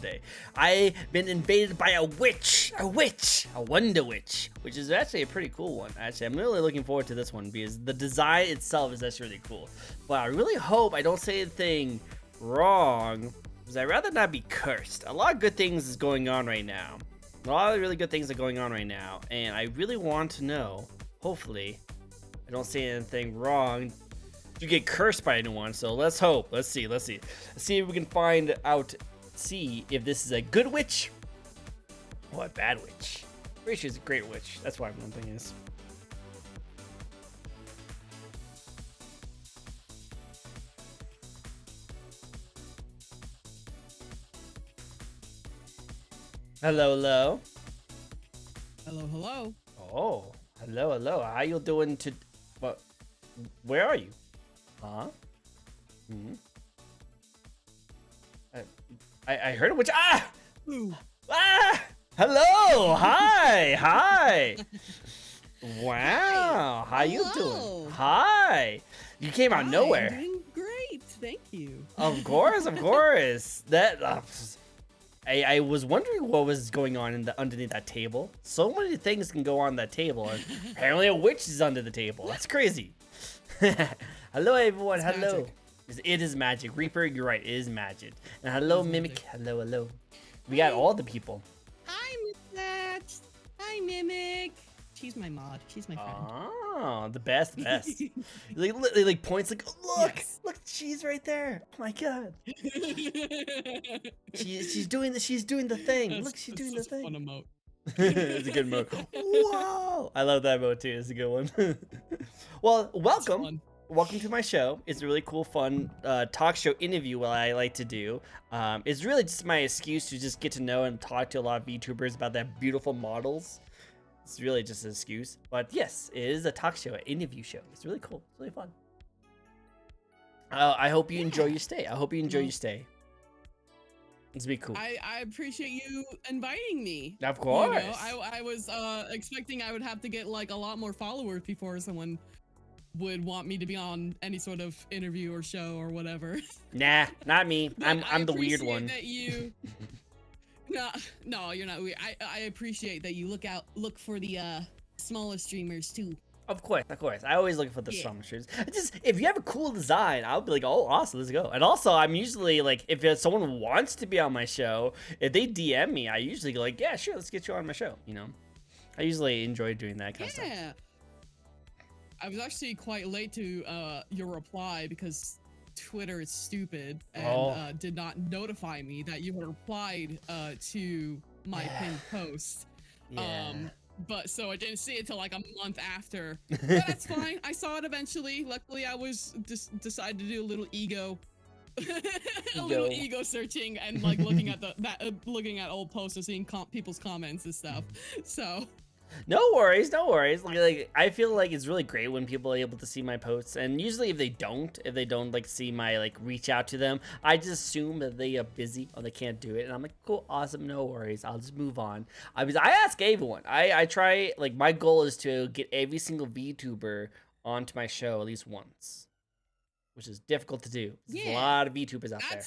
today. I've been invaded by a wonder witch, which is actually a pretty cool one. Actually, I'm really looking forward to this one because the design itself is actually really cool. But I really hope I don't say anything wrong because I'd rather not be cursed. A lot of good things is going on right now. A lot of really good things are going on right now, and I really want to know, hopefully, I don't say anything wrong. You get cursed by anyone, so let's hope. Let's see if we can find out, see if this is a good witch or a bad witch. Pretty sure it's a great witch. That's why one thing is. Hello. Hello. Oh, hello. How you doing to? What? Where are you? Huh? Hmm. I heard a witch. Ah! Ooh. Ah! Hello. Hi. Wow. How you Hello. doing? Hi. You came out of nowhere. I'm doing great. Thank you. Of course. That. I was wondering what was going on underneath that table. So many things can go on that table, and apparently a witch is under the table. That's crazy. Hello, everyone. It's hello. magic. It is magic. Reaper, you're right. It is magic. And hello, It is Mimic. magic. Hello. We got all the people. Hi, Miss. Hi, Mimic. She's my mod. She's my friend. Oh, the best. like points like, look, Yes. look, she's right there. Oh my god. She's doing the thing. Look, she's doing the thing. Fun emote. It's a good mode. Whoa! I love that mode too. It's a good one. Well, welcome to my show. It's a really cool, fun talk show interview what I like to do. It's really just my excuse to just get to know and talk to a lot of VTubers about their beautiful models. It's really just an excuse. But yes, it is a talk show, an interview show. It's really cool. It's really fun. I hope you enjoy your stay. It's be cool. I appreciate you inviting me. Of course. You know, I was expecting I would have to get like a lot more followers before someone would want me to be on any sort of interview or show or whatever. Nah, not me. But I'm the weird one. That you... No, you're not weird. I appreciate that you look for the smaller streamers too. Of course. I always look for the Yeah. strong shoes. Just if you have a cool design, I'll be like, oh, awesome, let's go. And also, I'm usually like, if someone wants to be on my show, if they DM me, I usually go like, yeah, sure, let's get you on my show. You know, I usually enjoy doing that kind of stuff. Yeah. I was actually quite late to your reply because Twitter is stupid and did not notify me that you had replied to my pinned post. Yeah. But so I didn't see it till like a month after. But that's fine. I saw it eventually. Luckily, I was decided to do a little little ego searching and like looking at looking at old posts and seeing people's comments and stuff. So. No worries. Like I feel like it's really great when people are able to see my posts, and usually if they don't like see my like reach out to them, I just assume that they are busy or they can't do it, and I'm like, cool, awesome, no worries, I'll just move on. I ask everyone. I try, like, my goal is to get every single VTuber onto my show at least once, which is difficult to do. There's a lot of VTubers out there.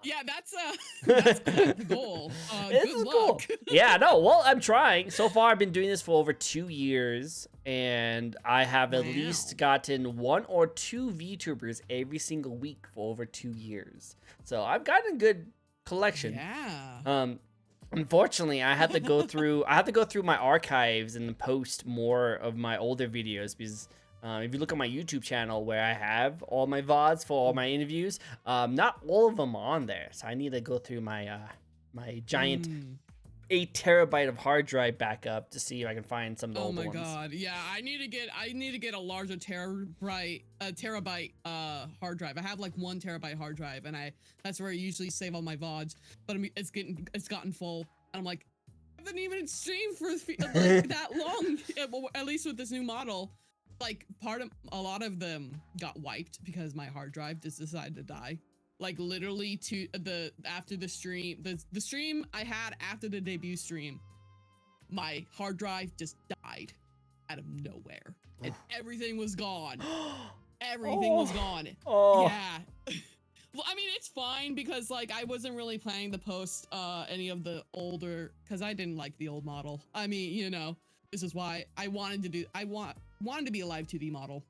Yeah, that's quite the goal. Good luck. Cool. Yeah, no, well, I'm trying. So far, I've been doing this for over 2 years, and I have at least gotten 1 or 2 VTubers every single week for over 2 years. So I've gotten a good collection. Yeah. Unfortunately, I have to go through my archives and post more of my older videos because if you look at my YouTube channel where I have all my VODs for all my interviews, not all of them are on there. So I need to go through my my giant 8 terabyte of hard drive backup to see if I can find some of the old ones. Oh my god, yeah, I need to get a larger terabyte hard drive. I have like 1 terabyte hard drive, and that's where I usually save all my VODs. But it's gotten full, and I'm like, I haven't even streamed for like that long. At least with this new model. Like a lot of them got wiped because my hard drive just decided to die. Like literally after the stream, the stream I had after the debut stream, my hard drive just died out of nowhere and everything was gone. Everything was gone. Oh. Yeah. Well, I mean, it's fine because like I wasn't really planning to post any of the older because I didn't like the old model. I mean, you know, this is why I wanted to do wanted to be a live 2D model.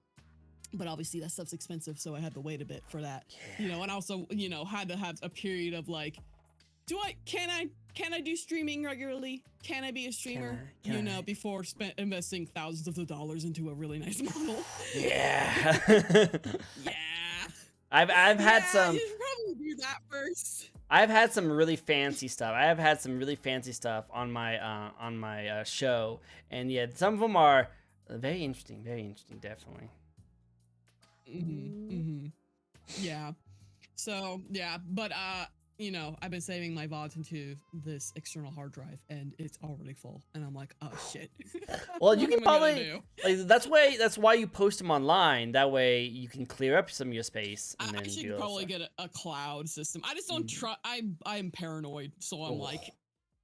But obviously that stuff's expensive, so I had to wait a bit for that. Yeah. You know, and also, you know, had to have a period of like, can I do streaming regularly? Can I be a streamer? Can you I? know, before investing thousands of the dollars into a really nice model. Yeah. Yeah. I've had some. You should probably do that first. I've had some really fancy stuff. I have had some really fancy stuff on my show, and yeah, some of them are very interesting. Very interesting, definitely. Yeah. So yeah, but you know, I've been saving my VODs into this external hard drive, and it's already full, and I'm like, oh shit. Well, you can What am I gonna probably do? like that's why you post them online. That way you can clear up some of your space and I then should do probably stuff. get a cloud system. I just don't trust. I'm paranoid, so I'm like,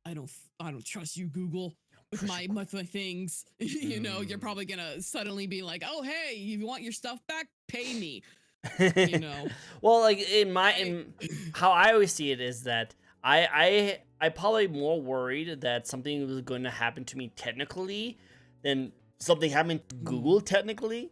I don't trust you, Google, with my things. You know, you're probably gonna suddenly be like, oh hey, you want your stuff back? Pay me. You know. Well, like in how I always see it is that I probably more worried that something was going to happen to me technically than something happening to Google technically.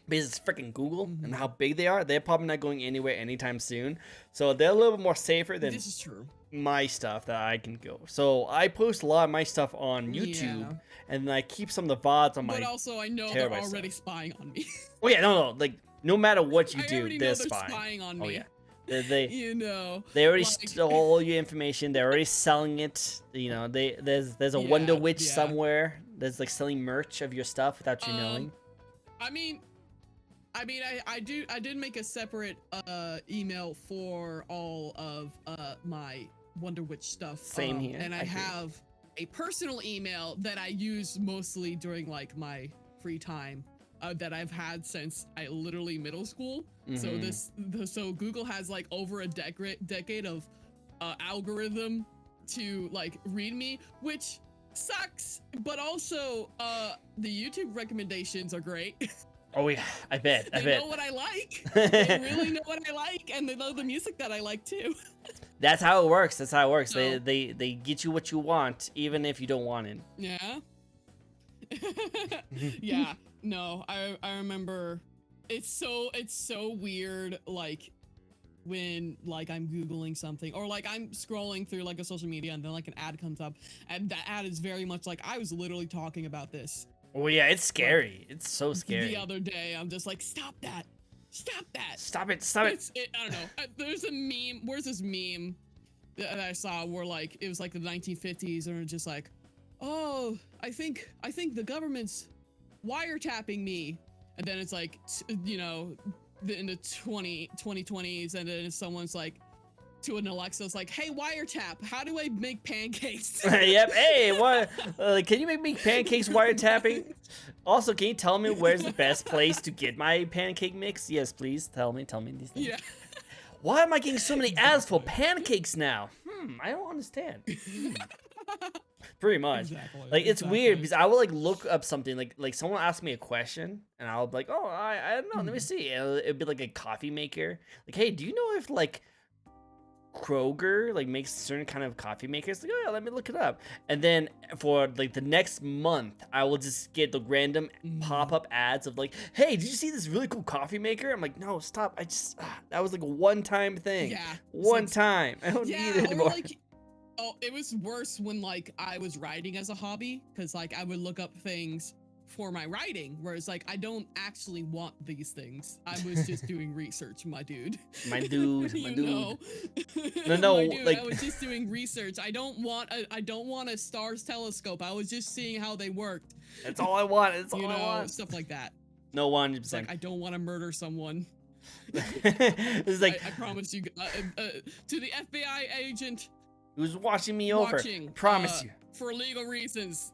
Because it's freaking Google and how big they are, they're probably not going anywhere anytime soon. So they're a little bit more safer than This is true. my stuff that I can go. So I post a lot of my stuff on YouTube, Yeah. and then I keep some of the VODs on my. But also, I know they're terabyte already stuff. spying on me. Oh yeah, no, like no matter what you I do, already they're know they're spying. spying on me. Oh yeah, they You know. they already like- stole your information. They're already selling it. You know, there's a Wonder Yeah, Witch yeah. somewhere that's like selling merch of your stuff without you knowing. I mean, I did make a separate email for all of my Wonder Witch stuff. Same here, And I I agree. have a personal email that I use mostly during like my free time that I've had since I literally middle school. So Mhm. so Google has like over a decade of algorithm to like read me, which sucks, but also the YouTube recommendations are great. Oh yeah, I bet. They know what I like. They really know what I like, and they know the music that I like too. That's how it works. That's how it works. So- They get you what you want, even if you don't want it. Yeah. Yeah. No, I remember. It's so weird. Like when like I'm Googling something or like I'm scrolling through like a social media and then like an ad comes up, and that ad is very much like I was literally talking about this Oh yeah, it's scary. It's so scary. the other day. I'm just like, stop that. Stop that. Stop it! Stop it! I don't know. There's a meme. Where's this meme that I saw where like it was like the 1950s and it's just like, oh, I think the government's wiretapping me, and then it's like, you know, in the 2020s, and then someone's like to an Alexa, it's like, hey, wiretap, how do I make pancakes? Yep. Hey, what? Can you make me pancakes wiretapping? Also, can you tell me where's the best place to get my pancake mix? Yes, please. Tell me these things. Yeah. Why am I getting so many ads for pancakes now? I don't understand. Pretty much. Exactly, Like it's exactly. weird because I will like look up something like someone asked me a question and I'll be like, oh, I don't know, let me see. And it'd be like a coffee maker. Like, hey, do you know if like Kroger like makes certain kind of coffee makers? Like, oh yeah, let me look it up. And then for like the next month, I will just get the random pop-up ads of like, hey, did you see this really cool coffee maker? I'm like, no, stop. I just that was like a one-time thing. Yeah. One time. I don't need it or anymore. like, oh, it was worse when like I was writing as a hobby, because like I would look up things for my writing, whereas like I don't actually want these things. I was just doing research, my dude. My dude, my You dude. know? No, My dude, like- I was just doing research. I don't want a STARS telescope. I was just seeing how they worked. That's all I want. That's all You I know, want. stuff like that. No, 100%. It's like I don't want to murder someone. It's like I promise you, to the FBI agent who's watching me over. watching. I promise you. For legal reasons,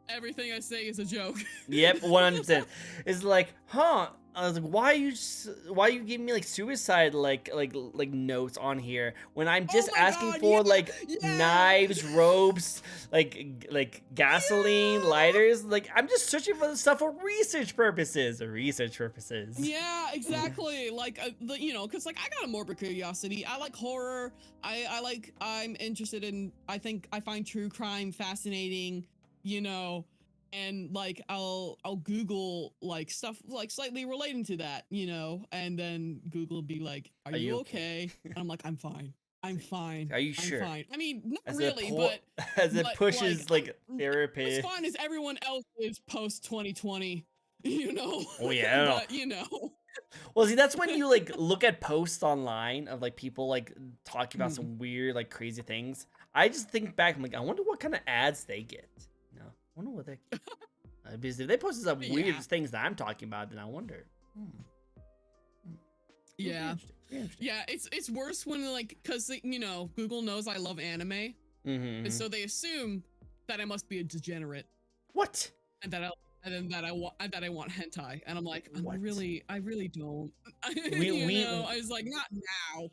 everything I say is a joke. Yep, 100%. It's like, I was like, why are you giving me like suicide like notes on here when I'm just Oh my asking God, for yeah, like yeah. knives, ropes, like gasoline, Yeah. lighters? Like I'm just searching for the stuff for research purposes. Research purposes. Yeah, exactly. Like, you know, because like I got a morbid curiosity. I like horror. I'm interested in. I find true crime fascinating. You know, and like I'll Google like stuff like slightly relating to that. You know, and then Google will be like, "Are Are you you okay?" And I'm like, "I'm fine. I'm fine. Are you I'm sure? fine." I mean, not As it really, but as it like pushes like I'm as therapy. fine as everyone else is post 2020. You know, Oh yeah, I don't know. but you know. Well, see, that's when you like look at posts online of like people like talking about Mm. some weird, like crazy things. I just think back, I'm like, I wonder what kind of ads they get. You know, I wonder what they get. Because if they posted some weird Yeah. things that I'm talking about, then I wonder. Be Yeah. interesting. Be interesting. Yeah, it's worse when like cuz you know, Google knows I love anime and so they assume that I must be a degenerate What? and that I want hentai and I'm like What? I really don't. We You we know, I was like not now.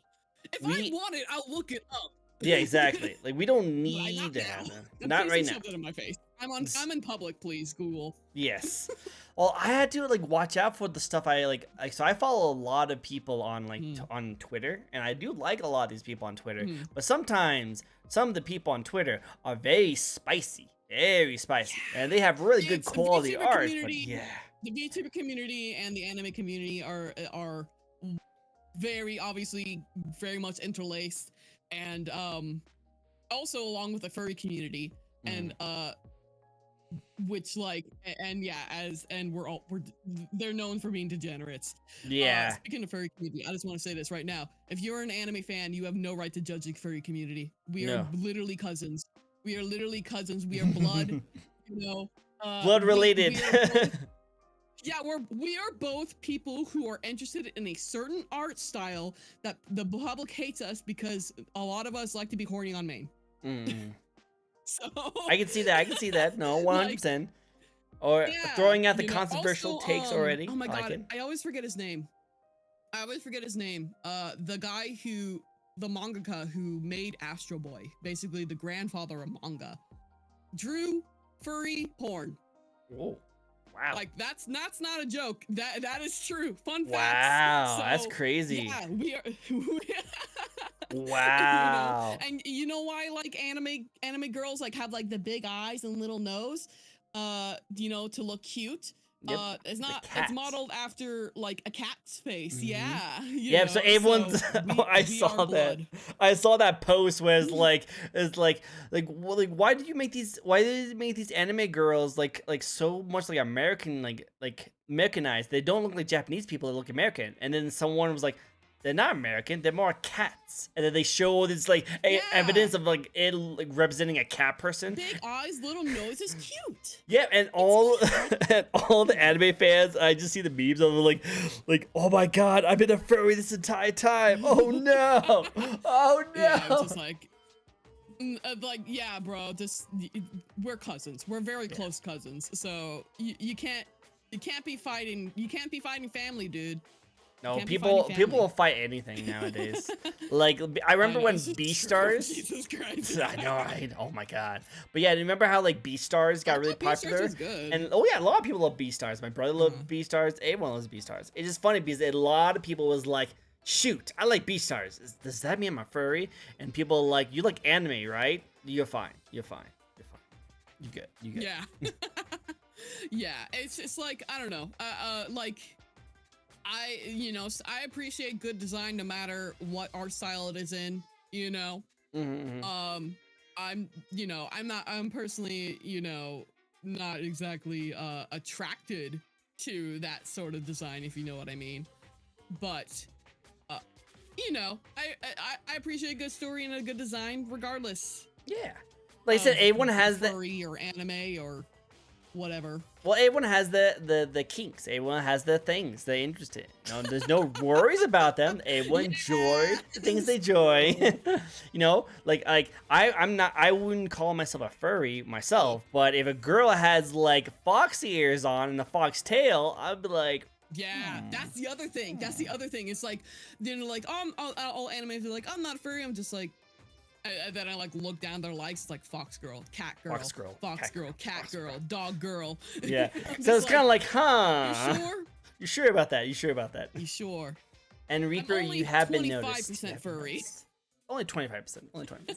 If I we. want it, I'll look it up. Yeah, exactly. Like we don't But not need to have now. them. And Not please right don't now. shove that in my face. I'm in public, please, Google. Yes. Well, I had to like watch out for the stuff I like. So I follow a lot of people on like on Twitter, and I do like a lot of these people on Twitter. But sometimes some of the people on Twitter are very spicy, and they have really good It's the quality VTuber art. But community. yeah, The VTuber community and the anime community are very obviously very much interlaced, and also along with the furry community, and which like and yeah, and they're known for being degenerates. yeah. Speaking of furry community, I just want to say this right now: if you're an anime fan, you have no right to judge the furry community. We are No. literally cousins. We are literally cousins. We are blood. You know, Blood related. We are both, yeah, we are both people who are interested in a certain art style that the public hates us because a lot of us like to be horny on main. So I can see that. I can see that. No, 100%. Or yeah, throwing out the you know, controversial also, takes already. Oh my I god, like it. I always forget his name. The guy the mangaka who made Astro Boy, basically the grandfather of manga, drew furry porn. Oh, wow. Like that's not a joke. That is true. Fun facts. Wow, So, that's crazy. Yeah, we are. Wow. You know, and you know why like anime girls like have like the big eyes and little nose, you know, to look cute. Yep. It's modeled after like a cat's face. Yeah. Yeah, so everyone's I saw that. I saw that post where it's like why did you make these anime girls like so much like American like Americanized? They don't look like Japanese people, they look American. And then someone was like, they're not American, they're more cats. And then they show this like evidence of like it like representing a cat person. Big eyes, little nose is cute. Yeah, and all and all the anime fans, I just see the memes of them like, oh my god, I've been a furry this entire time. Oh no. Oh no. Yeah, it's just like yeah, bro, we're cousins. We're very close cousins. So you can't be fighting family, dude. No, people will fight anything nowadays. Like I remember when Beastars. Jesus Christ. I know, right? Oh my god. But yeah, remember how like Beastars got really popular? Was good. And oh yeah, a lot of people love Beastars. My brother loved Beastars. Everyone loves Beastars. It's just funny because a lot of people was like, shoot, I like Beastars. Does that mean I'm a furry? And people are like, you like anime, right? You're fine. You're fine. You're fine. You good. You good. Yeah. Yeah. It's just like I don't know. Like. I appreciate good design no matter what art style it is in, you know. I'm personally, not exactly attracted to that sort of design, if you know what I mean. But I appreciate a good story and a good design regardless. Yeah. Like I said, everyone has that furry or anime or whatever. Well, everyone has the kinks. Everyone has the things they're interested in. There's no worries about them. Everyone enjoy the things they enjoy. Like I wouldn't call myself a furry myself, but if a girl has like fox ears on and a fox tail, I'd be like, Yeah, Hmm. that's the other thing. That's the other thing. It's like, then like, all animes are like, I'm not furry. I'm just like, then I like look down their likes. It's like fox girl, cat girl, fox girl, cat girl, dog girl. Yeah. I'm So just it's kind of like, huh? you sure? You sure about that? You sure about that? You sure? And Reaper, only you have been noticed. 25% furry. Only 25%. Only 20%.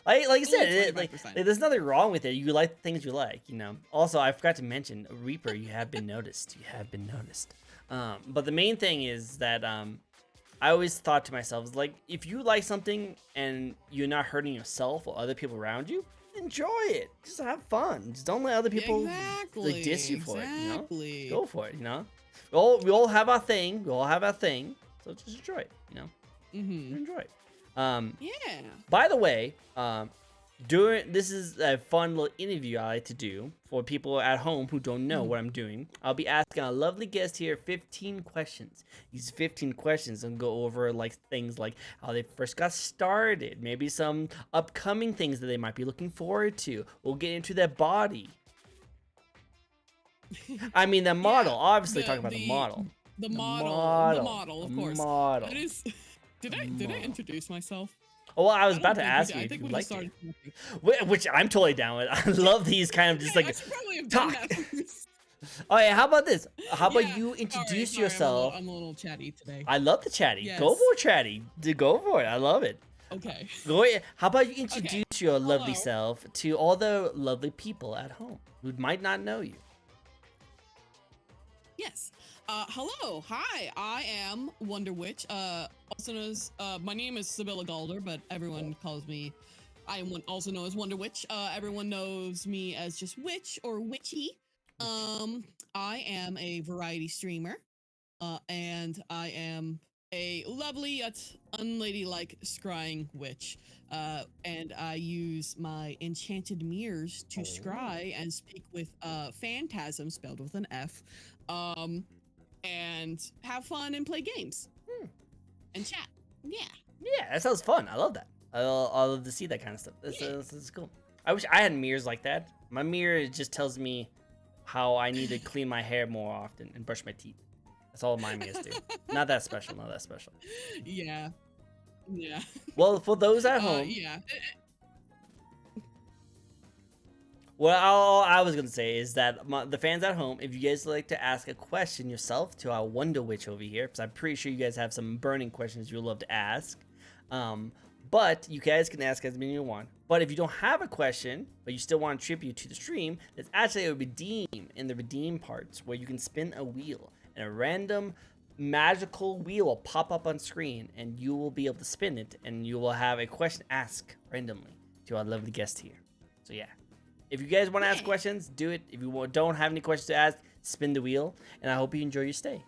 like you said, like, there's nothing wrong with it. You like the things you like, you know. Also, I forgot to mention, Reaper, you have been noticed. You have been noticed. But the main thing is that I always thought to myself, like, if you like something and you're not hurting yourself or other people around you, enjoy it. Just have fun. Just don't let other people like diss you for it. You know, go for it. You know, we all have our thing. We all have our thing. So just enjoy it. You know, enjoy it. Yeah. By the way, this is a fun little interview I like to do for people at home who don't know what I'm doing. I'll be asking a lovely guest here 15 questions. These 15 questions and go over like things like how they first got started, maybe some upcoming things that they might be looking forward to. We'll get into their body. I mean, the model. Obviously, talking about the model. The model, of course. Model. It is. Did I introduce myself? Oh, well, I was about to ask you if you liked it. Which I'm totally down with. I love these kind of just like I should probably have talk. done that first. Oh yeah, how about this? How about you introduce yourself? I'm a little chatty today. I love the chatty. Yes. Go for it, chatty. Go for it. I love it. Okay. Go ahead. How about you introduce your lovely Hello. self to all the lovely people at home who might not know you? Yes. Hello. Hi. I am Wonder Witch. Also known as my name is Sibylla Galder, but everyone calls me. I am also known as Wonder Witch. Everyone knows me as just Witch or Witchy. I am a variety streamer, and I am a lovely yet unladylike scrying witch. And I use my enchanted mirrors to scry and speak with phantasm spelled with an F. And have fun and play games and chat. Yeah, that sounds fun. I love that. I love to see that kind of stuff. This is cool. I wish I had mirrors like that. My mirror just tells me how I need to clean my hair more often and brush my teeth. That's all my mirrors do. Not that special. Not that special. Yeah. Well, for those at home, yeah. what all I was gonna say is that the fans at home, if you guys like to ask a question yourself to our Wonder Witch over here, because I'm pretty sure you guys have some burning questions you'll love to ask. But you guys can ask as many as you want. But if you don't have a question, but you still want to tribute to the stream, there's actually a redeem in the redeem parts where you can spin a wheel and a random magical wheel will pop up on screen and you will be able to spin it and you will have a question asked randomly to our lovely guest here. So yeah, if you guys want to ask questions, do it. If you don't have any questions to ask, spin the wheel. And I hope you enjoy your stay.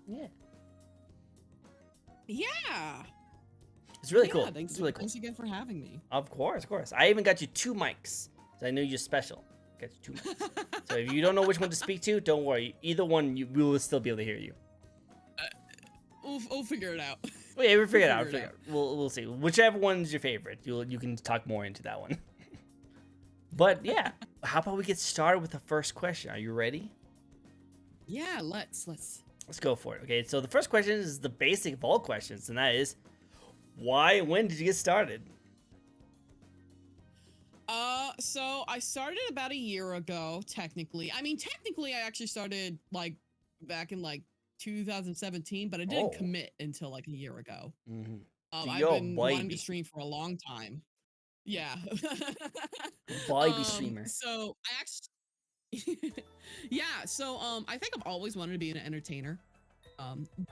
Yeah. It's really cool. Thanks, it's really cool. Thanks again for having me. Of course. I even got you 2 mics. So I know you're special. Got you 2 mics. So if you don't know which one to speak to, don't worry. Either one, we will still be able to hear you. We'll figure it out. Well, yeah, we'll figure it out. We'll see. Whichever one's your favorite, you can talk more into that one. But yeah, how about we get started with the first question? Are you ready? Yeah, let's go for it. Okay, so the first question is the basic of all questions, and that is, why and when did you get started? So I started about a year ago, technically. I mean, technically, I actually started like back in like 2017, but I didn't commit until like a year ago. I've been wanting to stream for a long time. Yeah. Baby streamer. So I actually, yeah. So I think I've always wanted to be an entertainer.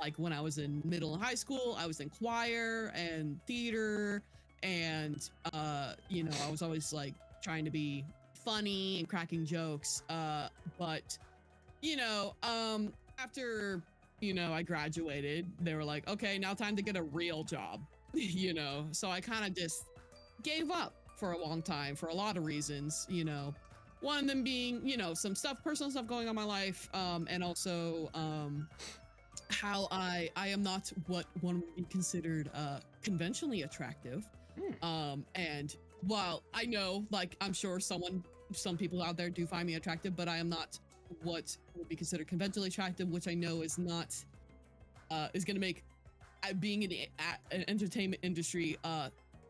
Like when I was in middle and high school, I was in choir and theater, and you know, I was always like trying to be funny and cracking jokes. But you know, after I graduated, they were like, okay, now time to get a real job. You know, so I kind of just gave up for a long time for a lot of reasons. You know, one of them being, you know, some personal stuff going on in my life, and also how I am not what one would be considered conventionally attractive. And while I know, like, I'm sure some people out there do find me attractive, but I am not what would be considered conventionally attractive, which I know is not is going to make being in the entertainment industry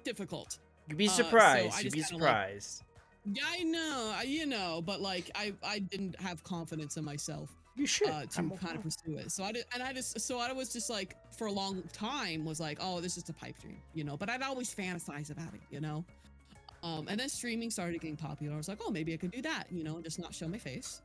difficult. You'd be So surprised. I You'd just be kind of like, surprised. yeah, I know, you know, but like I didn't have confidence in myself You should. to kind of pursue it. So I was just like for a long time was like, oh, this is a pipe dream, you know. But I'd always fantasize about it, you know. And then streaming started getting popular. I was like, oh, maybe I could do that, you know, just not show my face.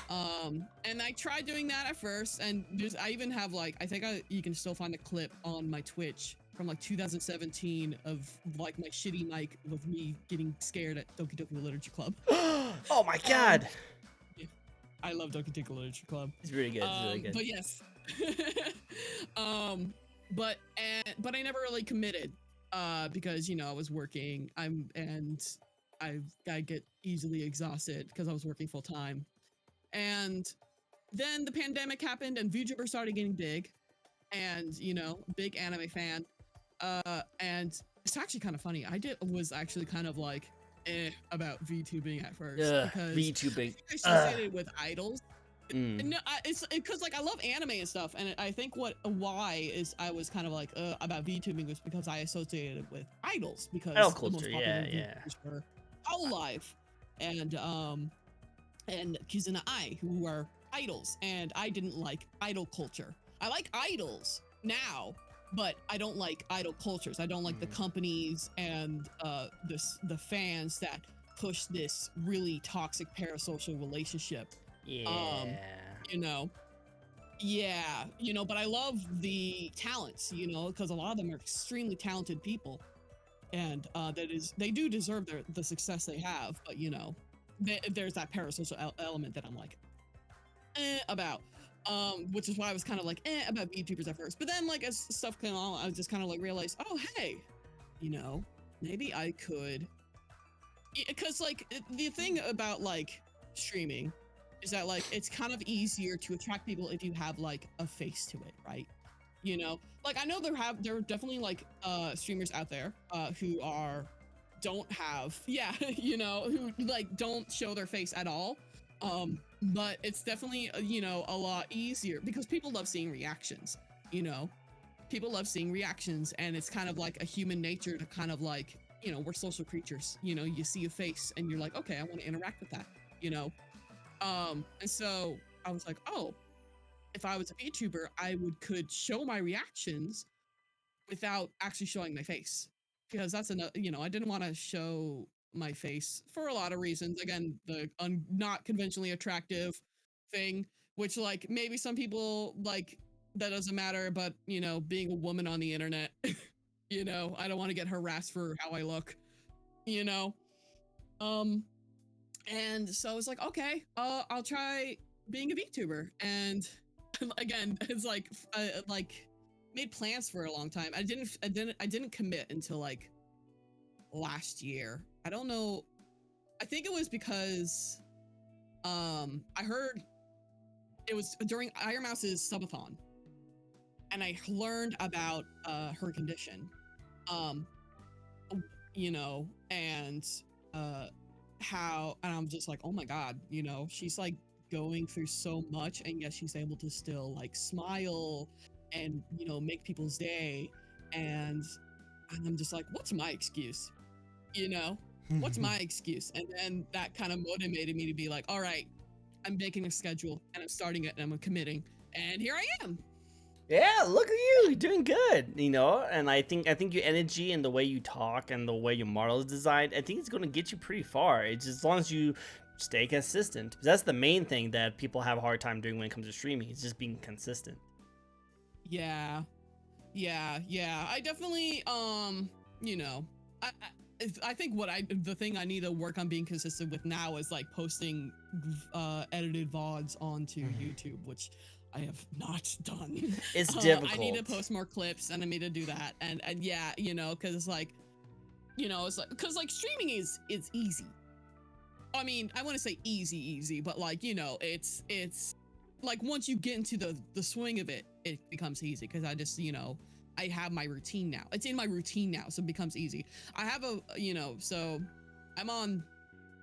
And I tried doing that at first, and I even have like I think you can still find a clip on my Twitch from like 2017 of like my shitty mic with me getting scared at Doki Doki Literature Club. Oh my god. Yeah, I love Doki Doki Literature Club. It's really good. It's really good. But yes. But I never really committed because you know I was working. I get easily exhausted because I was working full time. And then the pandemic happened and VTuber started getting big, and you know, big anime fan. And it's actually kind of funny. Was actually kind of like about VTubing at first because VTubing. I associated with idols. No, it's because like I love anime and stuff, and I think why is I was kind of like about VTubing was because I associated it with idols because Idol the most culture, popular yeah. VTubers were Hololive and Kizuna Ai, who are idols, and I didn't like idol culture. I like idols now, but I don't like idol cultures. I don't like the companies and the fans that push this really toxic parasocial relationship. Yeah. You know, yeah, you know, but I love the talents, you know, because a lot of them are extremely talented people, and they do deserve the success they have, but you know, there's that parasocial element that I'm like about, which is why I was kind of like about VTubers at first, but then like as stuff came on, I just kind of like realized, oh hey, you know, maybe I could, because like the thing about like streaming is that like it's kind of easier to attract people if you have like a face to it, right? You know, like I know there are definitely like streamers out there who don't have you know, who like don't show their face at all, but it's definitely you know, a lot easier because people love seeing reactions, you know. People love seeing reactions, and it's kind of like a human nature to kind of like, you know, we're social creatures, you know. You see a face and you're like, okay, I want to interact with that, you know. And so I was like, oh, if I was a VTuber, I could show my reactions without actually showing my face, because that's another, you know, I didn't want to show my face for a lot of reasons. Again, the not conventionally attractive thing, which like maybe some people like that doesn't matter, but you know, being a woman on the internet, you know, I don't want to get harassed for how I look, you know. And so I was like, okay, I'll try being a VTuber. And again, it's like made plans for a long time. I didn't commit until like last year. I don't know. I think it was because I heard it was during Iron Mouse's subathon, and I learned about her condition. You know, and how, and I'm just like, oh my god, you know, she's like going through so much, and yet she's able to still like smile and you know, make people's day. And I'm just like, what's my excuse, you know? What's my excuse? And then that kind of motivated me to be like, all right, I'm making a schedule and I'm starting it and I'm committing, and here I am. Yeah, look at you. You're doing good, you know. And I think your energy and the way you talk and the way your model is designed, I think it's going to get you pretty far. It's just as long as you stay consistent. That's the main thing that people have a hard time doing when it comes to streaming. It's just being consistent. Yeah. I definitely, you know, I think the thing I need to work on being consistent with now is like posting edited VODs onto YouTube, which I have not done. It's difficult. I need to post more clips, and I need to do that. And yeah, you know, because it's like, you know, it's like, because like streaming is easy. I mean, I want to say easy, but like, you know, it's like once you get into the swing of it, it becomes easy, because I just, you know, I have my routine now. It's in my routine now, so it becomes easy. I have a, you know, so I'm on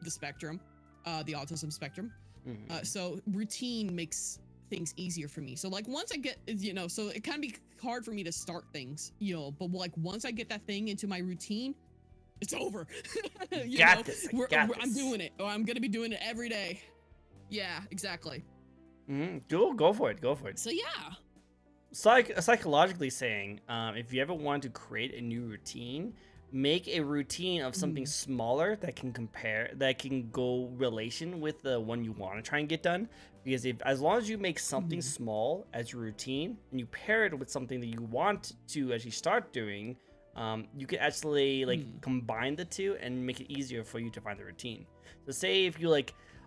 the spectrum, the autism spectrum. So routine makes things easier for me. So like once I get, so it can be hard for me to start things, but like once I get that thing into my routine, it's over. I'm doing it. Or I'm gonna be doing it every day. Yeah, exactly. Go for it. Go for it. So yeah. Psychologically saying, if you ever want to create a new routine, make a routine of something smaller that can go relation with the one you want to try and get done. Because as long as you make something small as your routine and you pair it with something that you want to actually start doing, you can actually combine the two and make it easier for you to find the routine. So say if you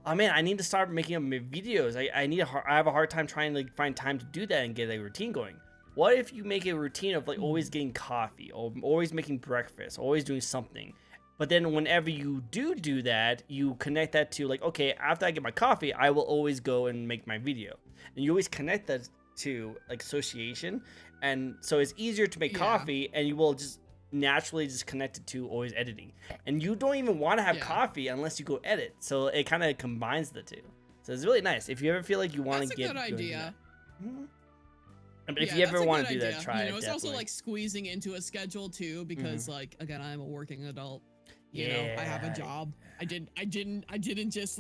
oh man, I need to start making up my videos. I have a hard time trying to find time to do that and get a routine going. What if you make a routine of always getting coffee, or always making breakfast, always doing something? But then whenever you do that, you connect that to okay, after I get my coffee, I will always go and make my video. And you always connect that to association. And so it's easier to make coffee, and you will just naturally just connect it to always editing. And you don't even want to have coffee unless you go edit. So it kind of combines the two. So it's really nice. If you ever feel like you want to get... That's a good idea. But if you ever want to do that, try it. It's also squeezing into a schedule too, because again, I'm a working adult. You know, I have a job. I didn't just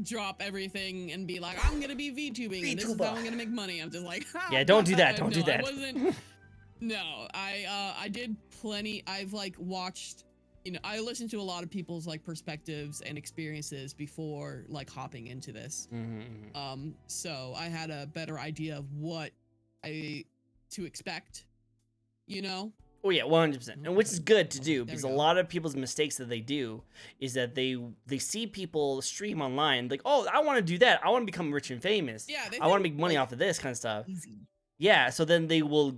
drop everything and be like, I'm gonna be VTubing and this is how I'm gonna make money. I'm just like, yeah, don't do that. Don't do that. I wasn't. No, I did plenty. I've watched, I listened to a lot of people's perspectives and experiences before hopping into this. So I had a better idea of what to expect, Oh yeah, 100%. And which is good to do, because a lot of people's mistakes that they do is that they see people stream online oh, I want to do that. I want to become rich and famous. Yeah, I want to make money off of this kind of stuff. Easy. Yeah, so then they will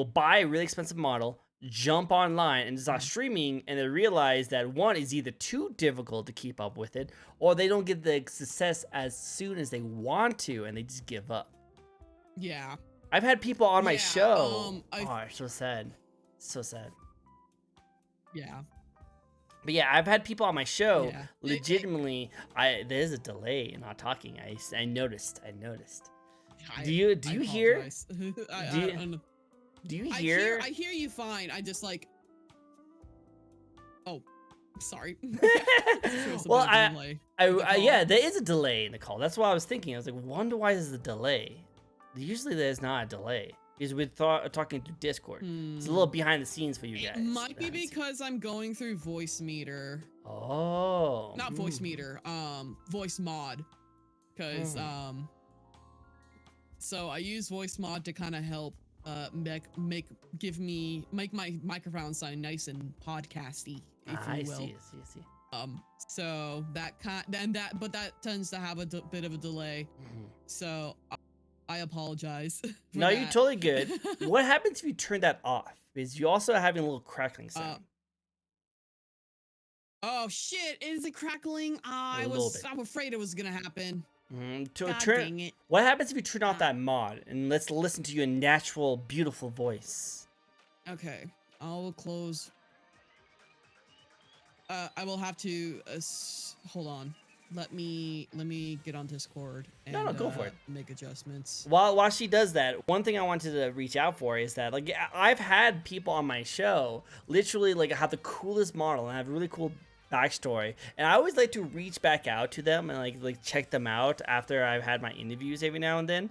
buy a really expensive model, jump online and start streaming, and they realize that one is either too difficult to keep up with it, or they don't get the success as soon as they want to, and they just give up. Yeah. I've had people on my show. So sad. So sad. Yeah. But yeah, I've had people on my show legitimately. There's a delay in not talking. I noticed. Do you hear? Do you hear? I hear you fine. I just oh, sorry. Well, yeah, there is a delay in the call. That's what I was thinking. I was wonder why there's a delay. Usually there's not a delay. Because we're talking through Discord. It's a little behind the scenes for you guys. It might be because I'm going through voice meter. Oh. Not voice meter. Voice mod. Because so I use voice mod to kind of help make my microphone sound nice and podcasty, if you will. I see. So that tends to have a bit of a delay. So I apologize. No, you're totally good. What happens if you turn that off? Because you also having a little crackling sound. Oh shit! Is it crackling? I'm afraid it was gonna happen. Dang it. What happens if you turn off that mod and let's listen to your natural, beautiful voice? Okay, I'll close. I will have to hold on. Let me get on Discord and no, go for it. Make adjustments. While she does that, one thing I wanted to reach out for is that I've had people on my show literally have the coolest model and have really cool backstory, and I always like to reach back out to them and check them out after I've had my interviews every now and then.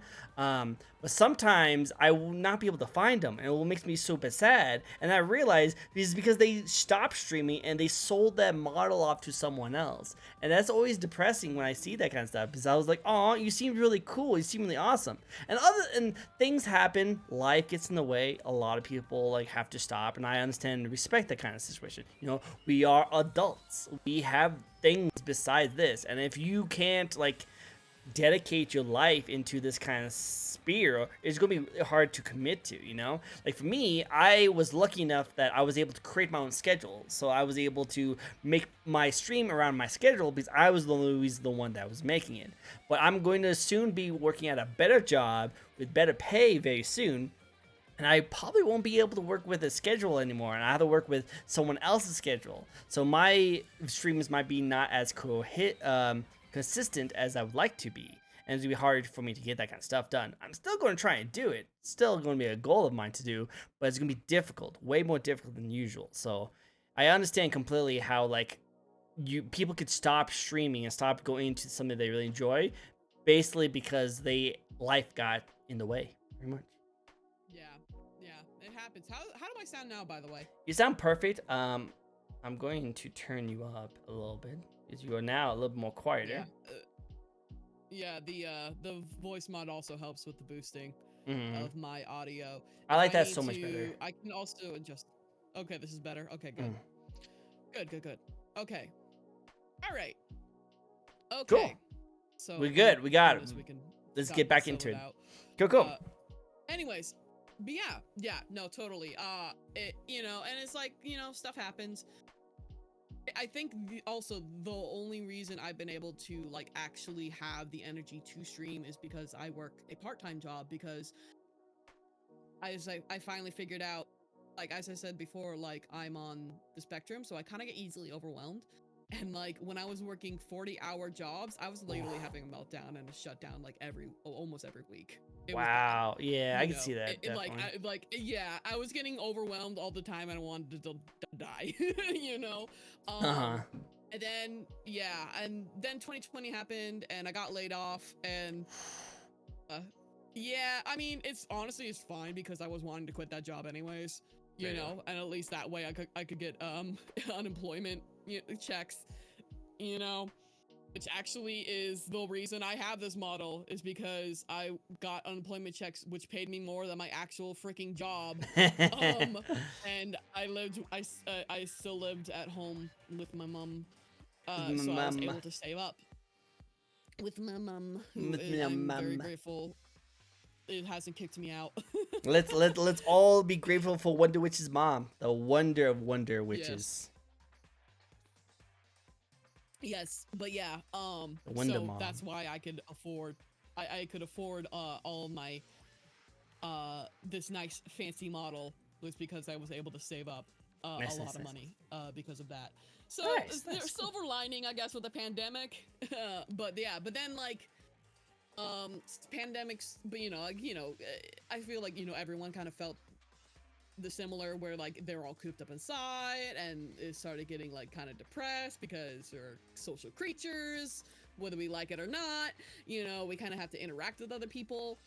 But sometimes I will not be able to find them, and it will make me super sad. And I realize it's because they stopped streaming and they sold that model off to someone else, and that's always depressing when I see that kind of stuff, because I was like, oh, you seem really cool, you seem really awesome. And things happen, life gets in the way. A lot of people have to stop, and I understand and respect that kind of situation. We are adults, we have things besides this, and if you can't dedicate your life into this kind of sphere, it's gonna be hard to commit to. For me, I was lucky enough that I was able to create my own schedule, so I was able to make my stream around my schedule because I was always the one that was making it. But I'm going to soon be working at a better job with better pay very soon, and I probably won't be able to work with a schedule anymore, and I have to work with someone else's schedule. So my streams might be not as consistent as I would like to be. And it's going to be hard for me to get that kind of stuff done. I'm still going to try and do it. It's still going to be a goal of mine to do, but it's going to be difficult, way more difficult than usual. So I understand completely how like people could stop streaming and stop going into something they really enjoy, basically because life got in the way, pretty much. Yeah, it happens. How do I sound now, by the way? You sound perfect. I'm going to turn you up a little bit because you are now a little bit more quieter. Yeah, the voice mod also helps with the boosting of my audio. I like that so much better. I can also adjust. Okay, this is better. Okay, good. Good. Okay. All right. Okay. Cool. So we're good. We got it. Let's get back into it. Cool. Anyways, but yeah, no, totally. You know, and it's like, you know, stuff happens. I think also the only reason I've been able to like actually have the energy to stream is because I work a part-time job, because I finally figured out, like, as I said before, like I'm on the spectrum, so I kind of get easily overwhelmed. And like when I was working 40-hour jobs, I was literally having a meltdown and a shutdown like almost every week. Wow. Yeah, I can see that. Yeah, I was getting overwhelmed all the time and I wanted to die, you know? And then, and then 2020 happened and I got laid off, and yeah, I mean, it's fine because I was wanting to quit that job anyways, you know, and at least that way I could get unemployment checks, you know, which actually is the reason I have this model, is because I got unemployment checks which paid me more than my actual freaking job. And I still lived at home with my mom, so I was able to save up with my mom, who I'm very grateful it hasn't kicked me out. let's all be grateful for Wonder Witch's mom, the wonder of Wonder Witches. Yes, but yeah, so Mom. that's why I could afford, I could afford all my this nice fancy model, was because I was able to save up a lot of money because of that. So there's silver lining, I guess, with the pandemic. But yeah, but then like pandemics, but you know, I feel like, you know, everyone kind of felt the similar, where like they're all cooped up inside and it started getting like kind of depressed because we're social creatures, whether we like it or not, you know, we kind of have to interact with other people.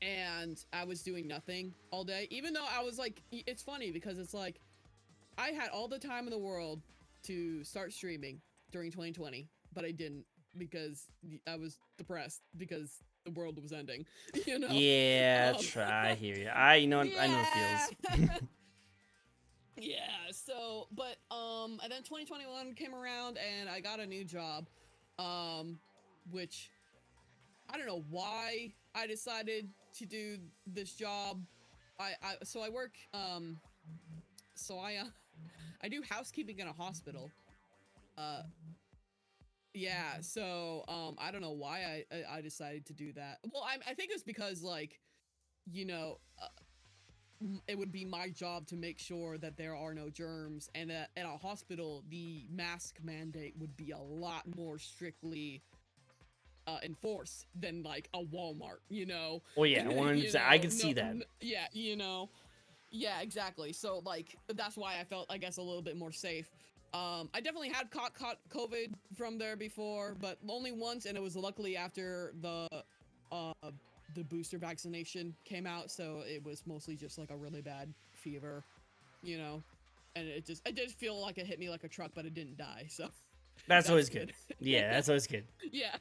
And I was doing nothing all day, even though I was like, it's funny because it's like I had all the time in the world to start streaming during 2020, but I didn't, because I was depressed because the world was ending, you know? Yeah, I hear you. I know it feels. Yeah, so, but, and then 2021 came around and I got a new job, which I don't know why I decided to do this job. So I work, so I do housekeeping in a hospital. Yeah, so I don't know why I decided to do that. Well, I think it's because, like, you know, it would be my job to make sure that there are no germs, and at a hospital the mask mandate would be a lot more strictly enforced than like a Walmart, you know. Well, yeah, I can see that. Yeah, you know. Yeah, exactly. So like that's why I felt, I guess, a little bit more safe. I definitely had caught COVID from there before, but only once, and it was luckily after the booster vaccination came out, so it was mostly just like a really bad fever, you know, and it did feel like it hit me like a truck, but it didn't die, so that's always good. Yeah, that's always good. Yeah.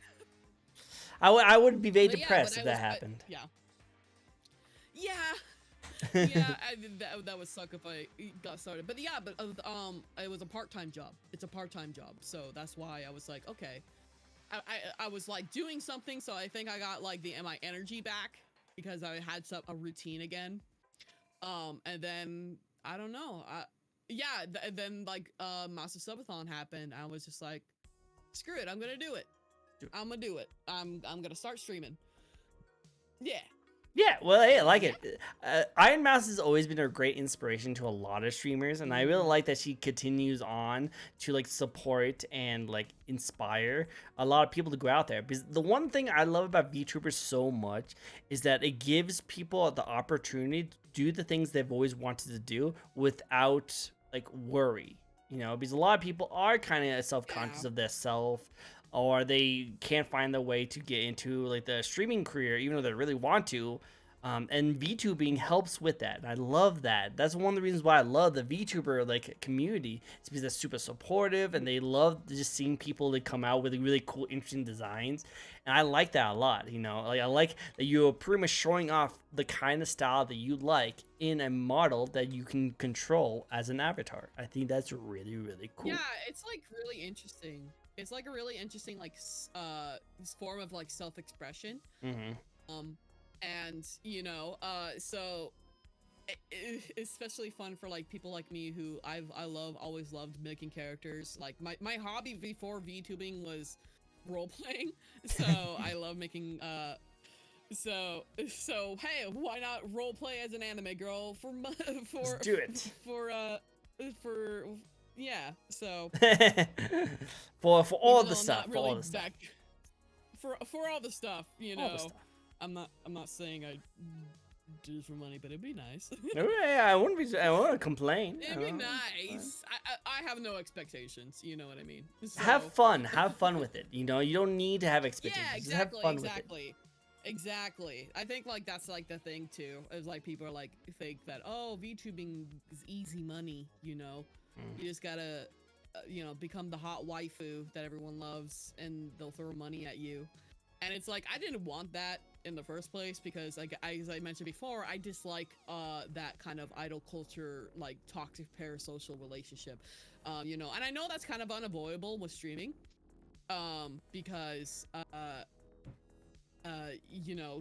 I would be very depressed if that happened. Yeah, that would suck if I got started. But yeah, it was a part-time job. It's a part-time job, so that's why I was like, okay. I was like doing something, so I think I got like my energy back because I had a routine again. And then I don't know. Then like Master Subathon happened. I was just like, screw it, I'm gonna do it. I'm gonna do it. I'm gonna start streaming. Yeah. Yeah, well, hey, I like Yeah. it. Iron Mouse has always been a great inspiration to a lot of streamers, and I really Mm, like that she continues on to like support and like inspire a lot of people to go out there. Because the one thing I love about VTubers so much is that it gives people the opportunity to do the things they've always wanted to do without like worry. You know, because a lot of people are kind of yeah. self-conscious of their self, or they can't find the way to get into like the streaming career even though they really want to. And VTubing helps with that, and I love that. That's one of the reasons why I love the VTuber like community. It's because they're super supportive, and they love just seeing people that come out with really cool, interesting designs. And I like that a lot. You know, like I like that you're pretty much showing off the kind of style that you like in a model that you can control as an avatar. I think that's really, really Yeah, cool. it's like really interesting. It's like a really interesting like form of like self-expression. Hmm. Um and so especially fun for like people like me who always loved making characters. Like my hobby before VTubing was role playing. So I love making so hey, why not role play as an anime girl for Let's do it. for uh for yeah. So For all even the though I'm stuff, not for all really the stuff, that for all the stuff, all the stuff. I'm not saying I do it for money, but it'd be nice. No, yeah, I wouldn't be. I wouldn't complain. It'd be nice. I have no expectations. You know what I mean? Have So fun. Have fun with it. You know, you don't need to have yeah, expectations. Just have fun with it. exactly. I think like that's like the thing too. Is like people are like think that oh VTubing is easy money. Mm. You just gotta become the hot waifu that everyone loves, and they'll throw money at you. And it's like I didn't want that in the first place because like as I mentioned before, I dislike that kind of idol culture, like toxic parasocial relationship. And I know that's kind of unavoidable with streaming, because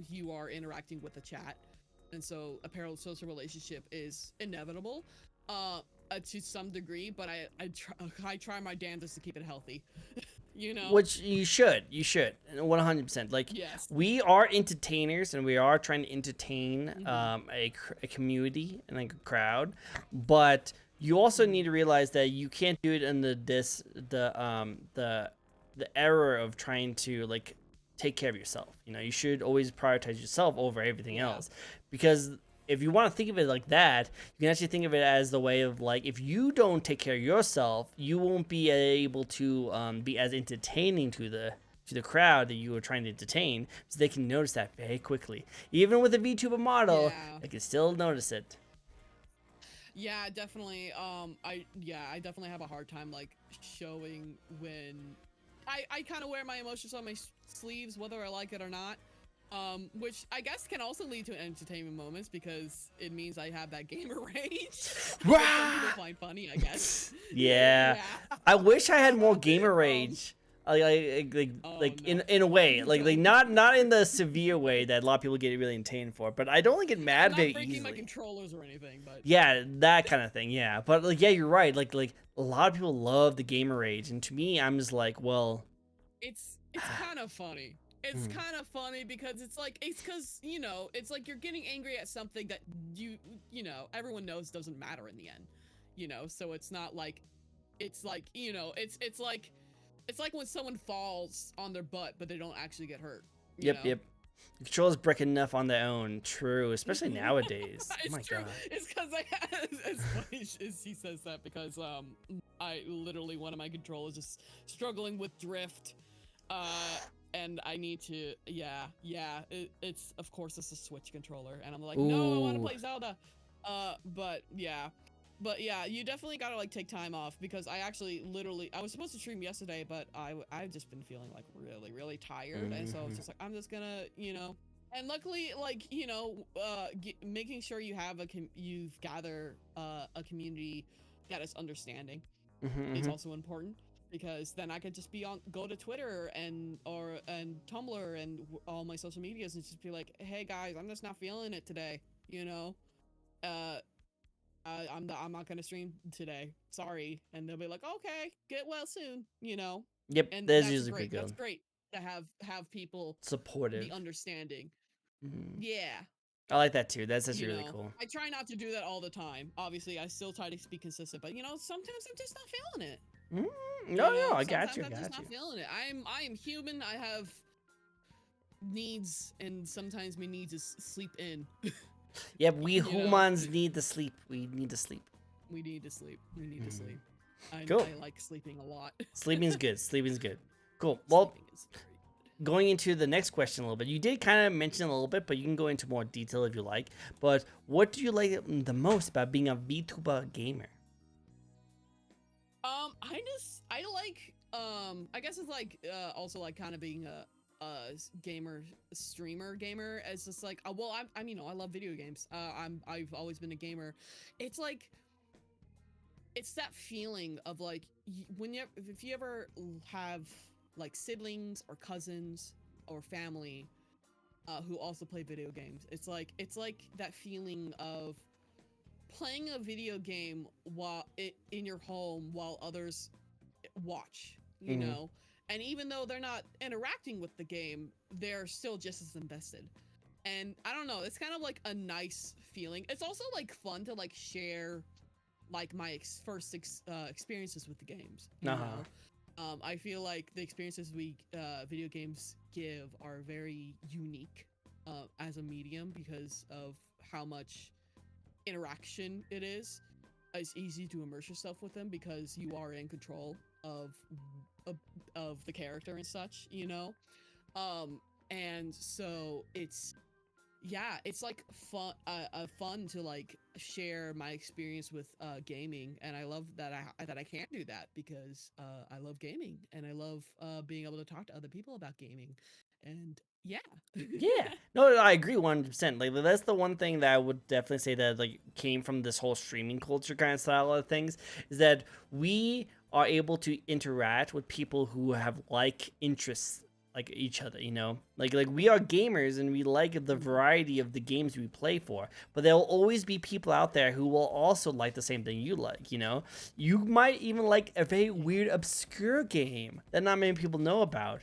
you are interacting with the chat, and so a parasocial relationship is inevitable to some degree, but I try my damnedest to keep it healthy. you know Which you should, 100%. Like, yes. we are entertainers, and we are trying to entertain Hmm. a community and like a crowd, but you also need to realize that you can't do it in the error of trying to like take care of yourself. You know, you should always prioritize yourself over everything Yeah. else, because if you want to think of it like that, you can actually think of it as the way of like, if you don't take care of yourself, you won't be able to be as entertaining to the crowd that you are trying to entertain, so they can notice that very quickly. Even with a VTuber model, Yeah. they can still notice it. Yeah, definitely. I definitely have a hard time like showing when I kind of wear my emotions on my sleeves, whether I like it or not. Which I guess can also lead to entertainment moments because it means I have that gamer rage, which some people Rah! find funny, I guess. Yeah, Yeah. I wish I had more gamer um. rage. Like, Oh no. in a way, You like don't. not in the severe way that a lot of people get really entertained for, but I don't get I'm mad not very breaking my easily. controllers or anything, but Yeah, that kind of thing. Yeah, but like, yeah, you're right. Like a lot of people love the gamer rage, and to me, I'm just like, well, it's kind of funny. It's mm, kind of funny because it's because it's like you're getting angry at something that everyone knows doesn't matter in the end. So it's not like it's like when someone falls on their butt but they don't actually get hurt. You yep, know. yep. The controls break enough on their own. True, especially nowadays. Oh It's my true. god. It's because it's funny as he says that because I literally one of my controllers is struggling with drift, uh, and I need to it's of course it's a Switch controller, and I'm like no I want to Ooh. play Zelda, but yeah. But yeah, you definitely gotta like take time off because I actually literally I was supposed to stream yesterday, but I've just been feeling like really tired, and so it's Hmm. just like I'm just gonna and luckily like making sure you have you've gather a community that is understanding is Hmm. also important because then I could just go to Twitter and Tumblr and all my social medias and just be like, hey guys, I'm just not feeling it today, you know. Uh, I'm not gonna stream today. Sorry, and they'll be like, okay, get well soon, Yep, and that's that's usually pretty great. That's good. great to have people be Supportive. understanding. Mhm. Yeah. I like that too. That's You really know, cool. I try not to do that all the time. Obviously, I still try to be consistent, but you know, sometimes I'm just not feeling it. Mm, You no, no, know, I got sometimes you. I I'm just got you. not feeling it. I am human. I have needs, and sometimes my needs is sleep in. Yep, we You know, humans need to sleep. We need to sleep. we need to sleep. We need to Mhm. sleep. I Cool. I like sleeping a lot. Sleeping's good. Sleeping's good. Cool. Well, Sleeping is very good. going into the next question a little bit, you did kind of mention a little bit, but you can go into more detail if you like. But what do you like the most about being a VTuber gamer? I like I guess it's like also like kind of being a gamer streamer gamer. It's just like well I'm you know I love video games. I've always been a gamer. It's like it's that feeling of like when you if you ever have like siblings or cousins or family who also play video games. It's like that feeling of playing a video game while in your home while others watch, you Mm-hmm. know? And even though they're not interacting with the game, they're still just as invested. And I don't know, it's kind of like a nice feeling. It's also like fun to like share like my experiences with the games, you Uh-huh. know? I feel like the experiences we video games give are very unique as a medium because of how much interaction it is. It's easy to immerse yourself with them because you are in control of, of the character and such, you know. And so it's yeah, it's like fun to like share my experience with gaming, and I love that I can do that because I love gaming and I love being able to talk to other people about gaming, and yeah. Yeah, no, I agree 100%. Like that's the one thing that I would definitely say that like came from this whole streaming culture kind of style of things is that we are able to interact with people who have like interests like each other, you know? Like we are gamers and we like the variety of the games we play for, but there will always be people out there who will also like the same thing you like, you know? You might even like a very weird obscure game that not many people know about,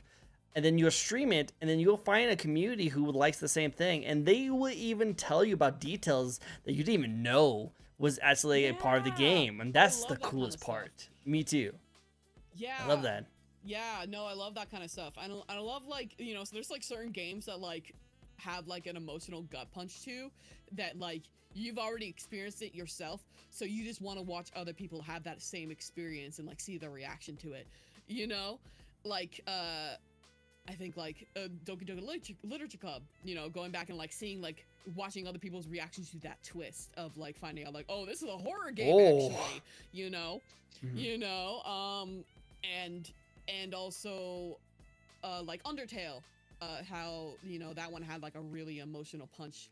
and then you'll stream it, and then you'll find a community who likes the same thing, and they will even tell you about details that you didn't even know was actually a part of the Yeah, game, and I that's the love that kind coolest of stuff. part. Me too. I love Yeah. that. Yeah, no, I love that kind of stuff. I love like, you know, so there's like certain games that like have like an emotional gut punch to that like you've already experienced it yourself, so you just want to watch other people have that same experience and like see their reaction to it. You know? Like I think like Doki Doki Literature Club, you know, going back and like seeing like watching other people's reactions to that twist of like finding out like, oh, this is a horror game Oh. actually, you know, Mhm. you know, and also like Undertale, how you know that one had like a really emotional punch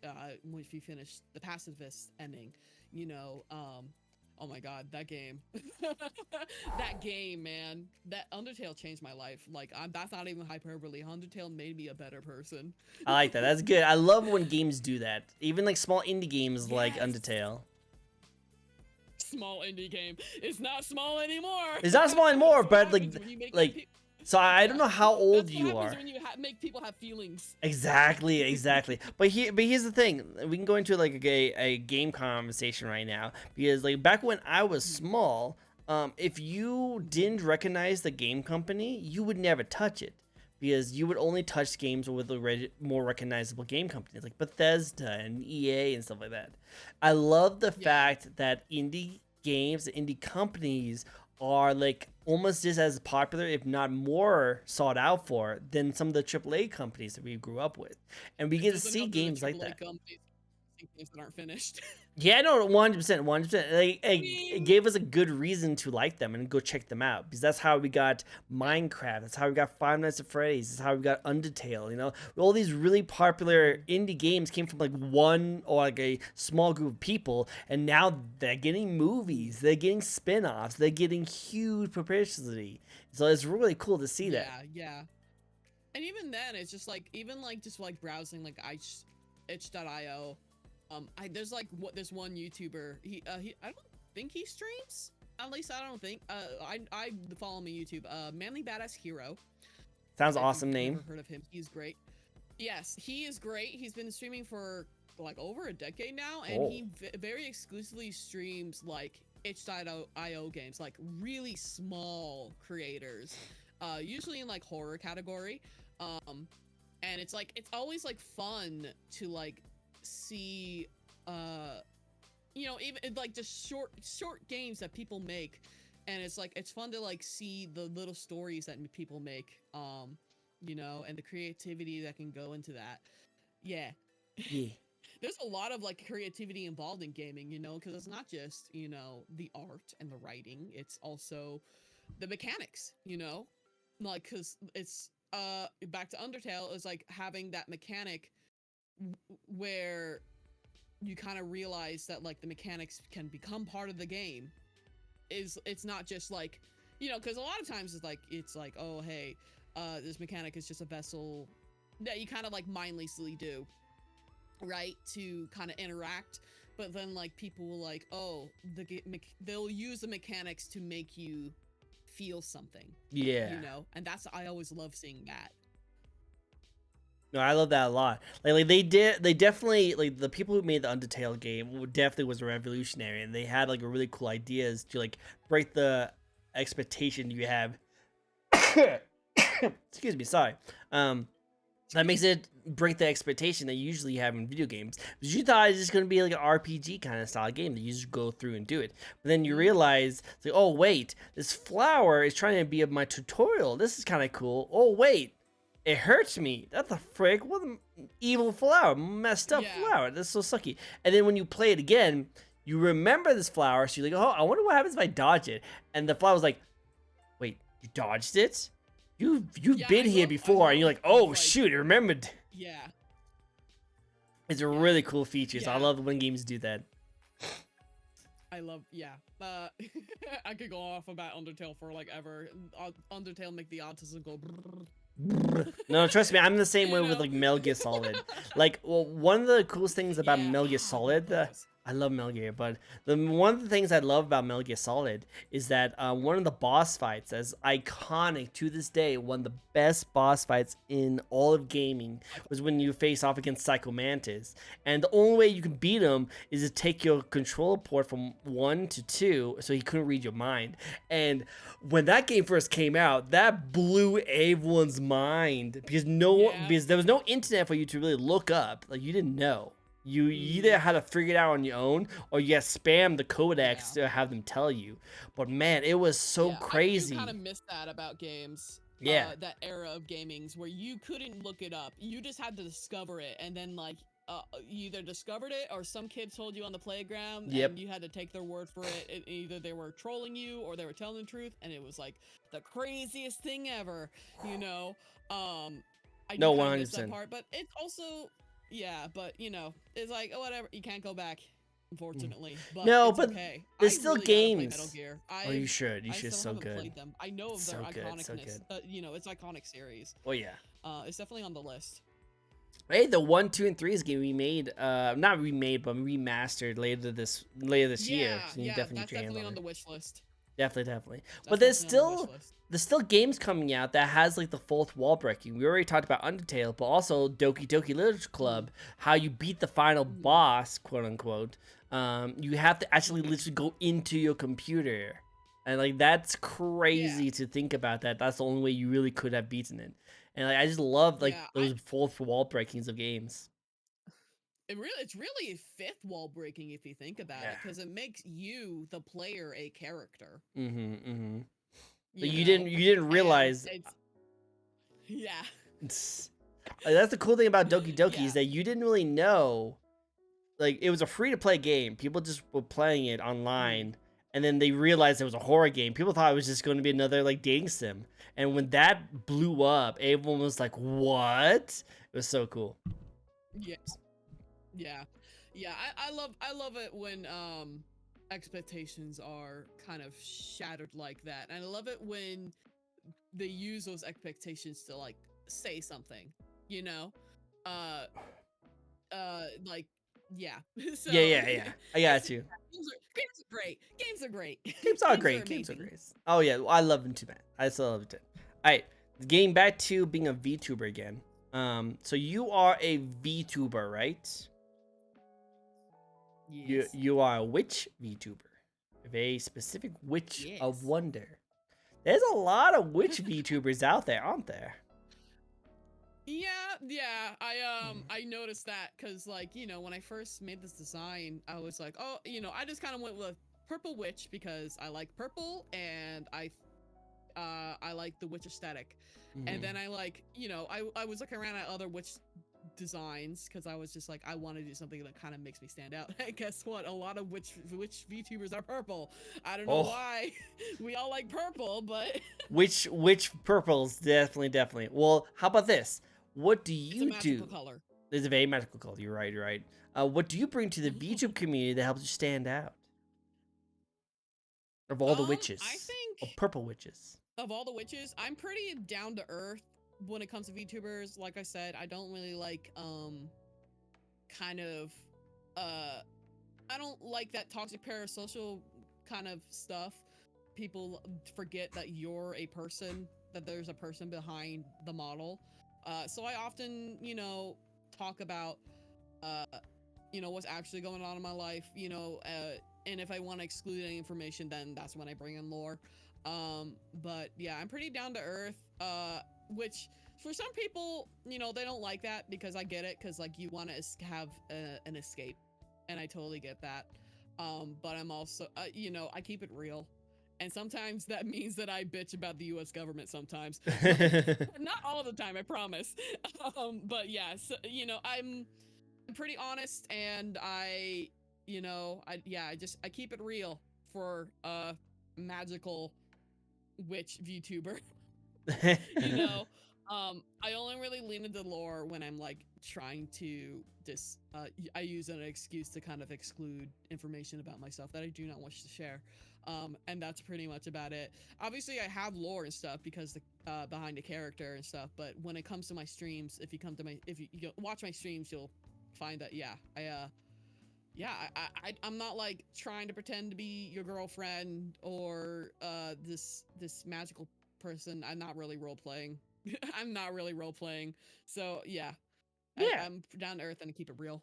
if you finish the pacifist ending, you know, oh my god, that game. That game, man. That Undertale changed my life. Like, that's not even hyperbole. Undertale made me a better person. I like that. That's good. I love when games do that. Even like small indie games like Yes. Undertale. Small indie game. It's not small anymore. It's not small anymore, That's what but happens when you make like so I don't know how old That's what you happens are. when you make people have feelings. Exactly, exactly. But here's the thing. We can go into like a game conversation right now because like back when I was small, if you didn't recognize the game company, you would never touch it because you would only touch games with the more recognizable game companies like Bethesda and EA and stuff like that. I love the fact that indie games, indie companies are like almost just as popular, if not more sought out for than some of the AAA companies that we grew up with. And we get to see games like that. Games that aren't finished. Yeah, no, 100%, 100%. Like, I it mean, gave us a good reason to like them and go check them out because that's how we got Minecraft. That's how we got Five Nights at Freddy's. That's how we got Undertale. You know, all these really popular indie games came from like one or like a small group of people, and now they're getting movies, they're getting spin-offs, they're getting huge publicity. So it's really cool to see that. Yeah. And even then, it's just like just like browsing like itch.io. There's like this one YouTuber. He I don't think he streams. At least I don't think. I follow him on YouTube. Manly Badass Hero. Sounds If awesome you've name. never heard of him, he's great. Yes, he is great. He's been streaming for like over a decade now, and Oh. he very exclusively streams like itch.io games, like really small creators, usually in like horror category. And it's like it's always like fun to like see you know, even like just short games that people make, and it's like it's fun to like see the little stories that people make, you know, and the creativity that can go into that. Yeah. Yeah. There's a lot of like creativity involved in gaming, you know, because it's not just, you know, the art and the writing, it's also the mechanics, you know, like because it's back to Undertale is like having that mechanic where you kind of realize that like the mechanics can become part of the game. Is it's not just like, you know, because a lot of times it's like oh hey, this mechanic is just a vessel that you kind of like mindlessly do, right, to kind of interact, but then like people will like, oh, they'll use the mechanics to make you feel something, Yeah. you know, and that's I always love seeing that. No, I love that a lot. Like they definitely, like the people who made the Undertale game definitely was revolutionary, and they had like a really cool ideas to like break the expectation you have. Excuse me, sorry. That makes it break the expectation that you usually have in video games. Because you thought it's just going to be like an RPG kind of style game that you just go through and do it. But then you realize, it's like, oh, wait, this flower is trying to be my tutorial. This is kind of cool. Oh, wait, it hurts me. What the frick? What an evil flower. Messed up flower. That's so sucky. And then when you play it again, you remember this flower. So you're like, oh, I wonder what happens if I dodge it. And the flower's like, wait, you dodged it? You've been here before, and you're like, oh like, shoot, I remembered. Yeah. It's a really cool feature. So I love when games do that. I love, I could go off about Undertale for like ever. Undertale make the autism go. No, trust me, I'm the same way with like Metal Gear Solid. Like, well, one of the coolest things about Metal Gear Solid, I love Metal Gear, but one of the things I love about Metal Gear Solid is that one of the boss fights is iconic to this day. One of the best boss fights in all of gaming was when you face off against Psycho Mantis, and the only way you can beat him is to take your controller port from 1 to 2, so he couldn't read your mind. And when that game first came out, that blew everyone's mind because because there was no internet for you to really look up. Like, you didn't know. You either had to figure it out on your own, or you had to spam the codex to have them tell you. But man, it was so crazy. I kind of miss that about games. That era of gamings where you couldn't look it up. You just had to discover it, and then like you either discovered it or some kid told you on the playground, and you had to take their word for it. Either they were trolling you or they were telling the truth, and it was like the craziest thing ever, you know. I no, kind of miss 100%. that part, but it's also. Yeah, but you know, it's like, oh, whatever. You can't go back, unfortunately. But no, it's but okay. there's still games. Metal Gear. Oh, you should. You should. So good. Played them. I know of their iconicness. You know, it's iconic series. Oh yeah. It's definitely on the list. Hey, the 1, 2, and 3's game we made, not remade, but remastered later this year. So that's definitely on the wish list. Definitely. But there's still games coming out that has like the fourth wall breaking. We already talked about Undertale, but also Doki Doki Literature Club, how you beat the final boss, quote unquote. You have to actually literally go into your computer. And like that's crazy to think about that. That's the only way you really could have beaten it. And like I just love like those fourth wall breakings of games. It's really fifth wall breaking if you think about it, because it makes you the player a character. But you didn't realize. That's the cool thing about Doki Doki is that you didn't really know. Like, it was a free to play game. People just were playing it online, and then they realized it was a horror game. People thought it was just going to be another like dating sim. And when that blew up, everyone was like, "What?" It was so cool. I love it when expectations are kind of shattered like that, and I love it when they use those expectations to like say something, you know, like so, yeah. I got you. Games are great. Games are great. Games are great. Oh yeah, I love them too, man. I still love it too. All right, getting back to being a VTuber again. So you are a VTuber, right? Yes. You are a witch VTuber. A very specific witch of Yes. wonder. There's a lot of witch VTubers out there, aren't there? Yeah. I noticed that because like when I first made this design, I was like, oh, I just kind of went with purple witch because I like purple and I like the witch aesthetic. And then I like, I was looking around at other witch designs because I was just like, I want to do something that kind of makes me stand out. And guess what? A lot of witch VTubers are purple. I don't know why. We all like purple, but which purples definitely. Well, how about this? What do it's a you magical do? color. It's a very magical color. You're right. You're right. What do you bring to the VTube community that helps you stand out? Of all the I witches, of think purple witches. of all the witches, I'm pretty down to earth when it comes to VTubers. Like I said, I don't really like kind of I don't like that toxic parasocial kind of stuff. People forget that you're a person, that there's a person behind the model. So I often, talk about what's actually going on in my life, and if I want to exclude any information, then that's when I bring in lore. But yeah, I'm pretty down to earth, which for some people, they don't like that because I get it, because like you want to have an escape, and I totally get that. But I'm also, I keep it real. And sometimes that means that I bitch about the U.S. government sometimes. Not all the time, I promise. But yeah, so, I'm pretty honest, and I keep it real for a magical witch VTuber. you know, I only really lean into lore when I'm like trying to I use an excuse to kind of exclude information about myself that I do not wish to share. And that's pretty much about it. Obviously, I have lore and stuff because the behind the character and stuff. But when it comes to my streams, if you watch my streams, you'll find that I'm not like trying to pretend to be your girlfriend or this magical person. I'm not really role playing. I'm not really role playing. So yeah, Yeah. I'm down to earth and I keep it real.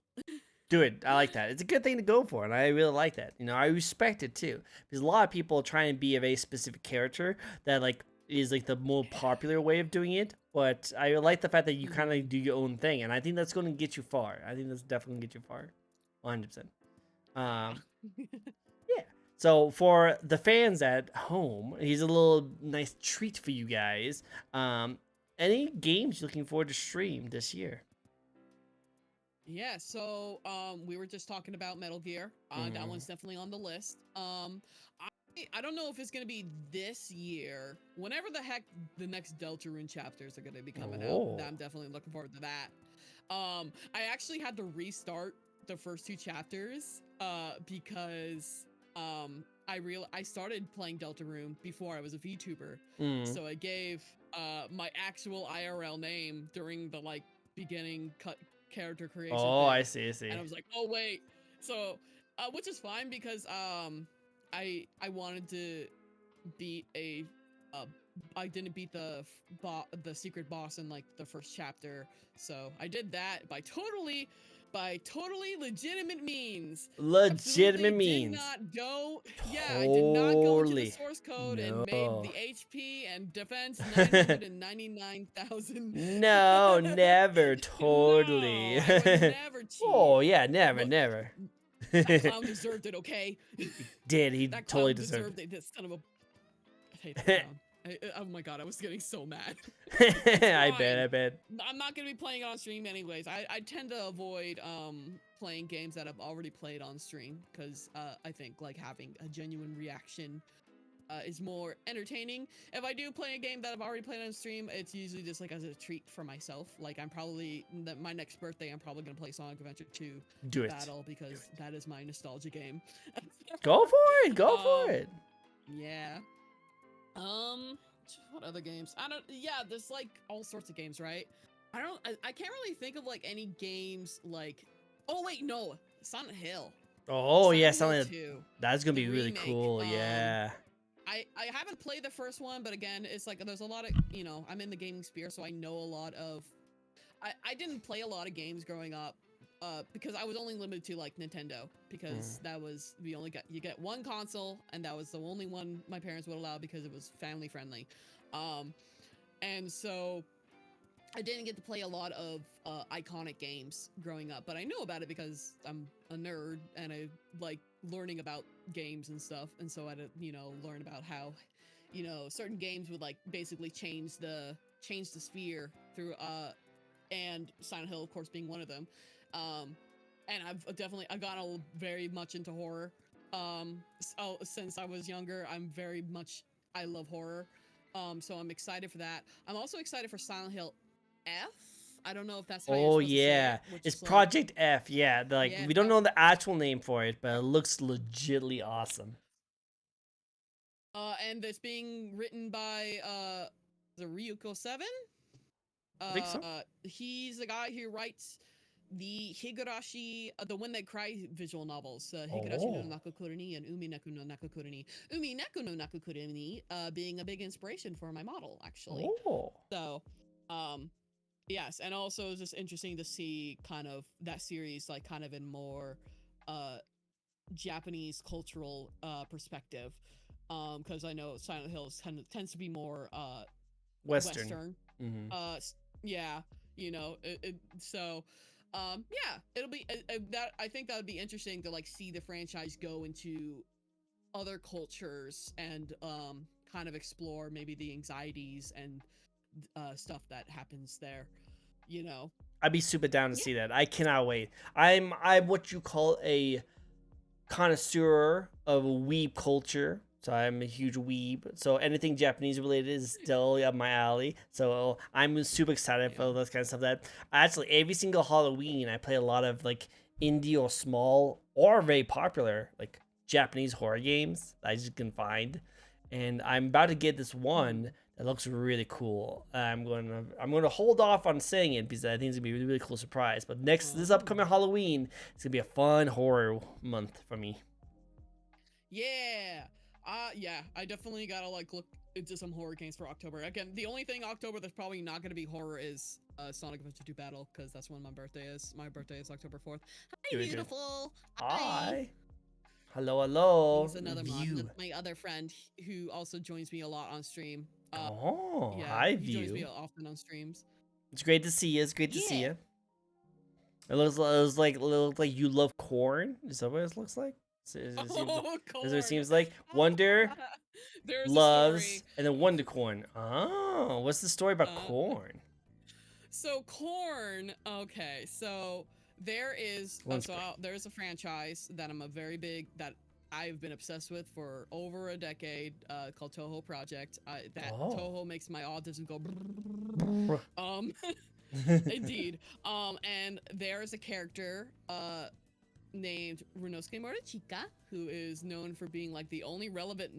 Good. I like that. It's a good thing to go for, and I really like that. I respect it too, because a lot of people try and be a very specific character that like is like the more popular way of doing it. But I like the fact that you kind of do your own thing, and I think that's going to get you far. I think that's definitely going to get you far, 100%. Yeah. So for the fans at home, here's a little nice treat for you guys. Any games you're looking forward to stream this year? Yeah, so we were just talking about Metal Gear. That one's definitely on the list. I don't know if it's gonna be this year. Whenever the heck the next Deltarune chapters are gonna be coming out, I'm definitely looking forward to that. I actually had to restart the first two chapters because I started playing Deltarune before I was a VTuber, so I gave my actual IRL name during the like beginning character creation Oh, thing. I see. And I was like, oh wait, so which is fine because I wanted to beat I didn't beat the secret boss in like the first chapter, so I did that by totally legitimate means. Legitimate Absolutely means. did not go. Totally. Yeah, I did not go into the source code and made the HP and defense 999,000. No, never. Totally. No, I would never cheat. Oh yeah, never. That clown deserved it, okay? He that totally clown deserved it. This son of a. I hate that clown. Oh my god, I was getting so mad. I bet. I'm not gonna be playing it on stream anyways. I tend to avoid playing games that I've already played on stream because I think like having a genuine reaction is more entertaining. If I do play a game that I've already played on stream, it's usually just like as a treat for myself. Like I'm probably my next birthday, I'm probably gonna play Sonic Adventure 2 Battle because that is my nostalgia game. Go for it. Go for it. Yeah. What other games? Yeah, there's like all sorts of games, right? I can't really think of like any games like, oh wait, no, Silent Hill. Oh yeah, Silent Hill 2. That's gonna be really cool. Yeah. I haven't played the first one, but again, it's like there's a lot of, I'm in the gaming sphere, so I know a lot of I didn't play a lot of games growing up. because I was only limited to like Nintendo, because that was you get one console, and that was the only one my parents would allow because it was family friendly. And so I didn't get to play a lot of iconic games growing up, but I know about it because I'm a nerd and I like learning about games and stuff. And so I had to, learn about how, certain games would like basically change the sphere through and Silent Hill, of course, being one of them. And I've gotten very much into horror. Since I was younger, I love horror. So I'm excited for that. I'm also excited for Silent Hill F. I don't know if that's how you're Oh supposed to say yeah, it, it's is like, Project F. Yeah, yeah, we don't know the actual name for it, but it looks legitly awesome. and it's being written by the Ryuko 7. I think so. He's the guy who writes the Higurashi, the When They Cry visual novels, Higurashi no Nakokurani and Umi Neku no Nakokurani. Umi Neku no Nakokurani being a big inspiration for my model, actually. Oh. So, yes, and also it's just interesting to see kind of that series, like kind of in more Japanese cultural perspective, because I know Silent Hill tends to be more Western. Yeah, so yeah, it'll be that. I think that would be interesting to like see the franchise go into other cultures and kind of explore maybe the anxieties and stuff that happens there. I'd be super down to Yeah. see that. I cannot wait. I'm what you call a connoisseur of weeb culture. So I'm a huge weeb. So anything Japanese related is still up my alley. So I'm super excited for those kind of stuff. That actually every single Halloween I play a lot of like indie or small or very popular like Japanese horror games that I just can find. And I'm about to get this one that looks really cool. I'm gonna hold off on saying it because I think it's gonna be a really, really cool surprise. But this upcoming Halloween, it's gonna be a fun horror month for me. Yeah. Yeah, I definitely gotta like look into some horror games for October. Again, the only thing October that's probably not gonna be horror is Sonic Adventure 2 Battle, because that's when my birthday is. My birthday is October 4th. Hi, beautiful. Hi. Hello. He's another mod, my other friend who also joins me a lot on stream. Yeah, hi, he joins me View. often on streams. It's great to see you. It's great to see you. It looks like you love corn. Is that what it looks like? Is what it seems like. Wonder loves and then Wonder Corn. Oh, what's the story about corn? So corn. Okay, so there is there's a franchise that that I've been obsessed with for over a decade, called Toho Project. Toho makes my autism go. Indeed. And there is a character named Runosuke Morichika, who is known for being like the only relevant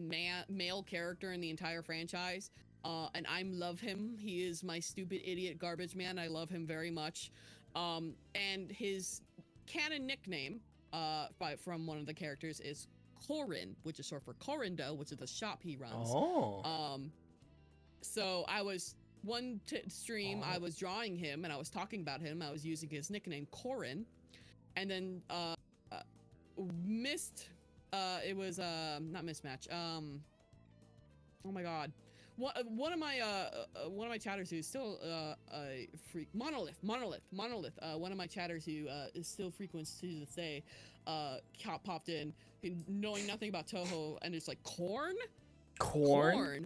male character in the entire franchise. And I love him. He is my stupid idiot garbage man. I love him very much. And his canon nickname from one of the characters is Korin, which is short for Corindo, which is the shop he runs. So I was stream, I was drawing him and I was talking about him. I was using his nickname Korin, and then it was not mismatch. Oh my god. One of my chatters who's still a freak monolith. One of my chatters who is still frequents to this day popped in knowing nothing about Toho, and it's like corn.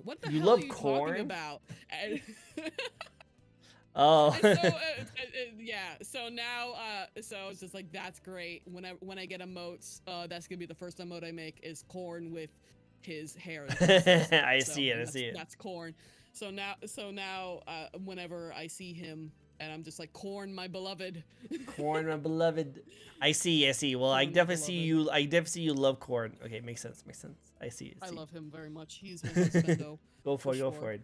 What the hell are you talking about? And oh. And so, yeah. So now, so it's just like, that's great. When I get emotes, that's gonna be the first emote I make is corn with his hair. I see it. That's corn. So now, whenever I see him, and I'm just like, corn, my beloved. Corn, my beloved. I see. Well, corn, I definitely see you love corn. Okay, makes sense. I see. I love him very much. He's my husband, though. Go for it.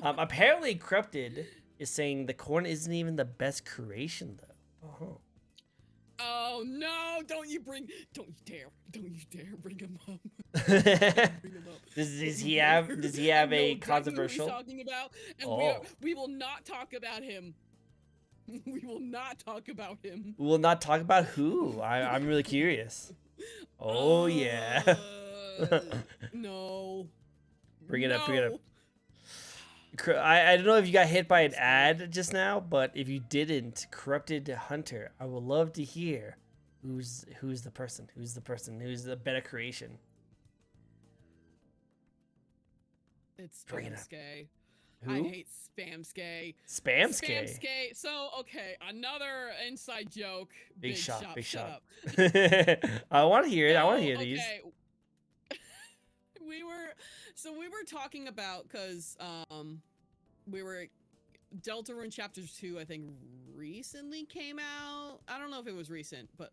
Apparently, Corrupted is saying the corn isn't even the best creation, though. Oh no! Don't you dare bring him up. Does he have a controversial? Talking about, and we will not talk about him. We will not talk about him. We will not talk about who. I'm really curious. Oh yeah. No. Bring it up. Bring it up. No. I don't know if you got hit by an ad just now, but if you didn't, Corrupted Hunter, I would love to hear who's the person, who's the better creation. It's Bring it up. Spamskay. Who? I hate Spamskay. Spamskay. Spamskay. So, okay, another inside joke. Big shot. Big Shut shot. up. I want to hear it. I want to So, hear these. okay. we were talking about, because we were Deltarune Chapter 2, I think, recently came out. I don't know if it was recent, but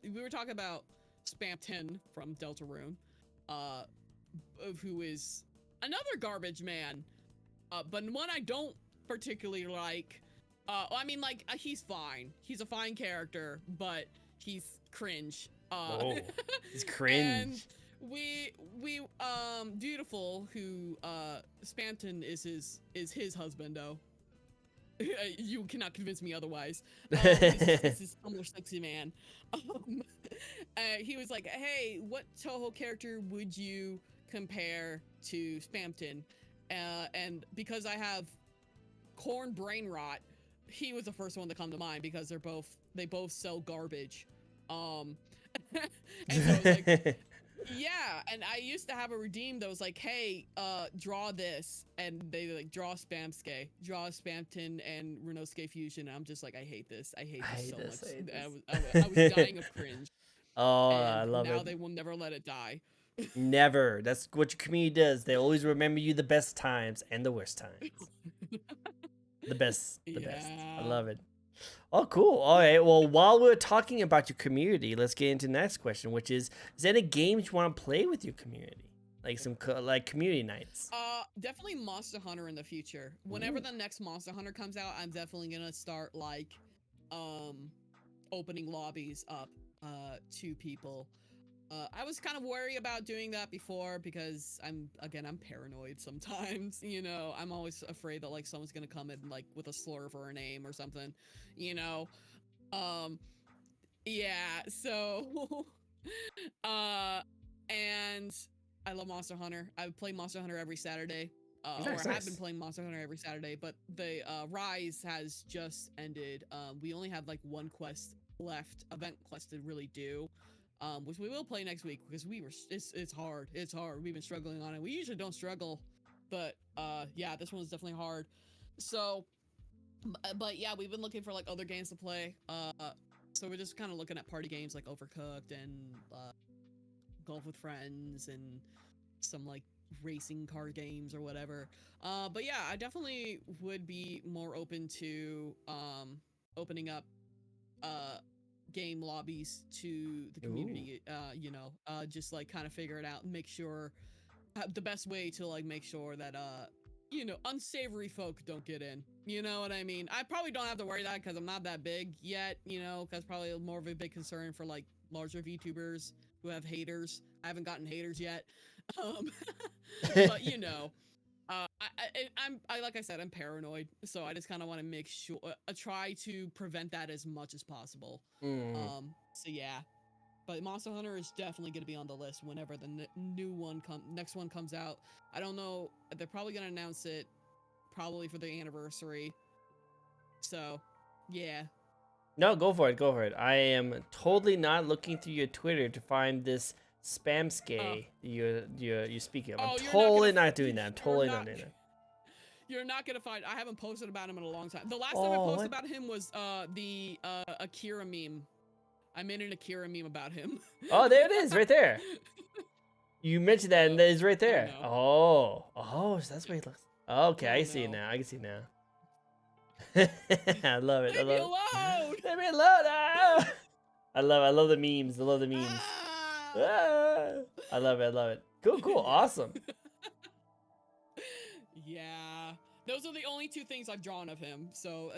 we were talking about Spamton from Deltarune, who is another garbage man, but one I don't particularly like. I mean, like, he's fine. He's a fine character, but he's cringe. Oh, he's cringe. And we Beautiful, who Spamton is his husband, though. You cannot convince me otherwise. He's this Tumblr sexy man. He was like, hey, what Toho character would you compare to Spamton? And because I have corn brain rot, he was the first one to come to mind, because they both sell garbage. And so I was like, yeah, and I used to have a redeem that was like, hey, draw this, and they like draw Spamskay, draw Spamton and Renosuke Fusion, and I'm just like, I hate this so much. I was dying of cringe. Oh, and I love it. Now they will never let it die. Never. That's what your community does. They always remember you the best times and the worst times. The best. I love it. Oh, cool. All right. Well, while we're talking about your community, let's get into the next question, which is there any games you want to play with your community? Like some like community nights? Definitely Monster Hunter in the future. Whenever the next Monster Hunter comes out, I'm definitely gonna start like opening lobbies up to people. I was kind of worried about doing that before, because I'm paranoid sometimes, you know. I'm always afraid that like someone's gonna come in like with a slur for a name or something, you know. Yeah, so and I love Monster Hunter. I play Monster Hunter every Saturday. Or I have been playing Monster Hunter every Saturday, but the Rise has just ended. We only have like one quest left, event quest to really do. Which we will play next week, because it's hard. It's hard. We've been struggling on it. We usually don't struggle, but yeah, this one's definitely hard. So, but yeah, we've been looking for like other games to play. So we're just kind of looking at party games like Overcooked and Golf with Friends and some like racing car games or whatever. But yeah, I definitely would be more open to opening up game lobbies to the community. You know, just like kind of figure it out and make sure the best way to like make sure that you know, unsavory folk don't get in. You know what I mean? I probably don't have to worry that, because I'm not that big yet, you know, because probably more of a big concern for like larger VTubers who have haters. I haven't gotten haters yet. But you know, I'm like I said, I'm paranoid, so I just kind of want to make sure, try to prevent that as much as possible. So yeah, but Monster Hunter is definitely going to be on the list whenever the next one comes out. I don't know, they're probably going to announce it probably for the anniversary. So yeah. No, go for it. Go for it. I am totally not looking through your Twitter to find this Spamskay you're speaking of. I'm totally not doing that. I'm totally not doing that. You're not gonna find. I haven't posted about him in a long time. The last time I posted about him was the Akira meme. I made an Akira meme about him. Oh, there it is, right there. You mentioned that, and that is right there. Oh, so that's what he looks. Okay, I see it now. I can see it now. I love it. Leave me alone. Leave me alone. Ah! I love the memes. I love the memes. Ah! I love it. I love it. Cool. Awesome. Yeah, those are the only two things I've drawn of him. So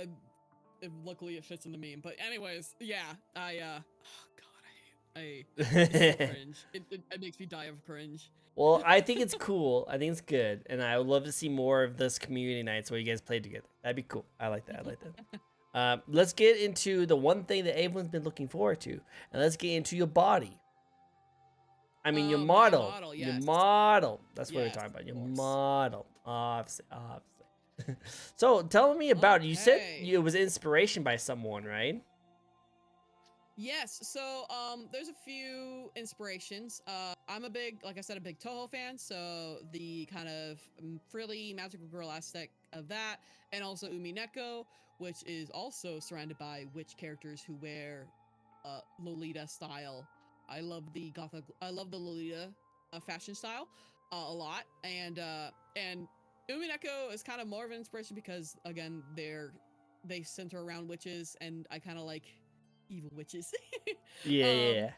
luckily it fits in the meme. But anyways, yeah, oh god, it's so cringe. It makes me die of cringe. Well, I think it's cool. I think it's good, and I would love to see more of this community nights where you guys play together. That'd be cool. I like that. Let's get into the one thing that everyone's been looking forward to, and let's get into your body. I mean, your My model. model, Your yes. model. That's what we're Yes, talking about. Your of course. model. Obviously. So tell me about it. You said Okay. it was inspiration by someone, right? Yes, so there's a few inspirations. I'm a big, like I said, a big Toho fan, so the kind of frilly magical girl aesthetic of that, and also Umineko, which is also surrounded by witch characters who wear Lolita style. I love the Lolita fashion style a lot, and Umineko is kind of more of an inspiration because again they center around witches, and I kind of like evil witches. Yeah, um yeah.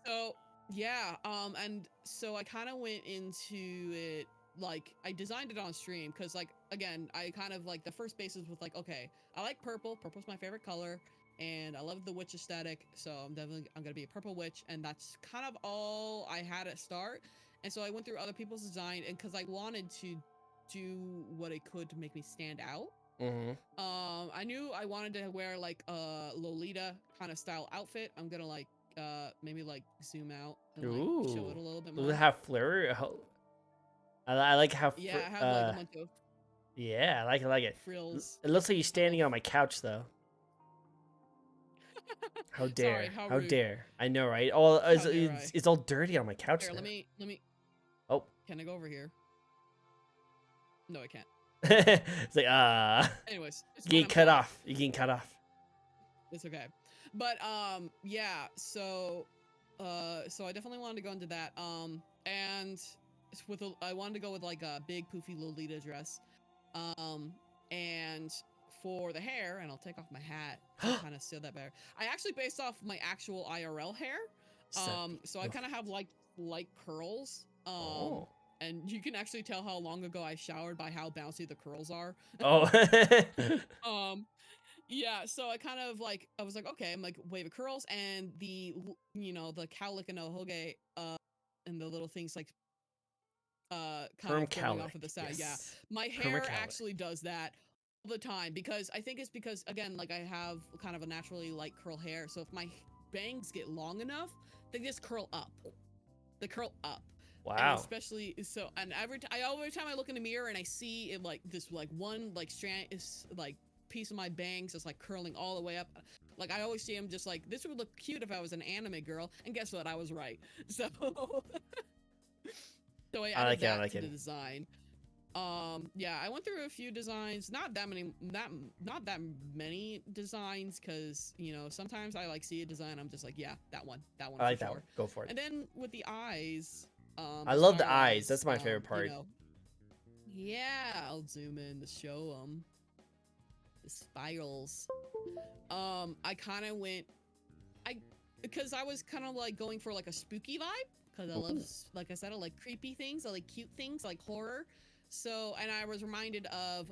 so yeah, and so I kind of went into it, like I designed it on stream because, like, again, I kind of like the first basis with like, okay, I like purple's my favorite color, and I love the witch aesthetic, so I'm gonna be a purple witch, and that's kind of all I had at start. And so I went through other people's design, and because I wanted to do what I could to make me stand out. Mm-hmm. I knew I wanted to wear like a Lolita kind of style outfit. I'm gonna like maybe like zoom out and like show it Ooh. a little bit Does it more. have flare? I like how. Yeah, I have like a bunch of Yeah, I like it. frills. It looks like you're I standing love. on my couch, though. How Sorry, dare? how How rude. dare? I know, right? Oh, How dare I? it's all dirty on my couch Here, now. let me. Oh. Can I go over here? No, I can't. It's like Anyways, it's when getting I'm cut flying. off. You're getting cut off. It's okay. But yeah, so I definitely wanted to go into that. And I wanted to go with like a big poofy Lolita dress. And for the hair, and I'll take off my hat to kind of seal that better. I actually based off my actual IRL hair. So I kind of have like light curls. Oh. And you can actually tell how long ago I showered by how bouncy the curls are. Oh. Yeah, so I kind of like, I was like, okay, I'm like wave of curls, and the the cowlick and hoge and the little things like kind Perm of going cowlick. off of the side. Yes. Yeah, my hair Permacowlick. actually does that all the time because I think it's because, again, like I have kind of a naturally light curl hair, so if my bangs get long enough, they just curl up. They curl up. Wow. And especially so, and every time I look in the mirror and I see it, like this like one like strand is like piece of my bangs is like curling all the way up, like I always see him just like, this would look cute if I was an anime girl, and guess what, I was right. So so I added that to the design. Yeah, I went through a few designs, not that many designs, because sometimes I like see a design, I'm just like, yeah, that one I like that one. Go for it. And then with the eyes, I love the eyes. That's my favorite part. Yeah, I'll zoom in to show them the spirals. I kind of went, because I was kind of like going for like a spooky vibe, because I love, like I said, I like creepy things, I like cute things, I like horror. So, and I was reminded of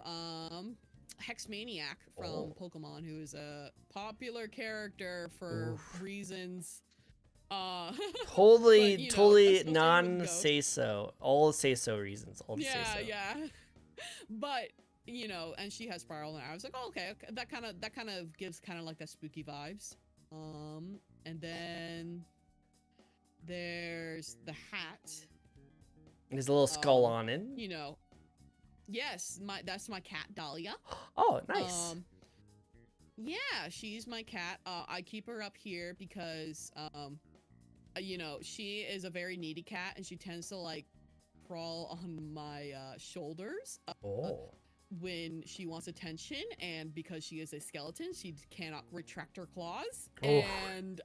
Hex Maniac from Pokemon, who is a popular character for reasons. Totally, but, totally non-say so. All say so reasons. All say so. Yeah. But and she has spiral, and I was like, oh, okay, that kind of gives kind of like that spooky vibes. And then there's the hat. There's a little skull on it. Yes, that's my cat Dahlia. Oh, nice. Yeah, she's my cat. I keep her up here because she is a very needy cat, and she tends to like crawl on my shoulders when she wants attention, and because she is a skeleton, she cannot retract her claws, and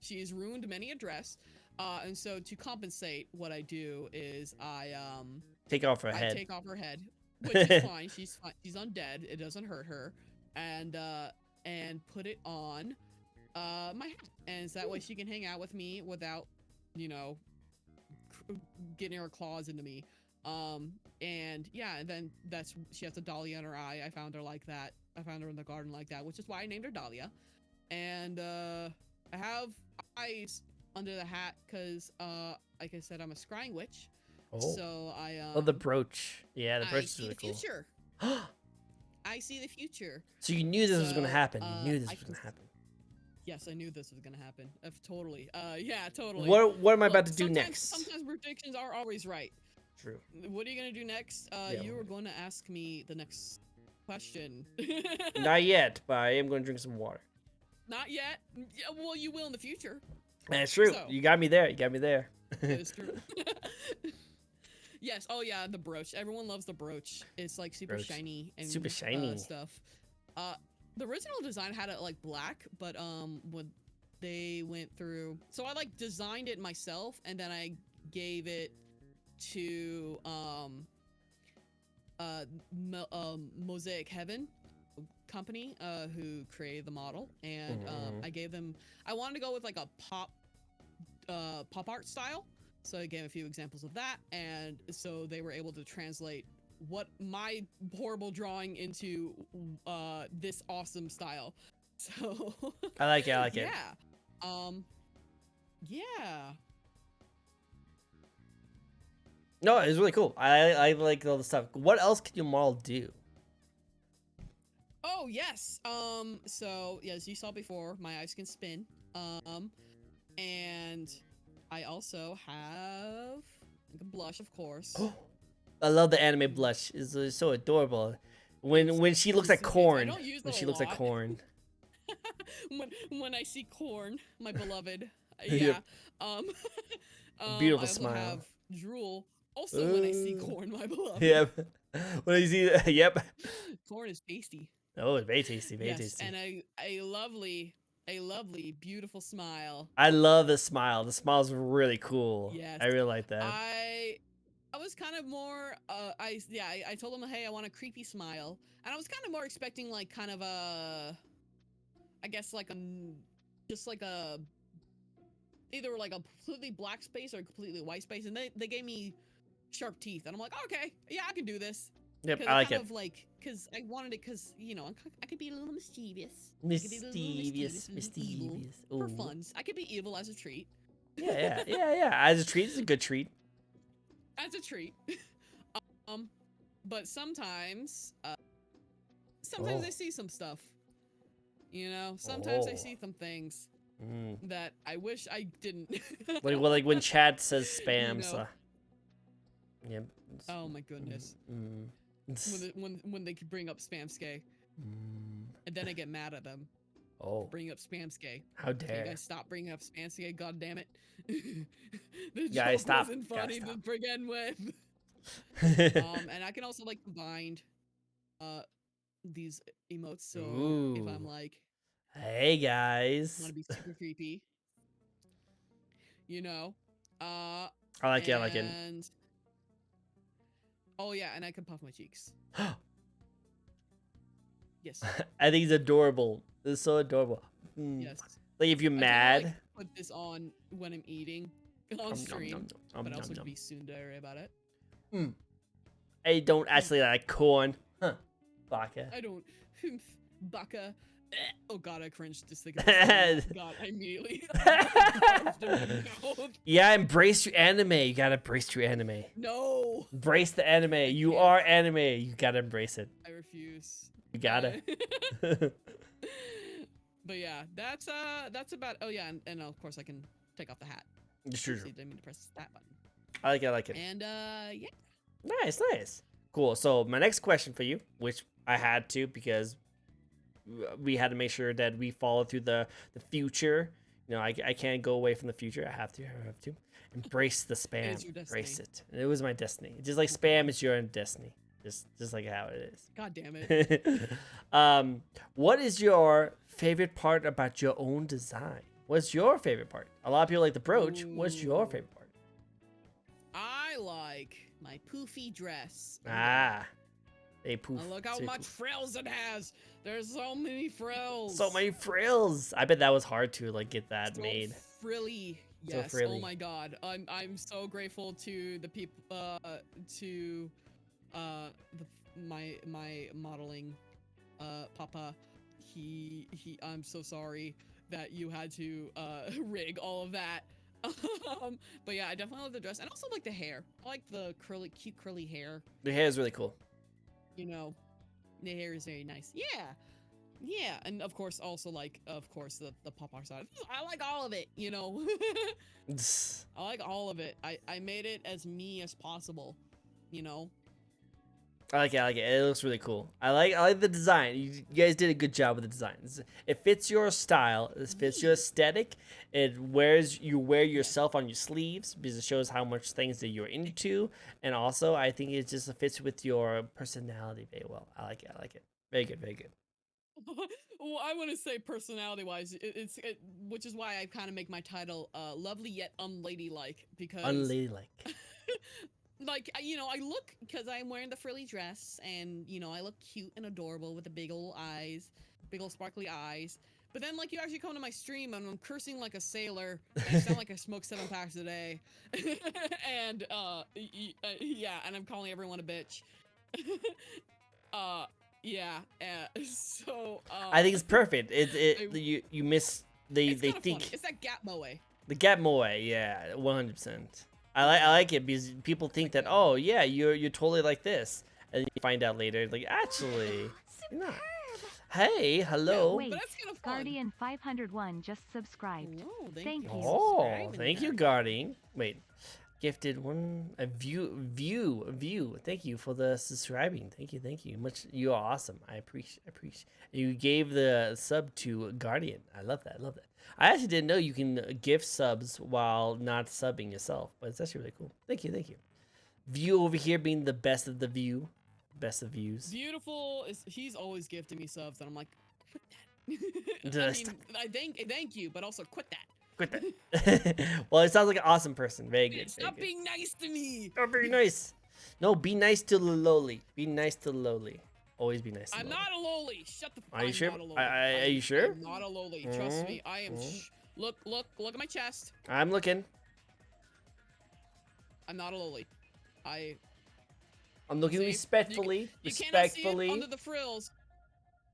she has ruined many a dress. And so to compensate, what I do is I take off her head. I take off her head, which is fine. She's fine. She's undead. It doesn't hurt her. And put it on my hat, and so that way she can hang out with me without getting her claws into me. And yeah, and then she has a Dahlia in her eye. I found her like that. I found her in the garden like that, which is why I named her Dahlia. And I have eyes under the hat because like I said, I'm a scrying witch. So I the brooch. Yeah, the brooch is really cool. Future. I see the future. So you knew this was gonna So, happen. You knew this I was gonna can happen. Yes, I knew this was gonna happen. Totally. Yeah, totally. What am I about Look, to do next? sometimes predictions are always right. True. What are you gonna do next? Yeah, You were going to ask me the next question. Not yet, but I am gonna drink some water. Not yet. Yeah, well, you will in the future. That's true. So. You got me there. You got me there. That is true. Yes. Oh yeah, the brooch. Everyone loves the brooch. It's like super Brooch. shiny and Super shiny. stuff. The original design had it like black, but when they went through, so I like designed it myself, and then I gave it to Mosaic Heaven company who created the model, and I gave them. I wanted to go with like a pop art style, so I gave a few examples of that, and so they were able to translate what my horrible drawing into this awesome style. So I like it. I like it. yeah. Yeah. No, it's really cool. I like all the stuff. What else can your model do? Oh yes. So yeah, as you saw before, my eyes can spin. And I also have like a blush, of course. I love the anime blush. It's so adorable. When she looks like corn. When she looks like corn. when I see corn, my beloved. Yep. Yeah. Beautiful I also smile. have drool. Also, when I see corn, my beloved. Yep. When you see, yep. Corn is tasty. Oh, it's very tasty. Very Yes, tasty. and a lovely, beautiful smile. I love the smile. The smile's really cool. Yes. I really like that. I was kind of more I told him, hey, I want a creepy smile, and I was kind of more expecting like kind of a, I guess like just like a, either like a completely black space or a completely white space, and they gave me sharp teeth, and I'm like, okay, yeah, I can do this. Yep, I like kind it. of like, because I wanted it, because you know I could be a little mischievous. Mischievous. For funs. I could be evil as a treat. Yeah. As a treat, it's a good treat. As a treat. But sometimes I see some stuff. You know, sometimes I see some things that I wish I didn't. like when chat says spam. You know. So. Yep. Oh my goodness. When they could bring up spamskay, and then I get mad at them. Oh. Bring up spamskay. How dare! You guys stop bringing up spamskay. God damn it. The Guys, joke stop. wasn't funny Guys, to begin with. And I can also like combine these emotes. So if I'm like, hey guys, want to be super creepy, you know, I like it. I like it. Oh yeah, and I can puff my cheeks. Yes. I think it's adorable. It's so adorable. Yes. Like if you're mad. Like, put this on when I'm eating on stream, but also be tsundere about it. I don't actually like corn. Huh. Baka. I don't. Baka. Oh god, I cringed just thinking about that. God, I immediately. Yeah, embrace your anime. You gotta embrace your anime. No. Embrace the anime. You are anime. You gotta embrace it. I refuse. You gotta. But yeah, that's about. Oh yeah, and of course I can take off the hat. True. Didn't mean to press that button. I like it. I like it. And yeah. Nice. Cool. So my next question for you, which I had to because we had to make sure that we follow through the future. You know, I can't go away from the future. I have to embrace the spam. It is your destiny. Embrace it. And it was my destiny. Just like spam is your own destiny. Just like how it is. God damn it. What is your favorite part about your own design? What's your favorite part? A lot of people like the brooch. What's your favorite part? I like my poofy dress. They poof. And look how much frills it has. There's so many frills. So many frills. I bet that was hard to like get that made. Frilly. Yes. So frilly. Oh my god. I'm so grateful to the people my modeling papa. I'm so sorry that you had to rig all of that. But yeah, I definitely love the dress, and also like the hair. I like the cute curly hair. The hair is really cool. You know, The hair is very nice. Yeah, and of course, also like, of course, the pop art side. I like all of it, you know. I like all of it. I made it as me as possible, you know. I like it. I like it. It looks really cool. I like the design. You guys did a good job with the designs. It fits your style. It fits your aesthetic. You wear yourself on your sleeves because it shows how much things that you're into, and also I think it just fits with your personality very well. I like it. I like it. Very good. Very good. Well, I want to say personality-wise, which is why I kind of make my title "Lovely Yet Unladylike" because Unladylike. like you know, I look because I'm wearing the frilly dress, and you know, I look cute and adorable with the big old eyes, big old sparkly eyes. But then, like, you actually come to my stream, and I'm cursing like a sailor. And I sound like I smoke 7 packs a day, and yeah, and I'm calling everyone a bitch. Yeah. So I think it's perfect. I- You miss they it's kind of think funny. It's that gap moe. the gap moe. Yeah, 100%. I like it because people think that, oh yeah, you're totally like this, and you find out later like actually you're not. Hey, hello. Wait, But that's kind of fun. Guardian 501 just subscribed. Hello, Thank you. Oh, subscribing thank you, there. Guardian. Wait, gifted one a view. Thank you for the subscribing. Thank you. Much you are awesome. I appreciate. You gave the sub to Guardian. I love that. I actually didn't know you can gift subs while not subbing yourself, but it's actually really cool. Thank you. View over here being the best of the view, best of views. Beautiful is he's always gifting me subs, and I'm like, quit that. I Just mean, thank you, but also quit that. quit that. Well, it sounds like an awesome person. Very good. Stop being nice to me. Stop being nice. No, be nice to the lowly. Be nice to the lowly. Always be nice to the I'm lowly. not a lowly. Shut the. Are you I'm sure? Not a lowly. Are you sure? I'm not a lowly. Trust me. I am. Look at my chest. I'm looking. I'm not a lowly. I'm looking See, respectfully. You cannot see it Respectfully. under the frills.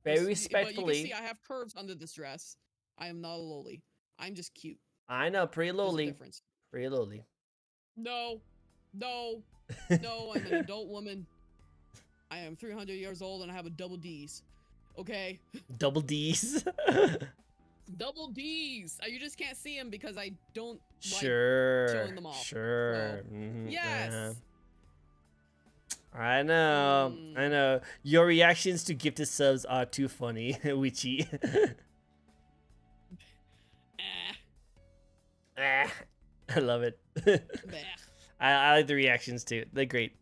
Very But you respectfully. can see I have curves under this dress. I am not a lowly. I'm just cute. I know, pretty There's a lowly. difference. Pretty lowly. No, I'm an adult woman. I am 300 years old and I have a double D's. Okay? Double D's. Double D's. You just can't see them because I don't like Sure. showing them off. Sure. So, Mhm, yes. I know. I know. Your reactions to gifted subs are too funny, Witchy. Ah, I love it. Bleh. I like the reactions too. They're great.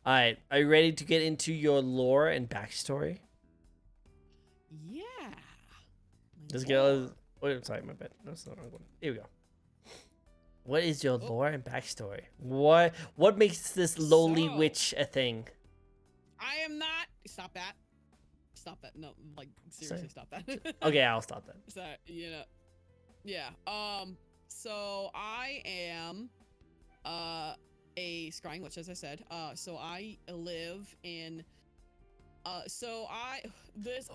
All right, are you ready to get into your lore and backstory? Yeah. Let's go. Wait, sorry, my bad. That's not the wrong one. Here we go. What is your lore and backstory? What makes this lowly So- witch a thing? I am not. Stop that. Stop that. No, like seriously, stop that. Okay, I'll stop that. So, you know, yeah. So I am, a scrying witch, as I said. So I live in, I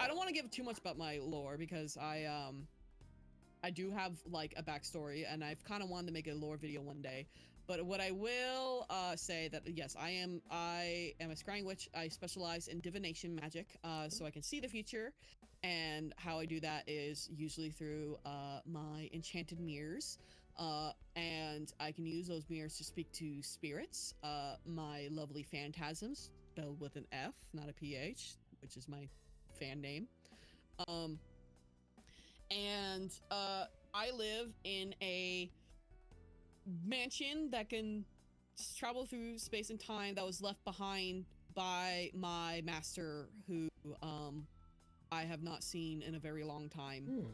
don't want to give too much about my lore because I do have like a backstory and I've kind of wanted to make a lore video one day. But what I will say that yes, I am a scrying witch. I specialize in divination magic, so I can see the future. And how I do that is usually through my enchanted mirrors. And I can use those mirrors to speak to spirits, my lovely phantasms, spelled with an F, not a PH, which is my fan name. And I live in a mansion that can travel through space and time that was left behind by my master, who I have not seen in a very long time.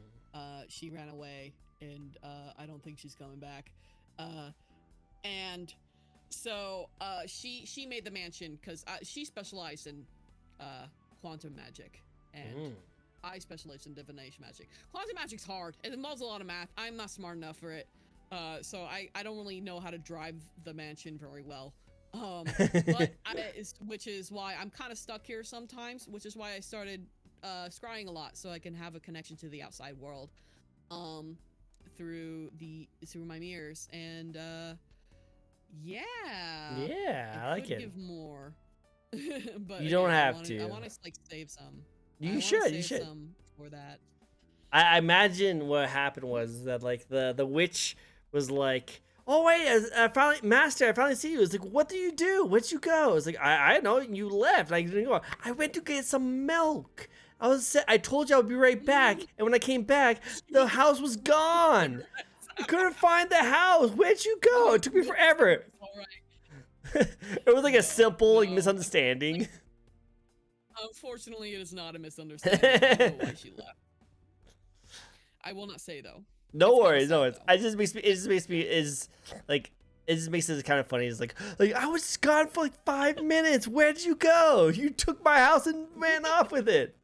She ran away, and I don't think she's coming back. And so she made the mansion because she specialized in quantum magic, and I specialize in divination magic. Quantum magic's hard. It involves a lot of math. I'm not smart enough for it. So I don't really know how to drive the mansion very well. Which is why I'm kind of stuck here sometimes, which is why I started scrying a lot, so I can have a connection to the outside world through my mirrors. And yeah, I like could it. give more. But You don't again, have I to. want to like save some. I You wanna should. You save should. some for that. I imagine what happened was that like the witch was like, "Oh wait, I finally, master, I finally see you." It's like, "What do you do? Where'd you go?" It's like, I know you left. Like, didn't go. I went to get some milk. I told you I would be right back, and when I came back, the house was gone. I couldn't find the house. Where'd you go? It took me forever. All right. It was like a simple like No. misunderstanding. Unfortunately, it is not a misunderstanding. I don't know why she left. I will not say though. No It's kinda worries, no sad, worries. though. It just makes me is like it just makes it kind of funny. It's like I was gone for like 5 minutes. Where'd you go? You took my house and ran off with it.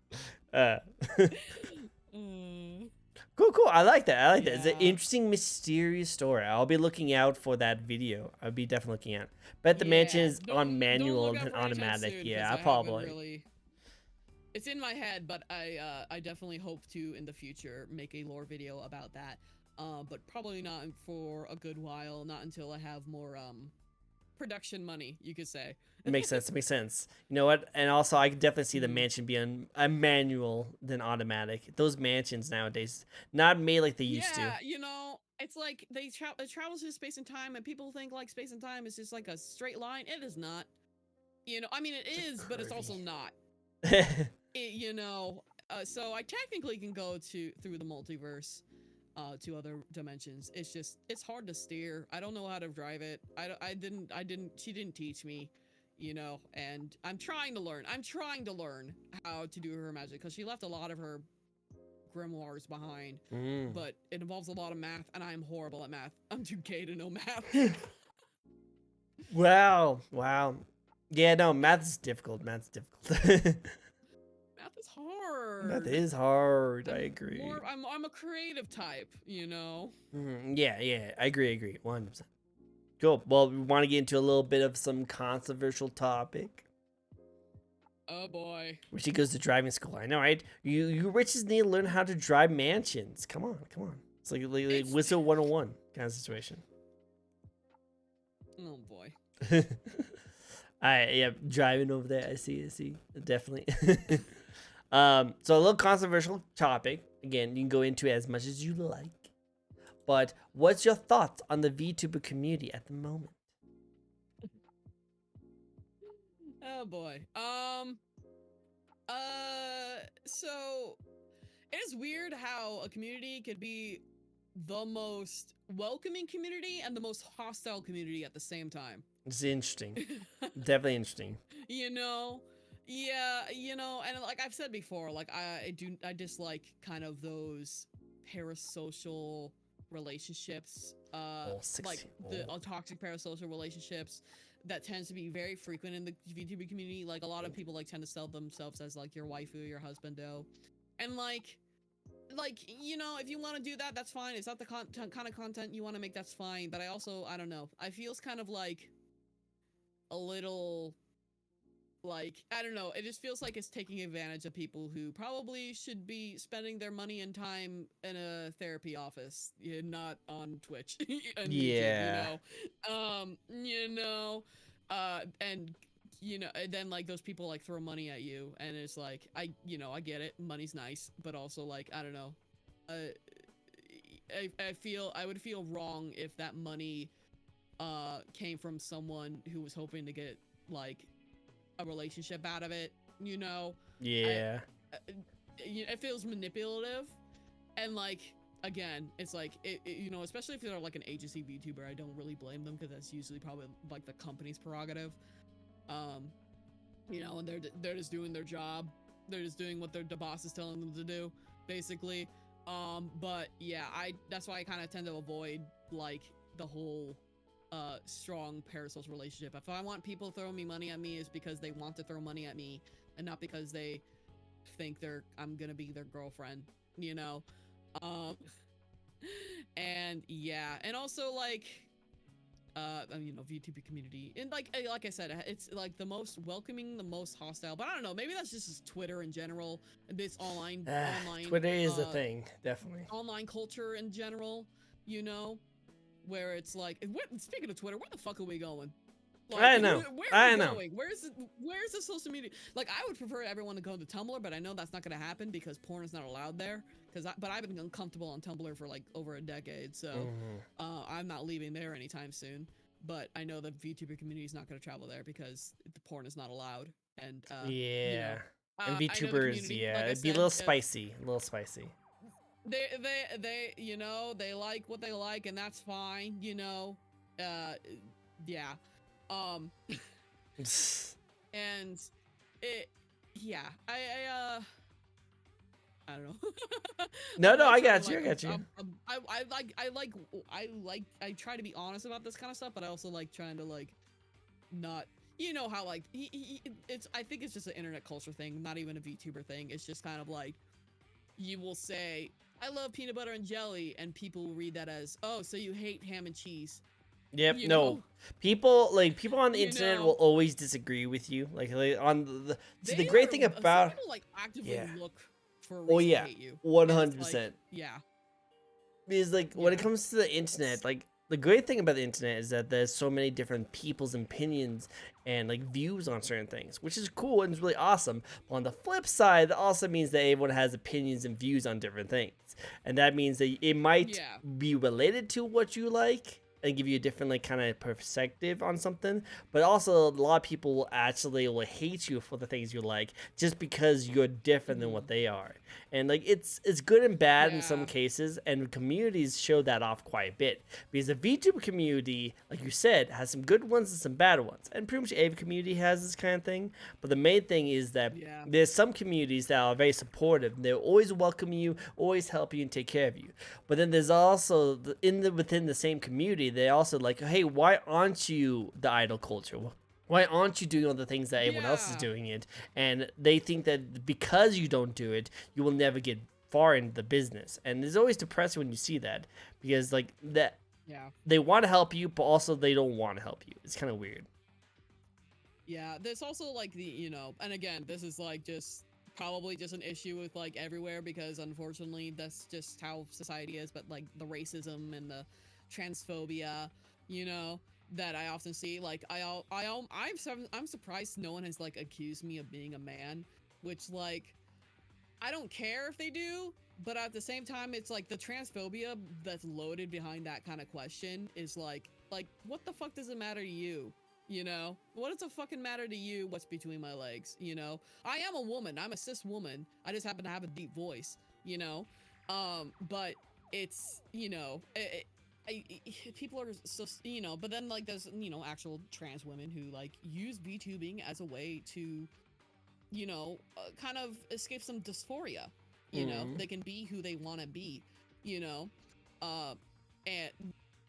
Mm, Cool. I like that. I like that. It's an Yeah. interesting, mysterious story. I'll be looking out for that video. I'll be definitely looking out. Bet the mansion is don't on manual look out and for it anytime automatic. soon, 'cause Yeah, I haven't probably. really. It's in my head, but I definitely hope to in the future make a lore video about that. But probably not for a good while. Not until I have more production money, you could say. Makes sense. Makes sense. You know what? And also, I could definitely see the Mhm. mansion being a manual than automatic. Those mansions nowadays not made like they used to. Yeah, you know, it's like it travels through space and time, and people think like space and time is just like a straight line. It is not. You know, I mean, it is, but it's also curvy. not. You know, so I technically can go through the multiverse, to other dimensions. It's just it's hard to steer. I don't know how to drive it. I didn't. She didn't teach me. You know, and I'm trying to learn. I'm trying to learn how to do her magic because she left a lot of her grimoires behind, Mm. but it involves a lot of math, and I'm horrible at math. I'm too gay to know math. Wow. Yeah, no, math's difficult. Math Math is hard. Math is hard. I agree. I'm a creative type, you know. Yeah, I agree. 100%. Cool. Well, we want to get into a little bit of some controversial topic. Oh boy. Which he goes to driving school. I know, right? You riches need to learn how to drive mansions. Come on. It's like Whistle 101 kind of situation. Oh boy. Yeah, driving over there. I see. Definitely. So a little controversial topic. Again, you can go into it as much as you like. But what's your thoughts on the VTuber community at the moment? Oh boy. So it is weird how a community could be the most welcoming community and the most hostile community at the same time. It's interesting. Definitely interesting. You know, yeah, you know, and like I've said before, like I dislike kind of those parasocial relationships, like the toxic parasocial relationships that tends to be very frequent in the VTuber community. Like a lot of people like tend to sell themselves as like your waifu, your husbando, and like you know, if you want to do that, that's fine. It's not the kind of content you want to make, that's fine. But I don't know, I feels kind of like a little like, I don't know, it just feels like it's taking advantage of people who probably should be spending their money and time in a therapy office, not on Twitch and Yeah. YouTube, you know, and you know, and then like those people like throw money at you, and it's like, I get it, money's nice, but also like, I don't know, I would feel wrong if that money came from someone who was hoping to get like a relationship out of it, you know. Yeah. It feels manipulative, and like, again, it's like you know, especially if they're like an agency VTuber, I don't really blame them because that's usually probably like the company's prerogative. You know, and they're just doing their job, they're just doing what the boss is telling them to do, basically. But yeah, that's why I kind of tend to avoid like the whole strong parasocial relationship. If I want people throwing me money at me, is because they want to throw money at me, and not because they think I'm gonna be their girlfriend, you know. And yeah, and also like you know, VTuber community, and like I said, it's like the most welcoming, the most hostile, but I don't know, maybe that's just Twitter in general, and this online Twitter is a thing, definitely. online culture in general, you know, where it's like, speaking of Twitter, where the fuck are we going? Like, I know. where I are we know. going? Where's the social media? Like, I would prefer everyone to go to Tumblr, but I know that's not gonna happen because porn is not allowed there. But I've been uncomfortable on Tumblr for like over a decade, so I'm not leaving there anytime soon. But I know the VTuber community is not gonna travel there because the porn is not allowed. And you know, Yeah. And I know the VTubers, community. yeah, Like I it'd be a said, little spicy. A little spicy. they you know, they like what they like, and that's fine. You know, yeah. Um. And it, yeah, I don't know. No, I'm no, like I trying got to you. I like, got you. I try to be honest about this kind of stuff, but I also like trying to like not, you know how like it's, I think it's just an internet culture thing, not even a VTuber thing. It's just kind of like you will say, I love peanut butter and jelly, and people will read that as, oh, so you hate ham and cheese. Yep. You No. know? People on the You internet know? will always disagree with you. Like on the see, the They great are, thing some about people like actively yeah. look for a Oh reason yeah. to hate you. 100%. Yeah. Because like when it Yeah. comes to the internet, like the great thing about the internet is that there's so many different people's opinions and like views on certain things, which is cool and it's really awesome. But on the flip side, that also means that everyone has opinions and views on different things. And that means that it might Yeah. be related to what you like and give you a different like kind of perspective on something, but also a lot of people will hate you for the things you like just because you're different than what they are. And like it's good and bad in some Yeah. cases, and communities show that off quite a bit, because the VTuber community, like you said, has some good ones and some bad ones, and pretty much every community has this kind of thing. But the main thing is that Yeah. there's some communities that are very supportive. They always welcome you, always help you, and take care of you. But then there's also within the same community, they also like, hey, why aren't you the idol culture? Why aren't you doing all the things that everyone else is Yeah. doing it? And they think that because you don't do it, you will never get far into the business. And it's always depressing when you see that, because like that Yeah. they want to help you, but also they don't want to help you. It's kind of weird. Yeah. There's also like the, you know, and again, this is like just probably just an issue with like everywhere, because unfortunately that's just how society is. But like the racism and the transphobia, you know, that I often see. Like I'm surprised no one has like accused me of being a man, which like I don't care if they do, but at the same time, it's like the transphobia that's loaded behind that kind of question is like what the fuck does it matter to you? You know, what does it fucking matter to you? What's between my legs? You know, I am a woman. I'm a cis woman. I just happen to have a deep voice. You know, but it's, you know, people are so, you know, but then like there's, you know, actual trans women who like use VTubing as a way to, you know, kind of escape some dysphoria. You know, they can be who they want to be, you know, and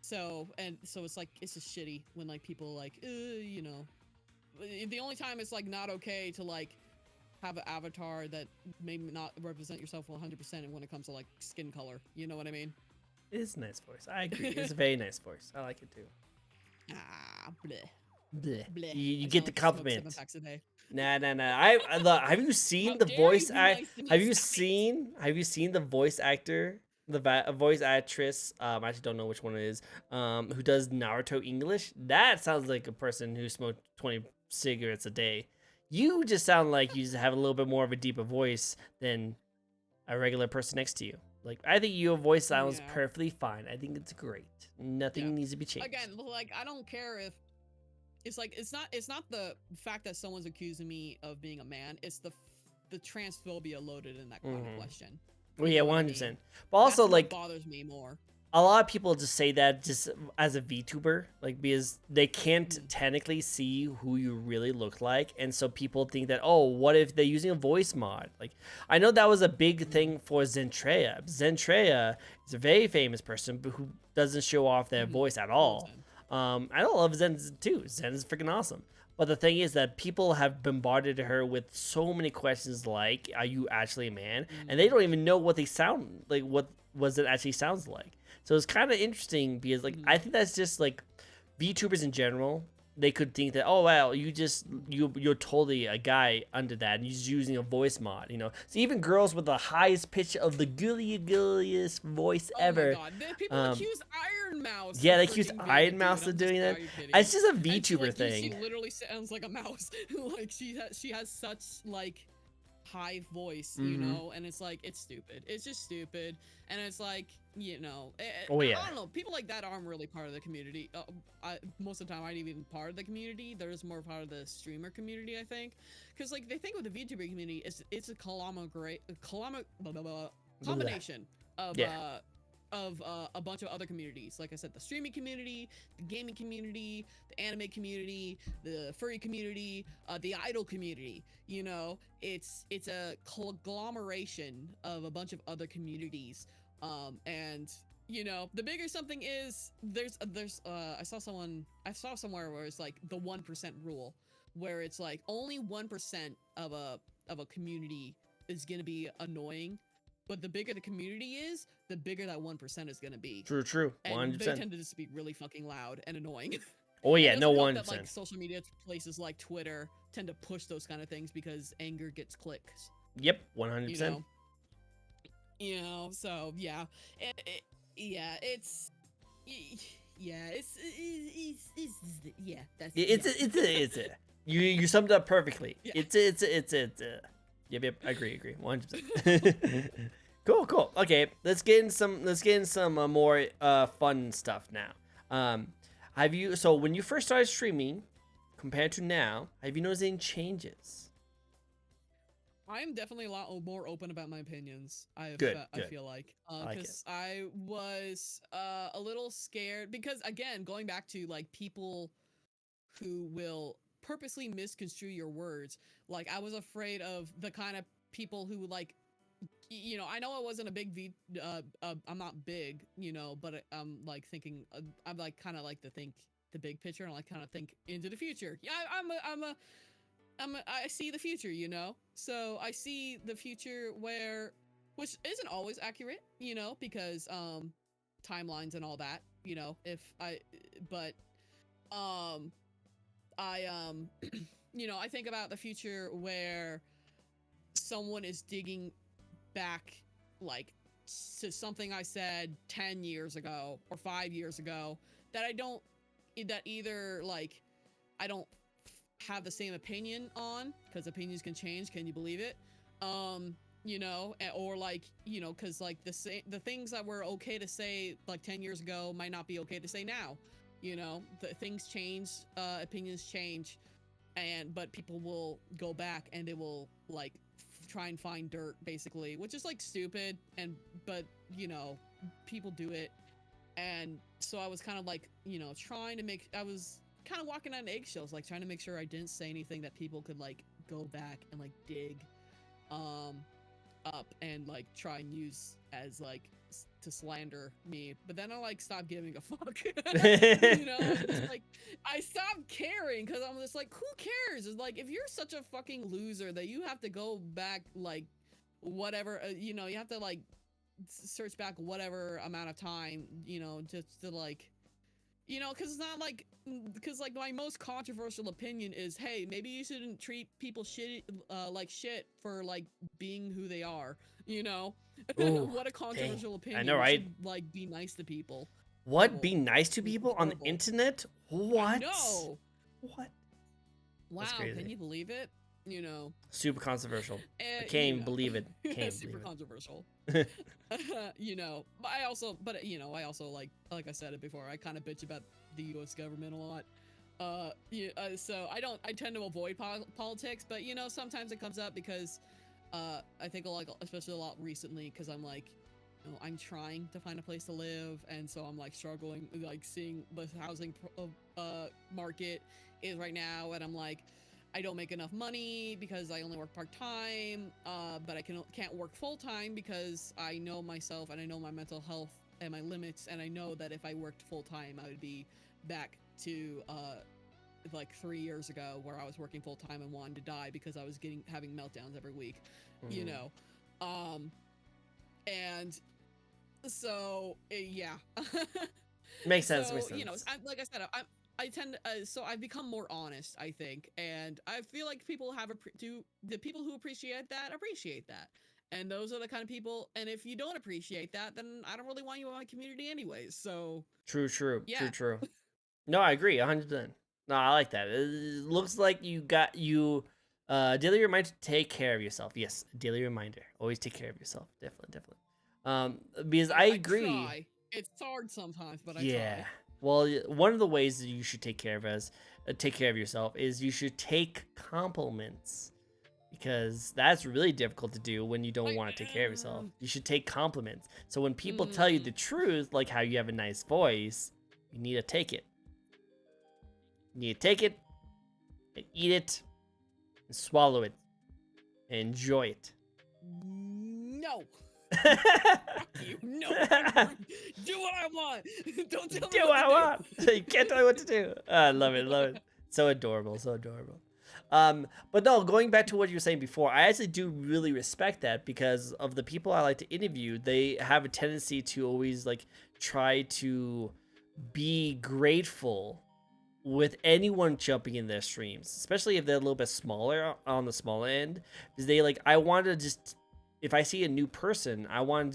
so it's like, it's just shitty when like people like, you know, the only time it's like not okay to like have an avatar that may not represent yourself 100% when it comes to like skin color. You know what I mean? It is a nice voice. I agree. It's a very nice voice. I like it too. Bleh. Bleh. Bleh. You I get sound the like I smoke compliment. 7 packs a day. Nah. Have you seen How the dare voice? you be nice to me, Have you stop it. seen? Have you seen the voice actor, the voice actress? I actually don't know which one it is. Who does Naruto English? That sounds like a person who smoked 20 cigarettes a day. You just sound like you just have a little bit more of a deeper voice than a regular person next to you. Like, I think your voice sounds Yeah. perfectly fine. I think it's great. Nothing Yeah. needs to be changed. Again, like I don't care if it's like it's not the fact that someone's accusing me of being a man. It's the transphobia loaded in that kind of question. Well, You yeah, know what I 100%. mean? But also, That's what like, bothers me more. a lot of people just say that just as a VTuber, like, because they can't technically see who you really look like, and so people think that, oh, what if they're using a voice mod? Like, I know that was a big thing for Zentreya. Zentreya is a very famous person who doesn't show off their voice at all. I love Zen too. Zen is freaking awesome. But the thing is that people have bombarded her with so many questions like, are you actually a man? And they don't even know what they sound like, what it actually sounds like. So it's kind of interesting because, like, I think that's just like VTubers in general. They could think that, oh wow, you're totally a guy under that, and you're just using a voice mod, you know. So even girls with the highest pitch of the gulliest voice ever. Oh my god, people accuse Iron Mouse. Yeah, a they accuse freaking Iron baby, Mouse dude. of I'm doing just, that. are you kidding? It's just a And she, VTuber like, dude, she thing. literally sounds like a mouse. Like she has such like high voice, you Mhm. know, and it's like it's stupid. It's just stupid, and it's like Oh, yeah. I don't know. People like that aren't really part of the community. Most of the time, I ain't even part of the community. There's more part of the streamer community, I think, because like they think with the VTuber community, it's a combination of Yeah. a bunch of other communities. Like I said, the streaming community, the gaming community, the anime community, the furry community, the idol community. You know, it's a conglomeration of a bunch of other communities. And you know, the bigger something is, there's I saw somewhere where it's like the 1% rule, where it's like only 1% of a community is gonna be annoying. But the bigger the community is, the bigger that 1% is gonna be. True. And they 100%. tend to just be really fucking loud and annoying. Oh, It yeah. No, doesn't help that 100%. like social media places like Twitter tend to push those kind of things because anger gets clicks. Yep. 100%. You know, so yeah, yeah, it's yeah, yeah, that's It's a. You summed it up perfectly. Yeah. It's Yep. I agree. 100%. Cool. Okay, let's get in some more fun stuff now. So when you first started streaming, compared to now, have you noticed any changes? I'm definitely a lot more open about my opinions. Good. I feel like, like because I was a little scared because again, going back to like people who will purposely misconstrue your words. Like I was afraid of the kind of people who like, you know, I know I wasn't a big I'm not big, you know, but I'm like thinking, I'm like kind of like to think the big picture and like kind of think into the future. Yeah, I see the future, you know? So I see the future which isn't always accurate, you know, because, timelines and all that, you know, you know, I think about the future where someone is digging back, like, to something I said 10 years ago or 5 years ago that either, like, I don't have the same opinion on, because opinions can change, can you believe it? You know, or like, you know, because like the things that were okay to say like 10 years ago might not be okay to say now. You know, things change, opinions change, but people will go back and they will like try and find dirt, basically, which is like stupid, but you know, people do it. And so I was kind of like, you know, I was kind of walking on eggshells, like trying to make sure I didn't say anything that people could like go back and like dig up and like try and use as like to slander me. But then I like stopped giving a fuck. You know, just, like I stopped caring, because I'm just like, who cares? It's like, if you're such a fucking loser that you have to go back like whatever, you know, you have to like search back whatever amount of time, you know, just to like, you know, because it's not like, because like my most controversial opinion is, hey, maybe you shouldn't treat people like shit for like being who they are, you know. Ooh, What a controversial opinion. I know, You right? should, like, be nice to people. What? Horrible. Be nice to people on the Horrible. internet? What? No. What? Wow, crazy. can you believe it? You know. Super controversial. I can't You even know. believe it. Can't Super believe controversial. You know, but you know, I also like I said it before, I kind of bitch about the U.S. government a lot. So I tend to avoid politics, but you know, sometimes it comes up because I think like, especially a lot recently, because I'm like, you know, I'm trying to find a place to live, and so I'm like struggling, like seeing the housing market is right now, and I'm like, I don't make enough money because I only work part-time, but I can't work full-time because I know myself and I know my mental health and my limits, and I know that if I worked full-time, I would be back to like 3 years ago, where I was working full-time and wanted to die because I was having meltdowns every week, you know. And so yeah. Makes sense. So, Makes sense. you know, like I said, I tend so I've become more honest, I think, and I feel like people the people who appreciate that, And those are the kind of people. And if you don't appreciate that, then I don't really want you in my community anyways. So True. yeah. No, I agree 100%. No, I like that. It looks like you daily reminder to take care of yourself. Yes, daily reminder. Always take care of yourself. Definitely. Because I agree. Try. It's hard sometimes, but I Yeah. try. Well, one of the ways that you should take care of yourself is you should take compliments, because that's really difficult to do when you don't want to take care of yourself. You should take compliments. So when people tell you the truth, like how you have a nice voice, you need to take it. You need to take it, and eat it, and swallow it, and enjoy it. No. Fuck you. No. Do what I want. Don't tell me Do what I want. You can't tell me what to do. I love it. So adorable. But no, going back to what you were saying before, I actually do really respect that, because of the people I like to interview, they have a tendency to always like try to be grateful with anyone jumping in their streams, especially if they're a little bit smaller, on the smaller end, because they like, I want to just, if I see a new person, I want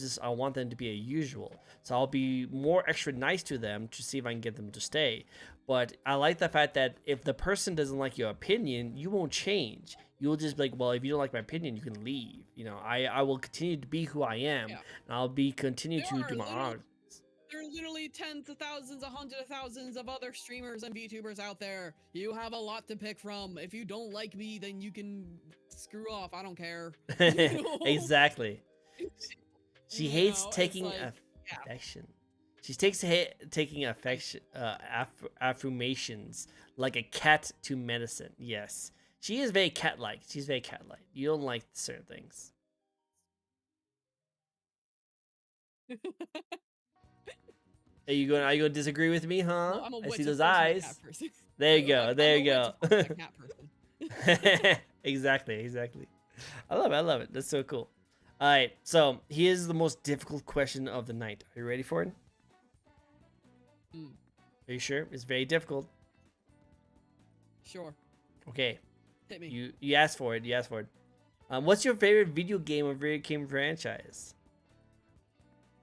them to be a usual. So I'll be more extra nice to them to see if I can get them to stay. But I like the fact that if the person doesn't like your opinion, you won't change. You'll just be like, well, if you don't like my opinion, you can leave. You know, I will continue to be who I am, and I'll continue to do my art. There are literally tens of thousands, hundreds of thousands of other streamers and VTubers out there. You have a lot to pick from. If you don't like me, then you can screw off. I don't care. Exactly. She hates taking affection. She takes taking affection, affirmations like a cat to medicine. Yes, she is very cat-like. She's very cat-like. You don't like certain things. Are you going to disagree with me, huh? I'm a I witch, see those of course, I'm a eyes. cat person. There you go. There you go. I'm a cat person. Exactly. I love it. That's so cool. All right, so here's the most difficult question of the night. Are you ready for it? Are you sure? It's very difficult. Sure. Okay. Hit me. You asked for it. What's your favorite video game or video game franchise?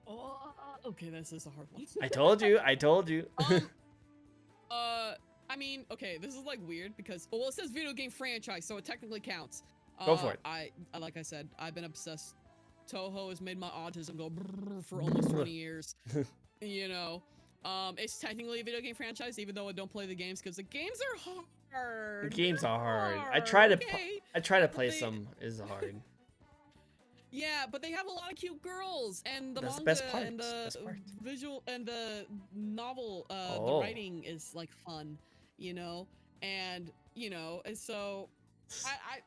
Oh, okay, this is a hard one. I told you. I mean, okay, this is like weird because, well, it says video game franchise, so it technically counts. Go for it. I like I said, I've been obsessed. Toho has made my autism go for almost 20 years. You know, it's technically a video game franchise, even though I don't play the games because the games are hard. The games are hard. I try to play some. Is hard. Yeah, but they have a lot of cute girls, and the That's the manga best part. and the visual and the novel, the writing is like fun, you know, and so I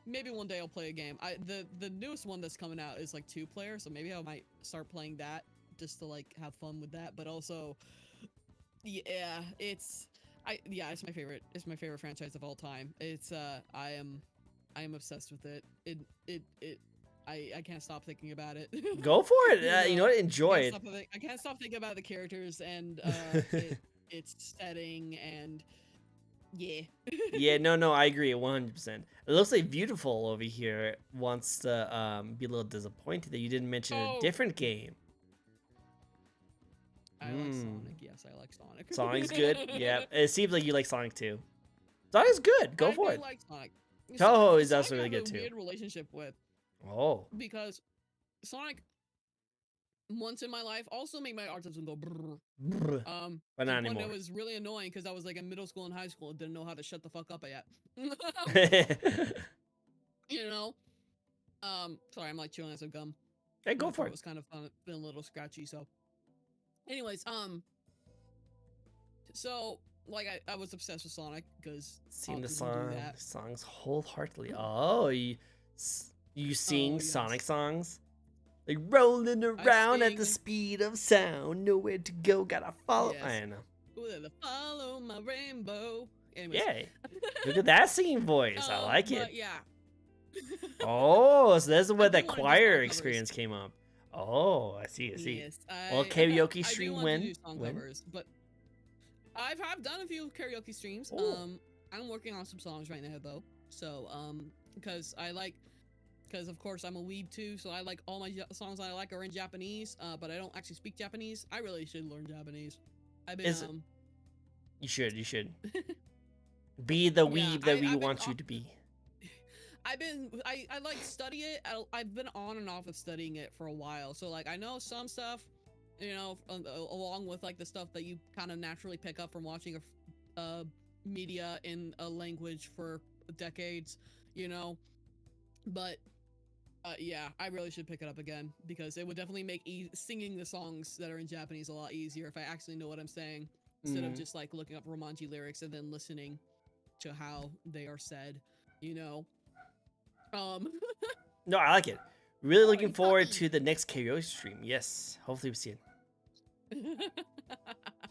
maybe one day I'll play a game. The newest one that's coming out is like 2-player, so maybe I might start playing that just to like have fun with that. But also, yeah, it's my favorite. It's my favorite franchise of all time. It's I am obsessed with it. I can't stop thinking about it. Go for it. You know what? Enjoy it. I can't stop thinking about the characters and its setting and yeah. Yeah, no, I agree 100%. It looks like Beautiful over here wants to be a little disappointed that you didn't mention a different game. I like Sonic. Yes, I like Sonic. Sonic's good. Yeah, it seems like you like Sonic too. Sonic's good. Go for it. I like Sonic. Toho is also Sonic really I have good a too. Weird relationship with. Oh. Because Sonic, once in my life, also made my autism go brrr. But not When anymore. it was really annoying because I was like in middle school and high school and didn't know how to shut the fuck up yet. You know? Sorry, I'm like chewing on some gum. Hey, go for it. It was kind of fun, been a little scratchy, so. Anyways, so like I was obsessed with Sonic because Sing the songs wholeheartedly. Oh, you sing Sonic songs? Like rolling around at the speed of sound, nowhere to go, gotta follow. Yes. I don't know. Ooh, follow my rainbow. Anyways. Yay! Look at that singing voice. I like it. Yeah. Oh, so that's where do that wanna do choir song experience came up. Oh, I see. Yes, Well, karaoke I stream do want to do when? song covers, but I've done a few karaoke streams. Oh. I'm working on some songs right now though. So because because of course I'm a weeb too, so I like all my songs I like are in Japanese, but I don't actually speak Japanese. I really should learn Japanese. I've been You should. Be the Yeah, weeb that we I've been want you to be. I like study it. I've been on and off of studying it for a while, so like I know some stuff, you know, along with like the stuff that you kind of naturally pick up from watching a media in a language for decades, you know. But yeah, I really should pick it up again because it would definitely make singing the songs that are in Japanese a lot easier if I actually know what I'm saying instead of just like looking up Romanji lyrics and then listening to how they are said, you know. No, I like it. Really looking and forward puppy. to the next karaoke stream. Yes, hopefully we see it.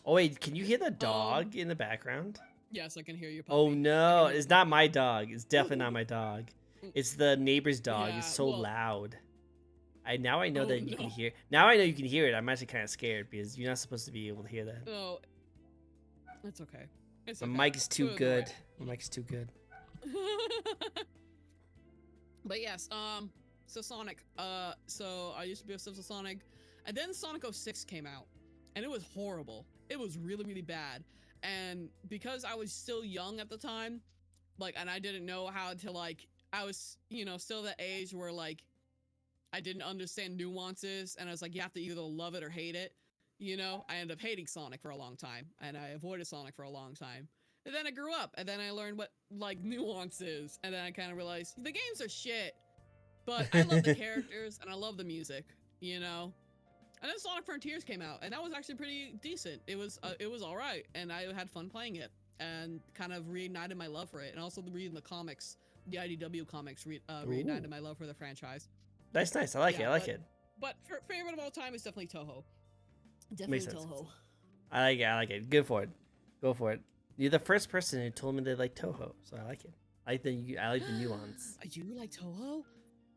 Oh wait, can you hear the dog in the background? Yes, I can hear you. Puppy. Oh no, it's not my dog. It's definitely not my dog. It's the neighbor's dog. Yeah, It's so loud. Now I know Oh, that you no. can hear. Now I know you can hear it. I'm actually kind of scared because you're not supposed to be able to hear that. Oh, it's okay. It's My okay. mic is too It was good. alright. My mic is too good. But yes, so Sonic, so I used to be obsessed with Sonic, and then Sonic 06 came out, and it was horrible. It was really, really bad. And because I was still young at the time, like, and I didn't know how to, like, I was, you know, still the age where, like, I didn't understand nuances, and I was like, you have to either love it or hate it, you know? I ended up hating Sonic for a long time, and I avoided Sonic for a long time. And then I grew up, and then I learned what, like, nuance is, and then I kind of realized, the games are shit, but I love the characters, and I love the music, you know? And then Sonic Frontiers came out, and that was actually pretty decent. It was alright, and I had fun playing it, and kind of reignited my love for it, and also reading the comics, the IDW comics reignited my love for the franchise. That's nice. I like it. I like it. But favorite of all time is definitely Toho. Definitely Makes sense. Toho. I like it. I like it. Good for it. Go for it. You're the first person who told me they like Toho, so I like it. I like the nuance. You like Toho?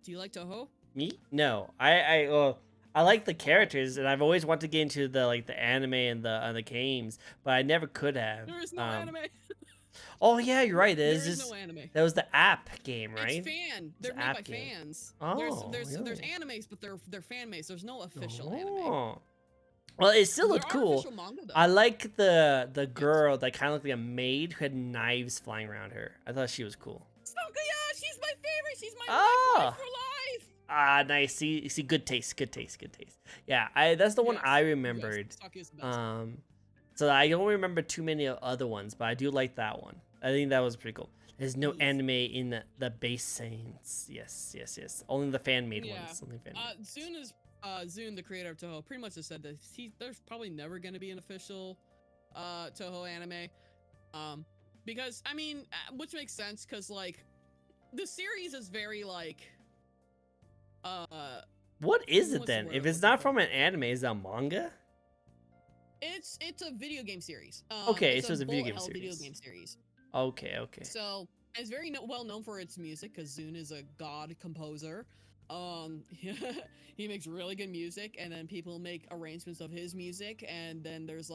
Do you like Toho? Me? No. I like the characters, and I've always wanted to get into the anime and the games, but I never could have. There is no anime. Oh yeah, you're right. There is no anime. That was the app game, right? It's fan. It's They're an made app by game. fans. Oh, There's really? animes, but they're fan made. There's no official anime. Oh. Well, it still looked There are cool. official manga, though. I like the girl that kind of looked like a maid who had knives flying around her. I thought she was cool. Sakuya, she's my favorite. She's my life for life. Ah, nice. See, good taste. Yeah, that's the one I remembered. Yes, Sakuya's the best. So I don't remember too many other ones, but I do like that one. I think that was pretty cool. There's no anime in the base scenes. Yes. Only the fan-made ones. Only fan-made. Zune, the creator of Toho, pretty much has said that there's probably never going to be an official Toho anime. Because, I mean, which makes sense, because, like, the series is very, like, what is it what's the then? word If I'm it's looking not for? from an anime, is it a manga? It's a video game series. Okay, so it's a video bullet game hell series. video game series. Okay. So it's very well known for its music because Zune is a god composer. He makes really good music, and then people make arrangements of his music, and then there's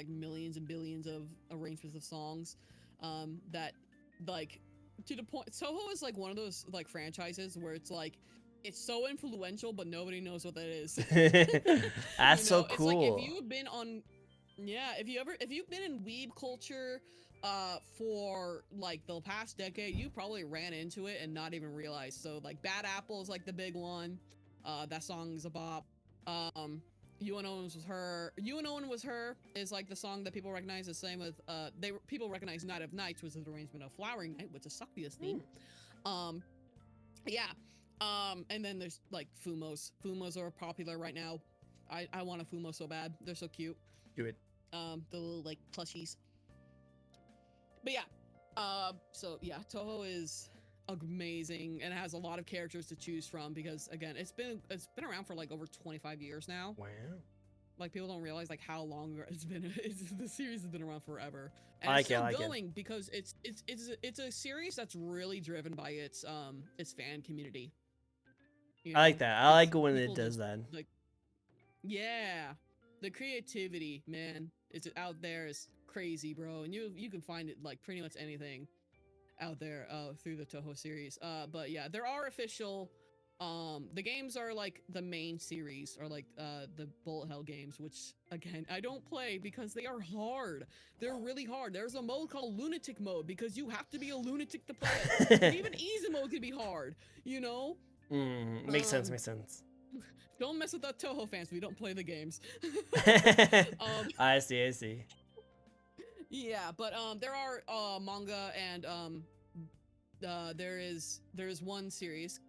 millions and billions of arrangements of songs, that like to the point. Toho is like one of those like franchises where it's like it's so influential, but nobody knows what that is. That's so It's cool. like if you've been in weeb culture for like the past decade, you probably ran into it and not even realized. So like Bad Apple is like the big one. That song is a bop. You and Owen was her is like the song that people recognize. The same with people recognize Night of Nights, which is an arrangement of Flowering Night, which is Sakuya's theme. And then there's like Fumos. Fumos are popular right now. I want a Fumo so bad. They're so cute. Do it. The little like plushies. But yeah, so yeah, Toho is amazing and has a lot of characters to choose from because again, it's been around for like over 25 years now. Wow. Like people don't realize like how long it's been. The series has been around forever, and I it's still like it. going because it's a series that's really driven by its fan community. You I like know, that. I like it's when it people does just, that. Like, yeah, the creativity, man, it's out there is crazy, bro, and you can find it like pretty much anything. out there through the Toho series. But yeah, there are official. The games are like the main series, or like the bullet hell games, which again I don't play because they are hard. They're really hard. There's a mode called lunatic mode because you have to be a lunatic to play it. And even easy mode can be hard, you know. Makes sense. Makes sense. Don't mess with the Toho fans. We don't play the games. I see. I see. Yeah, but there are manga, and there's one series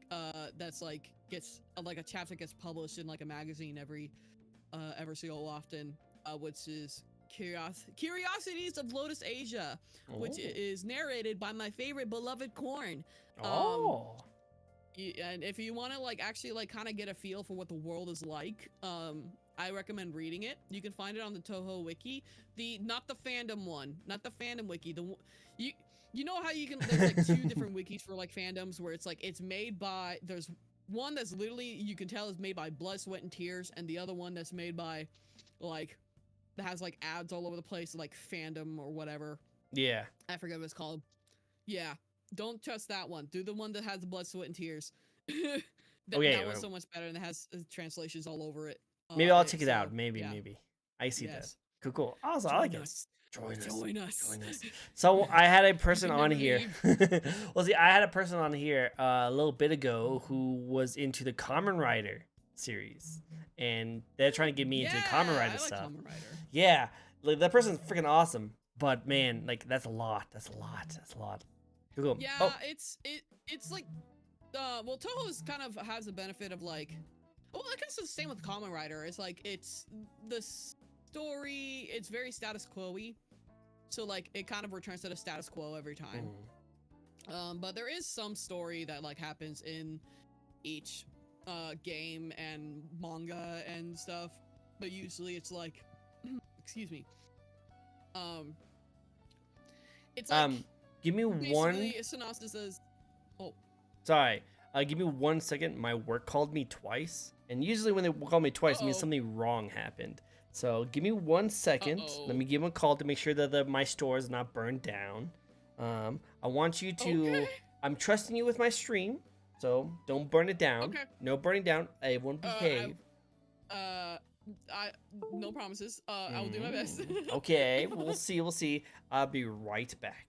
that's like gets like a chapter gets published in like a magazine every so often, which is Curiosities of Lotus Asia, which is narrated by my favorite beloved Corn. And if you want to like actually like kind of get a feel for what the world is like, I recommend reading it. You can find it on the Toho wiki, not the fandom one, not the fandom wiki. You know how you can, there's like 2 different wikis for like fandoms where it's like it's made by, there's one that's literally you can tell is made by blood, sweat, and tears, and the other one that's made by like that has like ads all over the place, like fandom or whatever. Yeah. I forget what it's called. Yeah. Don't trust that one. Do the one that has the blood, sweat, and tears. That one's so much better, and it has translations all over it. Maybe I'll check it out. Maybe. I see that. Cool. Also, I like it. Join us. So I had a person on here. Well, see, I had a person on here a little bit ago who was into the Kamen Rider series, and they're trying to get me into the Kamen Rider stuff. Kamen Rider. Yeah, like, that person's freaking awesome. But man, like that's a lot. That's a lot. Cool. Yeah, it's like, well, Toho kind of has the benefit of like, well, I guess it's the same with Kamen Rider. It's like it's the story. It's very status quo-y, so like it kind of returns to the status quo every time. But there is some story that like happens in each game and manga and stuff. But usually it's like, excuse me. It's like. Give me one. Synopsis says, Sorry. Give me 1 second. My work called me twice, and usually when they call me twice, it means something wrong happened. So give me 1 second. Let me give them a call to make sure that my store is not burned down. I want you to. Okay. I'm trusting you with my stream, so don't burn it down. Okay. No burning down. I won't behave. No promises. I will do my best. Okay. We'll see. I'll be right back.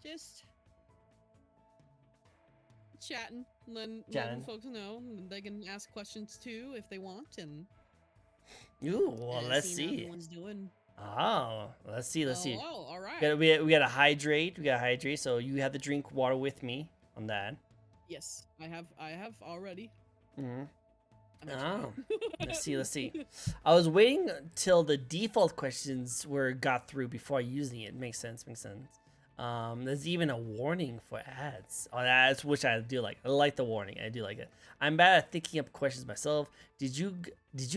Just chatting, letting Chatting. folks know they can ask questions too if they want, and Ooh, well, let's seeing how see. everyone's doing. Oh, let's see. Let's see. Oh, all right. We gotta hydrate. We gotta hydrate. So you have to drink water with me on that. Yes, I have already. Mm-hmm. I'm excited. Oh, let's see. Let's see. I was waiting till the default questions were got through before using it. Makes sense. Makes sense. There's even a warning for ads. Oh, that's which I do like. I like the warning. I do like it. I'm bad at thinking up questions myself. Did you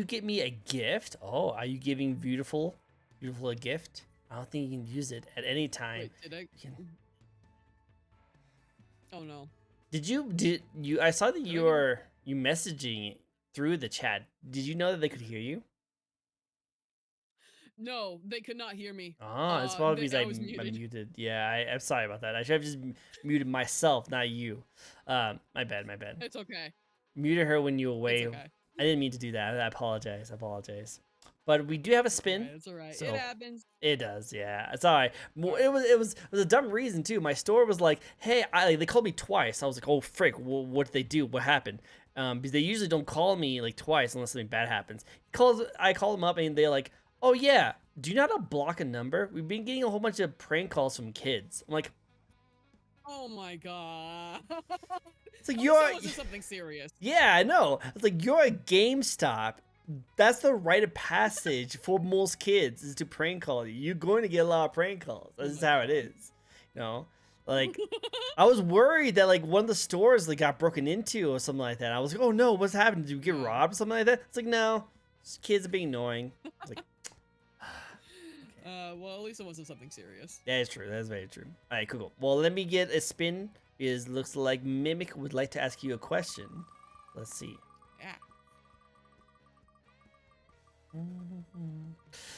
get me a gift? Oh, are you giving beautiful a gift? I don't think you can use it at any time. Wait, did I? You can- Oh no. Did you? I saw that you were messaging through the chat. Did you know that they could hear you? No, they could not hear me. Oh, it's probably because I I was I muted. muted. Yeah, I'm sorry about that. I should have just muted myself, not you. My bad, my bad. It's okay. Muted her when you were It's away. okay. I didn't mean to do that. I apologize. I apologize. But we do have a spin. It's all right. So It happens. it does, yeah. It's all right. It was a dumb reason too. My store was like, "Hey," they called me twice. I was like, "Oh frick, what did they do? What happened?" Because they usually don't call me like twice unless something bad happens. I call them up and they're like, "Oh yeah, do you know how to block a number? We've been getting a whole bunch of prank calls from kids." I'm like, Oh my god. "It's like This is something serious. yeah, I know. It's like you're a GameStop. That's the rite of passage for most kids is to prank call you. You're going to get a lot of prank calls. That's just how it is. You know? Like I was worried that like one of the stores like got broken into or something like that. I was like, oh no, what's happened? Did you get robbed or something like that? It's like no. Just kids are being annoying. It's like Well, at least it wasn't something serious. that is true. That is very true. Alright, cool. Well, let me get a spin. Because looks like Mimic would like to ask you a question. Let's see. Yeah.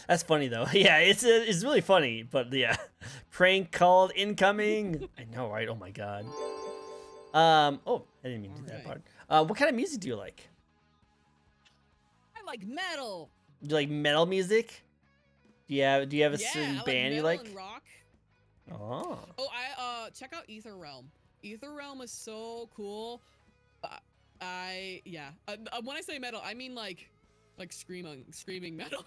That's funny though. Yeah, it's really funny, but yeah, prank called incoming. I know, right? Oh my god. Oh, I didn't mean to do that Alright. part. What kind of music do you like? I like metal. Do you like metal music? Do you have a certain I band you metal like? and rock. Oh, Oh, I check out Ether Realm. Ether Realm is so cool. When I say metal, I mean like screaming metal.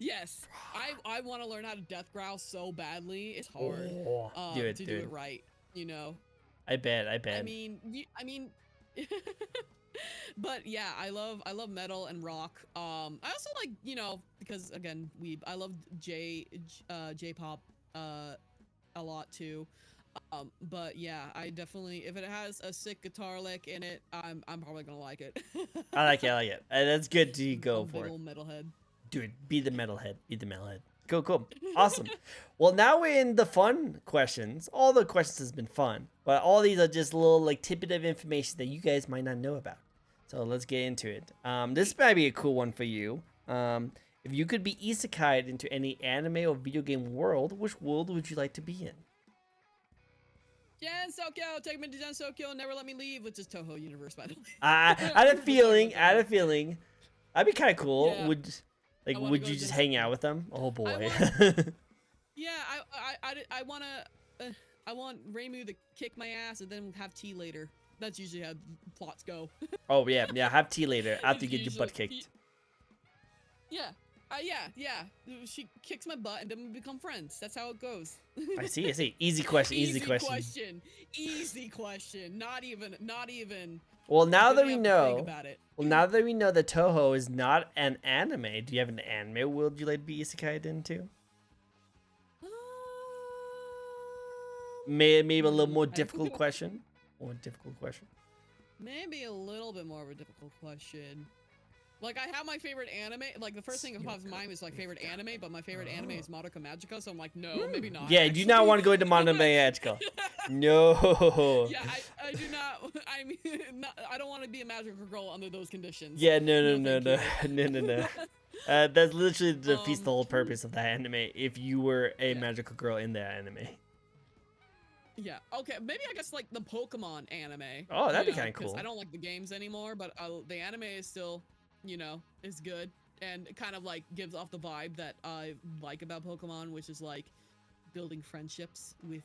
Yes, I want to learn how to death growl so badly. It's hard oh, do to do it right. You know. I bet. I mean, but yeah, I love metal and rock. I also like, because again, I love J-pop a lot too. But yeah, I definitely, if it has a sick guitar lick in it, I'm probably gonna like it. I like it. And that's good to go I'm a for. big old metalhead. Dude, be the metalhead. Be the metalhead. Cool. Awesome. Well, now we're in the fun questions. All the questions has been fun, but all these are just little like tidbit of information that you guys might not know about. So let's get into it. This might be a cool one for you. If you could be isekai'd into any anime or video game world, which world would you like to be in? Gen Sokyo, take me to Gen Sokyo, never let me leave, which is Toho Universe, by the way. I had a feeling. That'd be kind of cool. Yeah. Would you just hang out with them? Oh boy. Yeah, I want Reimu to kick my ass and then have tea later. That's usually how plots go. Oh yeah. Have tea later after you It's get your butt usually- kicked. Yeah. Yeah. She kicks my butt and then we become friends. That's how it goes. I see. Easy question. Easy question. Not even. Well, now that Didn't we have to know, think about it. that Toho is not an anime, do you have an anime world you like to be isekai'd into? Maybe a little more difficult question. Maybe a little bit more of a difficult question. Like, I have my favorite anime. Like, the first thing that pops in mind is like favorite anime, but my favorite anime is Madoka Magica, so I'm like, no, maybe not. Yeah, do you not want to go into Madoka Magica? No. Yeah, I do not. I mean, I don't want to be a magical girl under those conditions. Yeah, no. thank you. That's literally defeats the whole purpose of that anime. If you were a magical girl in that anime. Yeah. Okay. Maybe I guess like the Pokemon anime. Oh, that'd be kind of 'cause cool. I don't like the games anymore, but the anime is still, is good and it kind of like gives off the vibe that I like about Pokemon, which is like building friendships with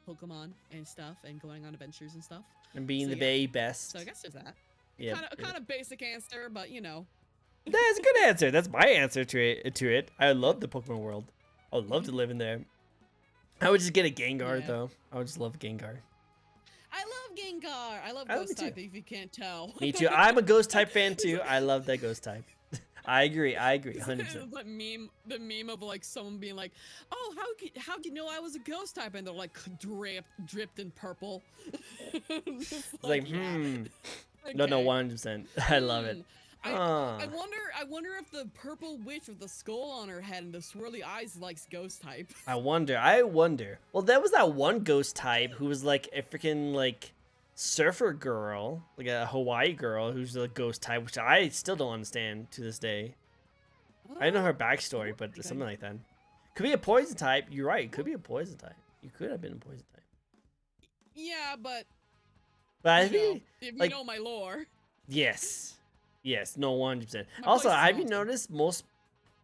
Pokemon and stuff, and going on adventures and stuff. And being So, the yeah. very best. So I guess there's that. Yeah. Kind of basic answer, but you know. That's a good answer. That's my answer to it. I love the Pokemon world. I would love to live in there. I would just get a Gengar though. I would just love Gengar. I love Gengar. I love Me Ghost too. type. If you can't tell. Me too. I'm a Ghost type fan too. I love that Ghost type. I agree. 100%. It's like the meme of like someone being like, "Oh, how'd you know I was a ghost type?" And they're like dripped in purple. It's like, yeah. No, Okay. 100%. I love it. I wonder if the purple witch with the skull on her head and the swirly eyes likes ghost type. I wonder. Well, there was that one Ghost type who was like a freaking like surfer girl, like a Hawaii girl who's a Ghost type, which I still don't understand to this day. I know her backstory, but something like that. Could be a poison type. You're right. It could be a poison type. You could have been a poison type. Yeah, but I you know, think, if you like, know my lore. yes, no, 100%. My Also, place is have you haunted. noticed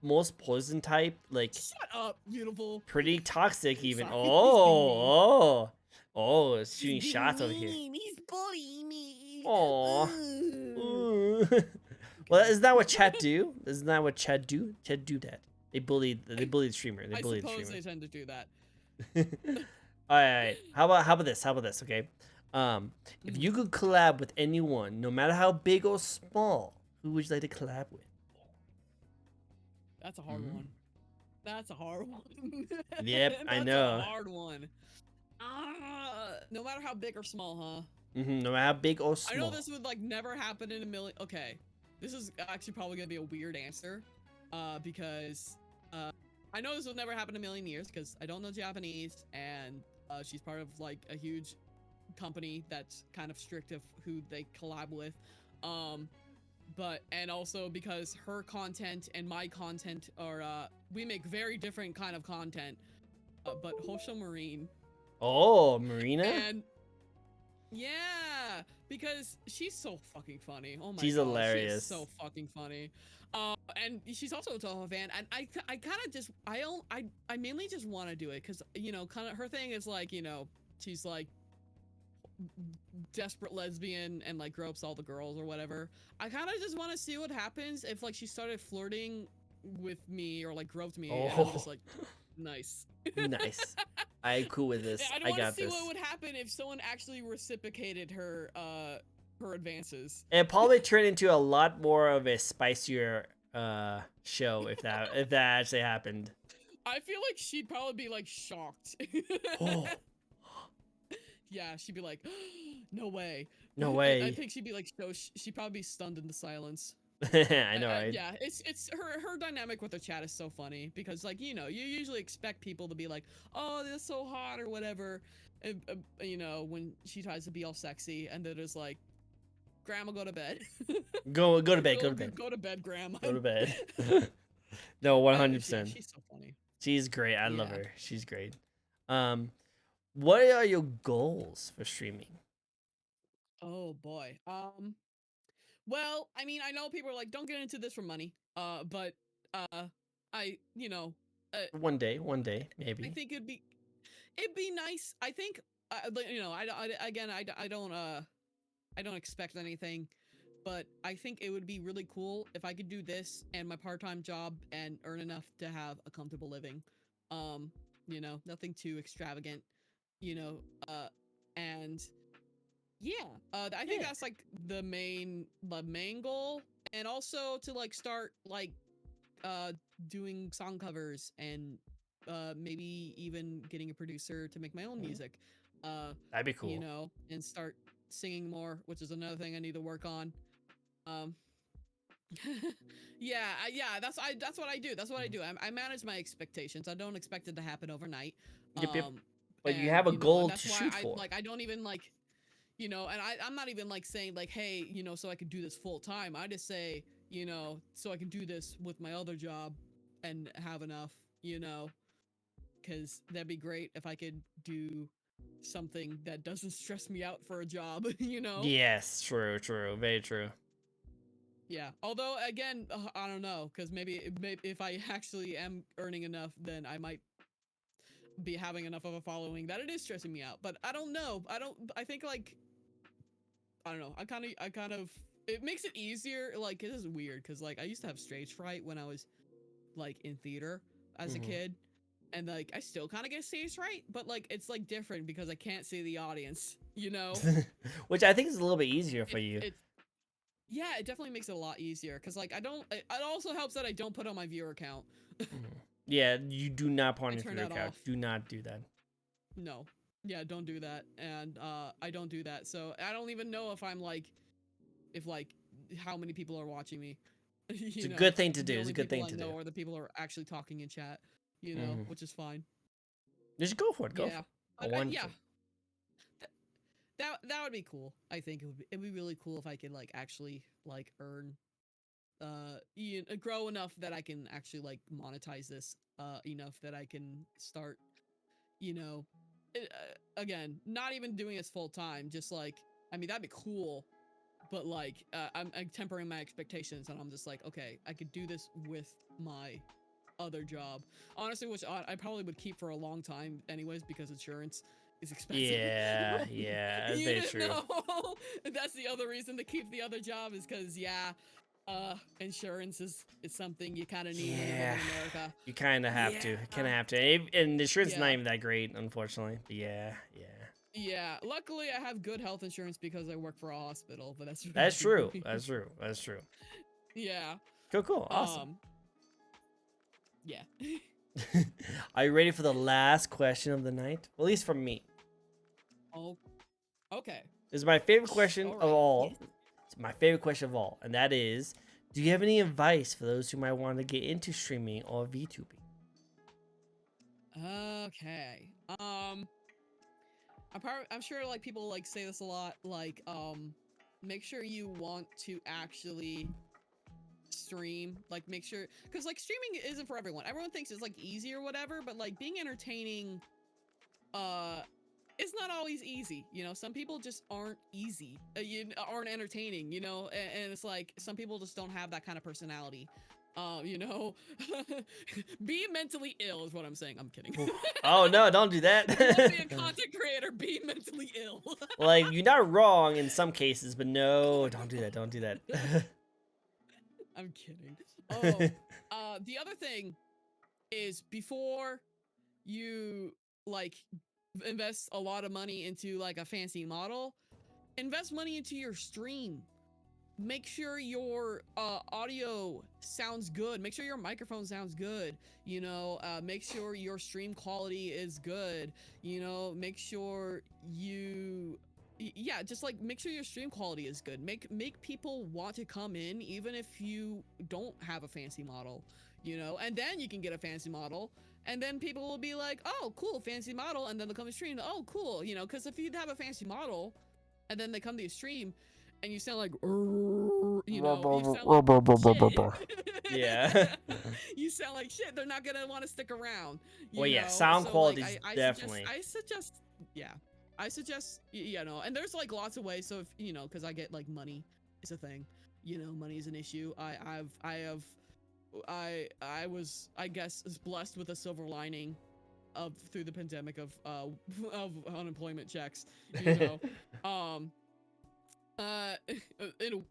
most poison type like Shut up, beautiful. pretty toxic even? Sorry. Oh, it's shooting He's shots over here. mean. He's bullying me. Aw. Ooh. Well, isn't that what chat do? Isn't that what chat do? Chat do that. They bully the streamer. They I bully the suppose streamer. they tend to do that. All right. How about this? Okay. If you could collab with anyone, no matter how big or small, who would you like to collab with? That's a hard one. That's a hard one. Yep, I That's know. a hard one. No matter how big or small, huh? No matter how big or I small. know this would like never happen in a million. Okay, this is actually probably gonna be a weird answer, because I know this will never happen in a million years because I don't know Japanese, and she's part of like a huge company that's kind of strict of who they collab with. And also because her content and my content are we make very different kind of content. But Hosho Marine. Oh, Marina? And yeah, because she's so fucking funny. Oh my god. She's hilarious. She's so fucking funny. And she's also a Toho fan, and I kind of just I mainly just want to do it because you know kind of her thing is like you know she's like desperate lesbian and like gropes all the girls or whatever. I kind of just want to see what happens if like she started flirting with me or like groped me and I'm just like nice. Nice. I'm cool with this. Yeah, I want got to see this. what would happen if someone actually reciprocated her advances. And probably turn into a lot more of a spicier show if that actually happened. I feel like she'd probably be like shocked. Oh. Yeah, she'd be like, no way. No way. I think she'd be like, so she'd probably be stunned into silence. I know, right? Yeah, it's her dynamic with her chat is so funny because like you know you usually expect people to be like, oh, they're so hot or whatever, and, you know when she tries to be all sexy and they're just like, Grandma, go to bed. Go to bed. Go to bed, Grandma. Go to bed. No, 100%. She's so funny. She's great. I love her. She's great. What are your goals for streaming? Oh boy. Well, I mean, I know people are like, don't get into this for money. But I, you know, One day, maybe. I think it'd be nice. I think, you know, I don't expect anything, but I think it would be really cool if I could do this and my part-time job and earn enough to have a comfortable living. You know, nothing too extravagant, you know, and yeah, I think that's like the main goal, and also to like start like doing song covers and maybe even getting a producer to make my own music. That'd be cool. You know, and start singing more, which is another thing I need to work on. Yeah, that's what I do. That's what I do. I manage my expectations. I don't expect it to happen overnight. Yep. But you And, have a know, goal and to that's why shoot for. I don't even like, you know, and I'm not even like saying like, hey, you know, so I could do this full time. I just say, you know, so I can do this with my other job and have enough, you know, because that'd be great if I could do something that doesn't stress me out for a job, you know? Yes, true, very true. Yeah. Although, again, I don't know, because maybe if I actually am earning enough, then I might be having enough of a following that it is stressing me out. But I don't know. I think like, I don't know. I kind of, it makes it easier. Like, it is weird because like I used to have stage fright when I was like in theater as a kid. And like, I still kind of get stage fright, but like, it's like different because I can't see the audience, you know? Which I think is a little bit easier for you. Yeah, it definitely makes it a lot easier because like it also helps that I don't put on my viewer count. Yeah, you do not put on your turn viewer that count. off. Do not do that. No. Yeah, don't do that. And I don't do that. So I don't even know if I'm like, how many people are watching me. It's a good thing to do. It's a good thing to do. Or the people are actually talking in chat, you know, which is fine. Just go for it. Go for it. Yeah. That would be cool. I think it'd be really cool if I could like actually like earn grow enough that I can actually like monetize this enough that I can start, you know, again, not even doing this full time, just like, I mean, that'd be cool, but like I'm tempering my expectations and I'm just like, okay, I could do this with my other job, honestly, which I probably would keep for a long time anyways because insurance is expensive. Yeah, that's very true. That's the other reason to keep the other job is because insurance is something you kind of need when you live in America. You kind of have to. You kind of have to. And the insurance is not even that great, unfortunately. But yeah. Luckily, I have good health insurance because I work for a hospital. But that's true. That's true. Yeah. Cool. Awesome. Yeah. Are you ready for the last question of the night? Well, at least from me. Oh. Okay. This is my favorite question of all. Yes. It's my favorite question of all, and that is, do you have any advice for those who might want to get into streaming or VTubing? Okay. I'm sure like people like say this a lot, like make sure you want to actually stream, like make sure, because like streaming isn't for everyone. Everyone thinks it's like easy or whatever, but like being entertaining it's not always easy, you know. Some people just aren't easy, aren't entertaining, you know, and it's like some people just don't have that kind of personality. You know, be mentally ill is what I'm saying. I'm kidding. Oh no, don't do that. If you want to be a content creator, be mentally ill. Like, you're not wrong in some cases, but no, don't do that. Don't do that. I'm kidding. Oh, the other thing is before you like invest a lot of money into like a fancy model, invest money into your stream. Make sure your audio sounds good. Make sure your microphone sounds good. You know, make sure your stream quality is good. You know, make sure just like make sure your stream quality is good. Make people want to come in even if you don't have a fancy model, you know, and then you can get a fancy model. And then people will be like, oh, cool, fancy model. And then they'll come to stream. Oh, cool. You know, because if you have a fancy model and then they come to your stream and you sound like, you know, you sound like shit. Yeah. You sound like shit. They're not going to want to stick around. Well, yeah, sound quality is definitely. I suggest, you know, and there's like lots of ways. So if, you know, because I get like money is a thing, you know, money is an issue. I was, I guess, blessed with a silver lining through the pandemic of unemployment checks, you know. A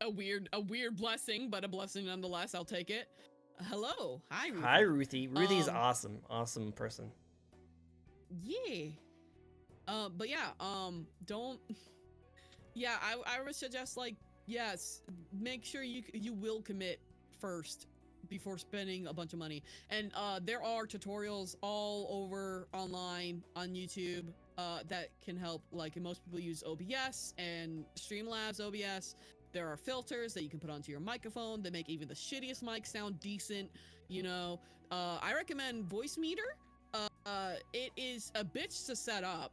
weird blessing, but a blessing nonetheless. I'll take it. Hello, hi Ruthie. Hi Ruthie. Ruthie's awesome person. Yeah. But yeah, don't. Yeah, I would suggest like, yes, make sure you will commit first before spending a bunch of money. And there are tutorials all over online on YouTube that can help. Like, most people use OBS and Streamlabs OBS. There are filters that you can put onto your microphone that make even the shittiest mic sound decent. You know, I recommend Voice Meter. It is a bitch to set up.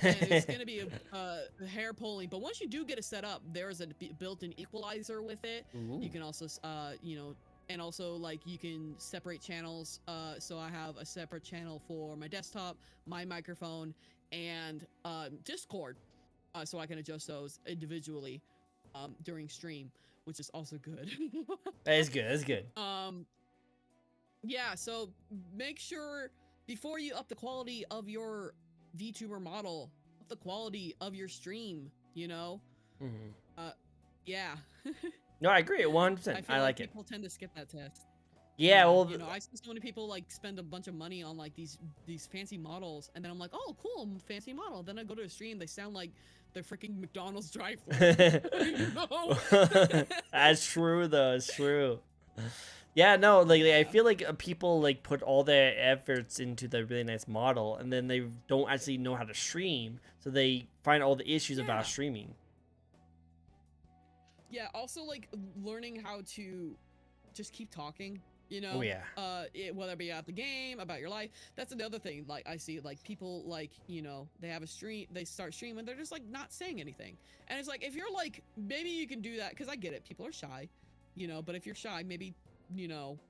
And it's gonna be a hair pulling, but once you do get it set up, there's a built-in equalizer with it. Ooh. You can also you know, and also like you can separate channels. So I have a separate channel for my desktop, my microphone, and Discord, so I can adjust those individually during stream, which is also good. That is good. That's good. Yeah, so make sure, before you up the quality of your VTuber model, up the quality of your stream, you know? Yeah. No, I agree. 100%. I feel I like like it. people tend to skip that test. Yeah, well, you know, I see so many people like spend a bunch of money on like these fancy models, and then I'm like, oh, cool, fancy model. Then I go to a stream, they sound like the freaking McDonald's drive-thru. No. That's true though. It's true. Yeah, no, like I feel like people like put all their efforts into the really nice model, and then they don't actually know how to stream, so they find all the issues about streaming. Yeah. Also, like learning how to just keep talking. You know, Oh yeah. Whether it be about the game, about your life. That's another thing. Like I see, like people, like you know, they have a stream, they start streaming, they're just like not saying anything, and it's like if you're like maybe you can do that because I get it, people are shy, you know, but if you're shy, maybe you know,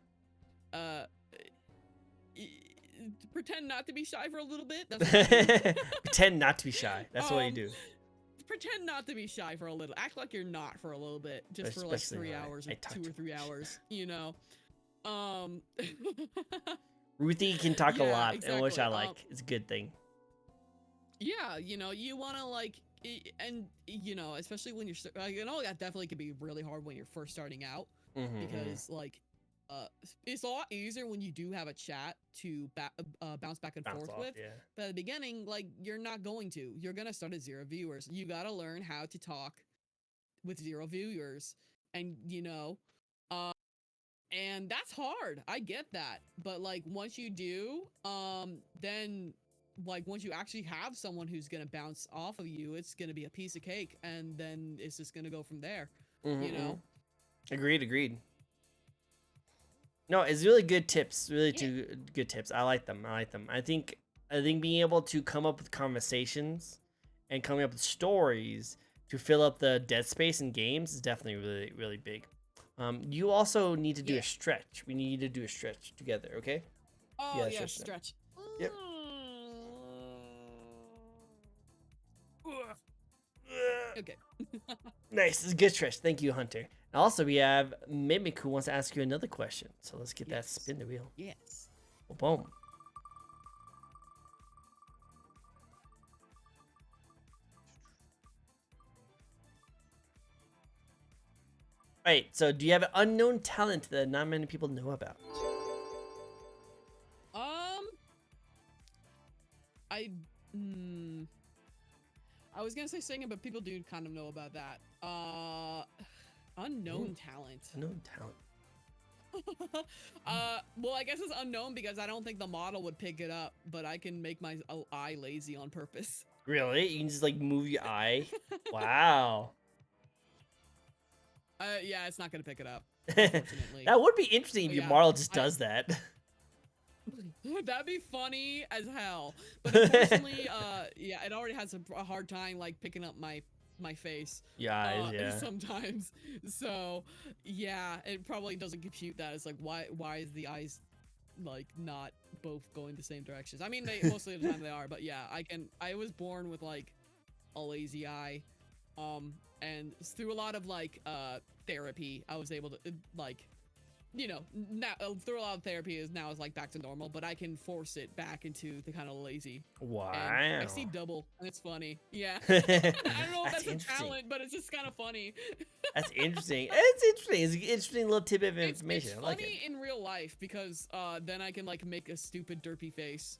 pretend not to be shy for a little bit. That's Pretend not to be shy. That's what you do. Pretend not to be shy for a little. Act like you're not for a little bit, just for like Especially 3 when hours I or talk 2 or too 3 hours. You know. Ruthie can talk a Yeah, lot, and which I exactly. like. It's a good thing. Yeah, you know, you want to like, and you know, especially when you're, you know, that definitely could be really hard when you're first starting out because like, it's a lot easier when you do have a chat to bounce back and forth with. Yeah. But at the beginning, like, you're not going to. You're gonna start at 0 viewers. You gotta learn how to talk with 0 viewers, and you know, and that's hard. I get that. But like once you do, then like once you actually have someone who's gonna bounce off of you, it's gonna be a piece of cake, and then it's just gonna go from there. You know? Agreed. No, it's really good tips. Really two good tips. I like them. I think being able to come up with conversations and coming up with stories to fill up the dead space in games is definitely really big. You also need to do a stretch. We need to do a stretch together, okay? Oh yeah, stretch. Yep. Okay. Nice. It's a good stretch. Thank you, Hunter. And also, we have Mimic who wants to ask you another question. So let's get that spin the wheel. Yes. Well, boom. Right. So, do you have an unknown talent that not many people know about? I was gonna say singing, but people do kind of know about that. Unknown talent. Unknown talent. Well, I guess it's unknown because I don't think the model would pick it up, but I can make my eye lazy on purpose. Really? You can just like move your eye? Wow. Yeah, it's not gonna pick it up. Unfortunately. That would be interesting if your model just does that. That'd be funny as hell. But unfortunately, yeah, it already has a hard time like picking up my face. Yeah. Sometimes. So yeah, it probably doesn't compute that. It's like why is the eyes like not both going the same directions? I mean, they most of the time they are, but yeah, I was born with like a lazy eye. And through a lot of like therapy, I was able to like, you know, now through a lot of therapy is like back to normal, but I can force it back into the kind of lazy. Wow. And I see double, and it's funny. Yeah. I don't know if that's a talent, but it's just kind of funny. That's interesting. It's interesting. It's an interesting little tidbit of information. It's I like funny in real life because then I can like make a stupid derpy face,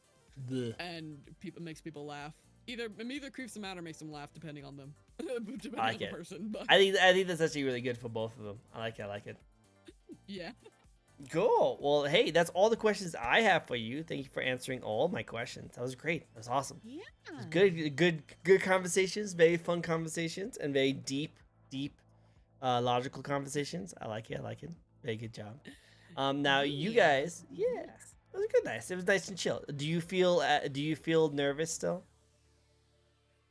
and makes people laugh. Either creeps them out or makes them laugh, depending on them. Depending on the person. But I think that's actually really good for both of them. I like it. Yeah. Cool. Well, hey, that's all the questions I have for you. Thank you for answering all my questions. That was great. That was awesome. Yeah. Good conversations. Very fun conversations and very deep, logical conversations. I like it. Very good job. Now you guys, it was good. Nice. It was nice and chill. Do you feel nervous still?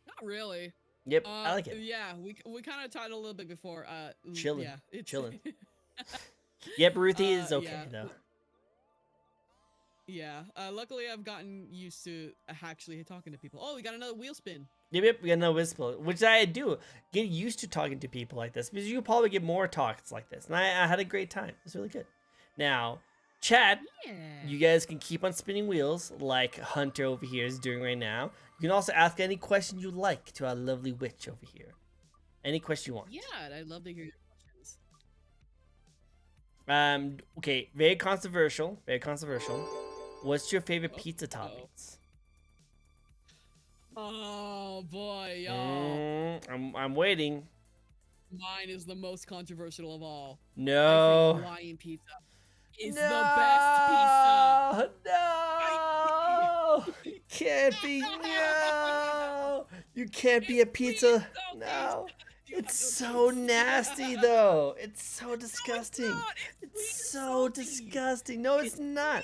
Not really. Yep. I like it. Yeah, we kind of talked a little bit before. Chilling. Yeah, it's chilling. Yep, Ruthie is okay though. Yeah. Luckily, I've gotten used to actually talking to people. Oh, we got another wheel spin. Yep, we got another whistle, which I do. Get used to talking to people like this because you probably get more talks like this. And I had a great time. It's really good. Now, Chat, Yeah. you guys can keep on spinning wheels like Hunter over here is doing right now. You can also ask any question you like to our lovely witch over here. Any question you want. Yeah, I'd love to hear your questions. Okay, very controversial. Very controversial. What's your favorite pizza toppings? Oh boy, y'all. I'm waiting. Mine is the most controversial of all. I No. think Hawaiian pizza is the best pizza. No. You can't be. No. You can't be a pizza. No. It's so nasty though. It's so disgusting. It's so disgusting. No, it's not.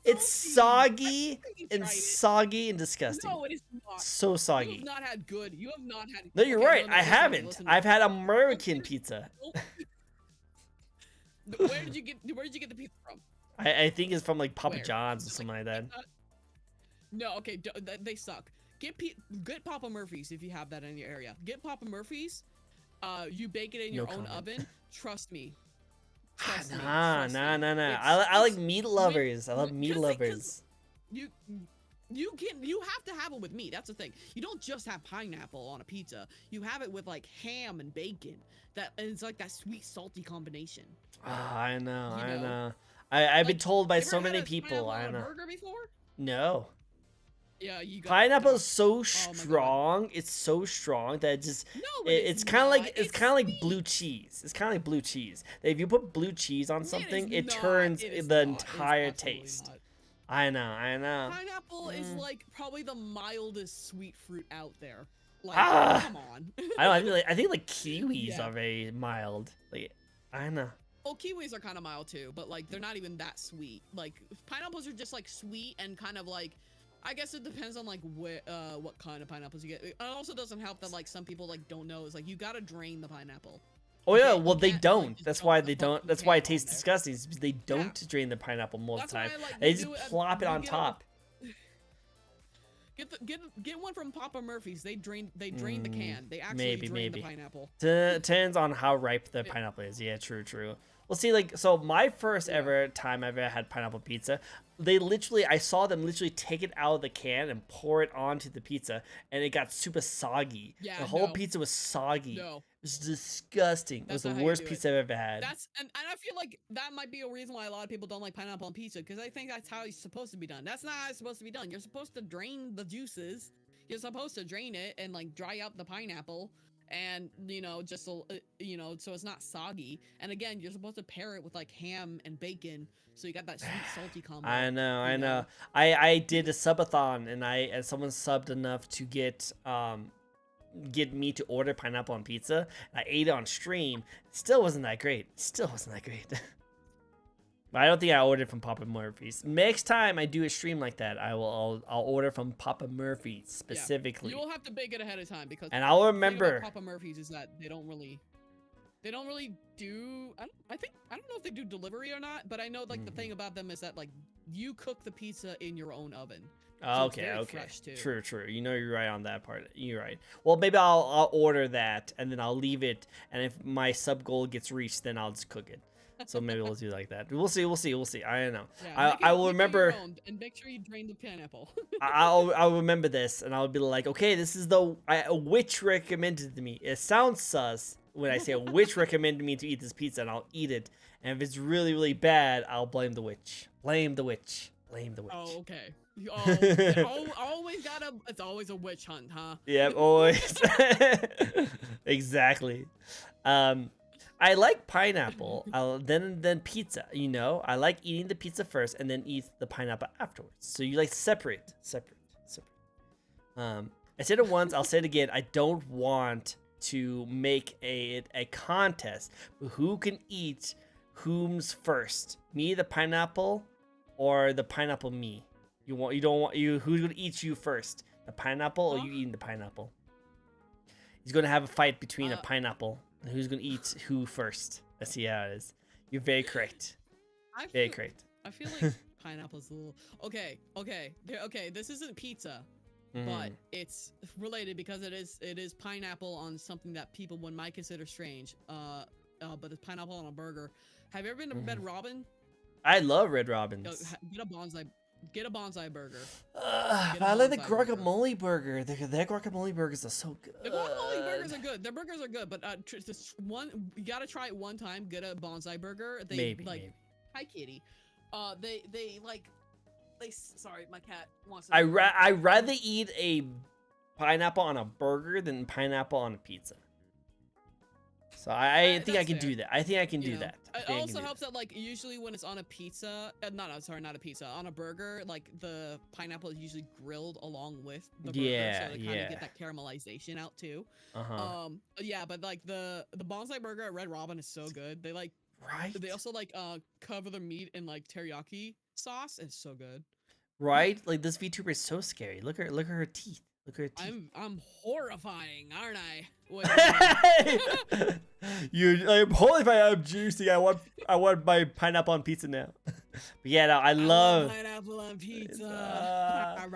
It's soggy and soggy and disgusting. No, it is not. So You soggy. have not had good. You have not had. No, you're Okay, right. no, I listen to me, haven't. listen to me. I've had American pizza. Where did you get the pizza from? I think it's from like Papa Where? John's or something like that. No, okay, they suck. Get Papa Murphy's if you have that in your area. Get Papa Murphy's. You bake it in your own oven. Trust me. Trust me. Nah. I like meat lovers. I love meat lovers. You have to have it with meat. That's the thing. You don't just have pineapple on a pizza. You have it with like ham and bacon. And it's like that sweet salty combination. I know. You know? I've been Like, told by you so ever had many a people. pineapple I on a know. burger before? No. Yeah, you got Pineapple is so my God. strong. It's so strong that it just No, it's kind of like it's kind of like sweet. blue cheese. It's kind of like blue cheese. If you put blue cheese on something, it turns the It is entire absolutely taste. not. I know. Pineapple is like probably the mildest sweet fruit out there. Like, Ah! come on. I don't know. I think like kiwis Yeah. are very mild. Like I know. Well, kiwis are kind of mild too, but like they're not even that sweet. Like pineapples are just like sweet and kind of like, I guess it depends on like what kind of pineapples you get. It also doesn't help that like some people like don't know. It's like you gotta drain the pineapple. Oh yeah, You well they can't, like, don't. just That's dump why the they don't. fucking That's why it can on tastes there. disgusting. Is because they don't drain the pineapple most of the That's time. why, like, They you just do it- plop it you on get a- top. Get one from Papa Murphy's. They drain the can. They actually maybe, drain the maybe. pineapple. Depends on how ripe the pineapple is. Yeah, true. Well, see, like, so my first ever time I ever had pineapple pizza, I saw them literally take it out of the can and pour it onto the pizza, and it got super soggy. Yeah, the whole no. pizza was soggy. No. It was disgusting. It was That's the not how you worst do it. pizza I've ever had. And I feel like that might be a reason why a lot of people don't like pineapple on pizza, because I think that's how it's supposed to be done. That's not how it's supposed to be done. You're supposed to drain the juices. You're supposed to drain it and like dry out the pineapple, and just so it's not soggy. And again, you're supposed to pair it with like ham and bacon, so you got that sweet salty combo. I know. I did a subathon, and someone subbed enough to get me to order pineapple on pizza. I ate it on stream. Still wasn't that great. But I don't think I ordered from Papa Murphy's. Next time I do a stream like that, I'll order from Papa Murphy's specifically. You will have to bake it ahead of time, because And I'll the thing remember. about Papa Murphy's is that they don't really do. I don't know if they do delivery or not, but I know like the thing about them is that like you cook the pizza in your own oven. So it's very fresh, too. True. You're right on that part. You're right. Well, maybe I'll order that and then I'll leave it. And if my sub goal gets reached, then I'll just cook it. So maybe we'll do like that. We'll see. I don't know. Yeah, I will make it remember. your own, and make sure you drain the pineapple. I'll remember this, and I'll be like, okay, this is a witch recommended to me. It sounds sus when I say a witch recommended me to eat this pizza, and I'll eat it. And if it's really, really bad, I'll blame the witch. Blame the witch. Oh, okay. It's always a witch hunt, huh? Yep, always. Exactly. I like pineapple. Then pizza. I like eating the pizza first and then eat the pineapple afterwards. So you like separate. I said it once. I'll say it again. I don't want to make a contest. But who can eat whom's first? Me, the pineapple, or the pineapple me? Who's gonna eat you first? The pineapple or you eating the pineapple? He's gonna have a fight between a pineapple and who's gonna eat who first. I see how it is. You're very correct. Very correct. I feel like pineapple's a little okay. This isn't pizza, but it's related because it is pineapple on something that people might consider strange. But it's pineapple on a burger. Have you ever been to Red Robin? I love Red Yo, Robins. get a bonsai burger. But Get a I like the bonsai burger. guacamole burger. Their guacamole burgers are so good. The guacamole burgers are good. Their burgers are good, but this one you gotta try it one time. Get a bonsai burger. They Maybe. Hi, kitty. They like sorry, my cat wants to. I rather eat a pineapple on a burger than pineapple on a pizza. So I think I That's can fair. do that. I think I can You do know, that. I It think I also can do helps that like usually when it's on a pizza, not a pizza, on a burger, like the pineapple is usually grilled along with the burger, Yeah, so to kind yeah. of get that caramelization out too. that. Yeah, but like the bonsai burger at Red Robin is so good. They like Right? they also like cover the meat in like teriyaki sauce. It's so good. Right? Like this VTuber is so scary. Look at her teeth. Look at her teeth. I'm horrifying, aren't I? What- I'm horrified. I'm juicy. I want my pineapple on pizza now. But yeah, no, I love. pineapple on pizza.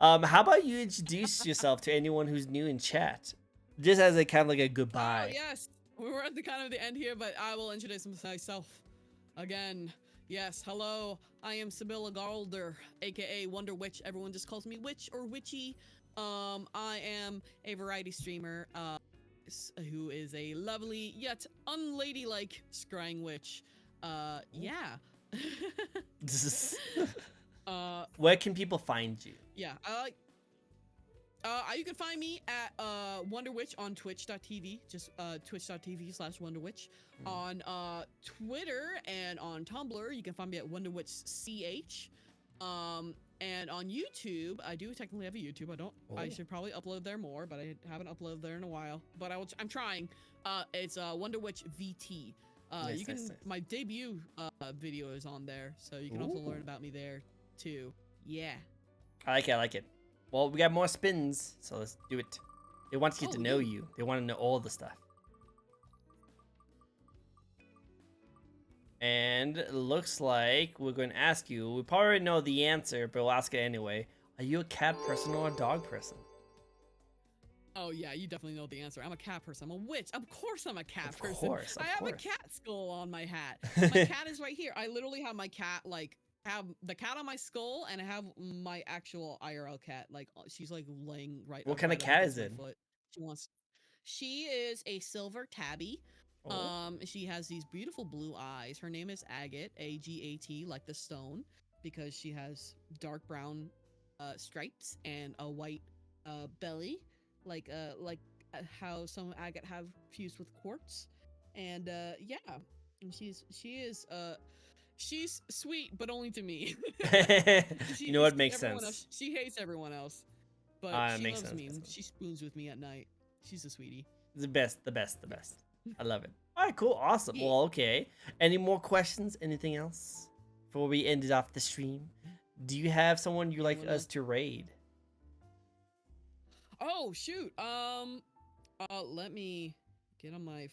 How about you introduce yourself to anyone who's new in chat, just as a kind of like a goodbye. Oh, yes, we're at the kind of the end here, but I will introduce myself again. Yes, hello, I am Sibylla Galder, aka Wonder Witch. Everyone just calls me Witch or Witchy. I am a variety streamer, who is a lovely yet unladylike scrying witch. Yeah. Where can people find you? Yeah, you can find me at Wonder Witch on twitch.tv, just twitch.tv/WonderWitch. On Twitter and on Tumblr, you can find me at WonderWitchCH. And on YouTube, I do technically have a YouTube. I should probably upload there more, but I haven't uploaded there in a while. But I'm trying. It's Wonder Witch VT. Nice. My debut video is on there, so you can also learn about me there too. Yeah. I like it. Well, we got more spins, so let's do it. They want to get to know yeah. you. They want to know all the stuff. And it looks like we're going to ask you. We probably already know the answer, but we'll ask it anyway. Are you a cat person or a dog person? Oh yeah, you definitely know the answer. I'm a cat person. I'm a witch. Of course I'm a cat Of person. course, I have course. a cat skull on my hat. My cat is right here. I literally have my cat have the cat on my skull, and I have my actual IRL cat. Like she's like laying right. What kind of right cat against is my it? foot. She is a silver tabby. Oh. She has these beautiful blue eyes. Her name is Agate, Agat, like the stone, because she has dark brown stripes and a white belly, like how some agate have fused with quartz. And yeah, and she's sweet, but only to me. You know what makes sense. She hates everyone else, but she loves me. She spoons with me at night. She's a sweetie. The best. I love it. All right, cool, awesome. Yeah. Well, okay. Any more questions? Anything else before we end it off the stream? Do you have someone you'd like us to raid? Oh shoot. Let me get on my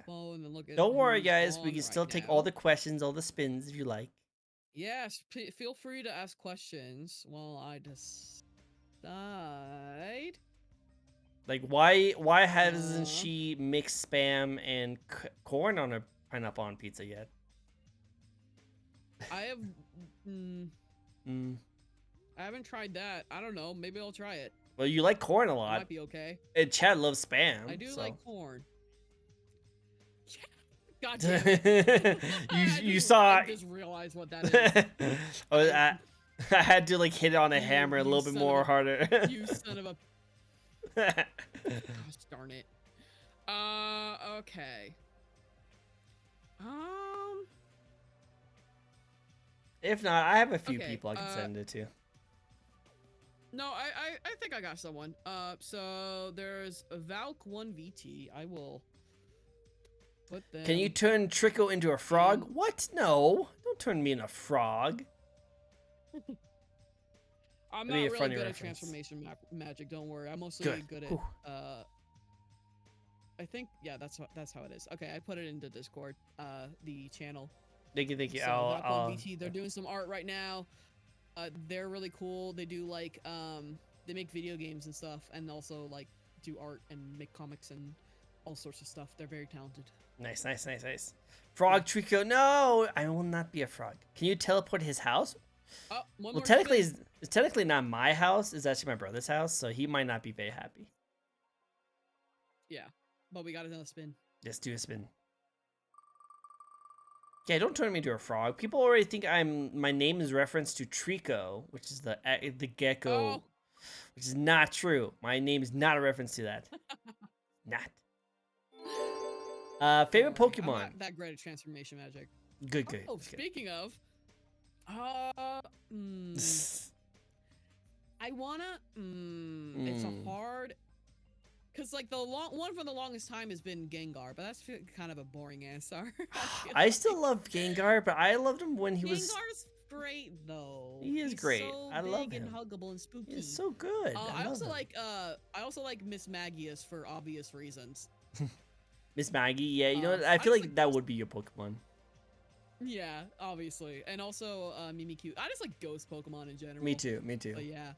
phone and look at. Don't worry, who's guys. We on can still right take now. all the questions, all the spins if you like. Yes, feel free to ask questions while I decide. Like, why hasn't she mixed spam and corn on her pineapple on pizza yet? I have. I haven't tried that. I don't know. Maybe I'll try it. Well, you like corn a It lot. might be okay. And Chad loves spam. I do so. like corn. God damn it. you saw. I just realized what that is. I had to like hit it on a hammer a you little bit son more of a- harder. You son of a. Gosh darn it. Okay. If not, I have a few Okay, people I can send it to. No, I think I got someone. So there's Valk1VT. I will put them. Can you turn Tricko into a frog? What? No, don't turn me into a frog. I'm That'd be not a really funny good at reference. transformation magic. Don't worry. I'm mostly good at. Whew. I think that's how it is. Okay, I put it into Discord. The channel. Thank you. So I'll VT, they're doing some art right now. They're really cool. They do like they make video games and stuff, and also like do art and make comics and all sorts of stuff. They're very talented. Nice, nice, nice, nice. Frog Trico, no, I will not be a frog. Can you teleport his house? Oh, one Well, more technically, spin. it's technically not my house. It's actually my brother's house, so he might not be very happy. Yeah, but we got another spin. Just do a spin. Yeah, don't turn me into a frog. People already think my name is reference to Trico, which is the gecko, Oh. which is not true. My name is not a reference to that. Not. Favorite Alright, I'm Pokemon. not that great at transformation magic. Good, good. Oh, good. speaking of, I wanna. It's a hard. Cause like the one for the longest time has been Gengar, but that's kind of a boring answer. I still love Gengar, but I loved him when he was. Gengar's great though. He is He's great. So I big love and him. huggable and spooky. He's so good. I love also him. I also like Miss Magius for obvious reasons. Miss Maggie. Yeah, you know what? I feel like that would be your Pokemon. Yeah, obviously, and also Mimikyu. I just like ghost Pokemon in general. Me too. Me too. But yeah.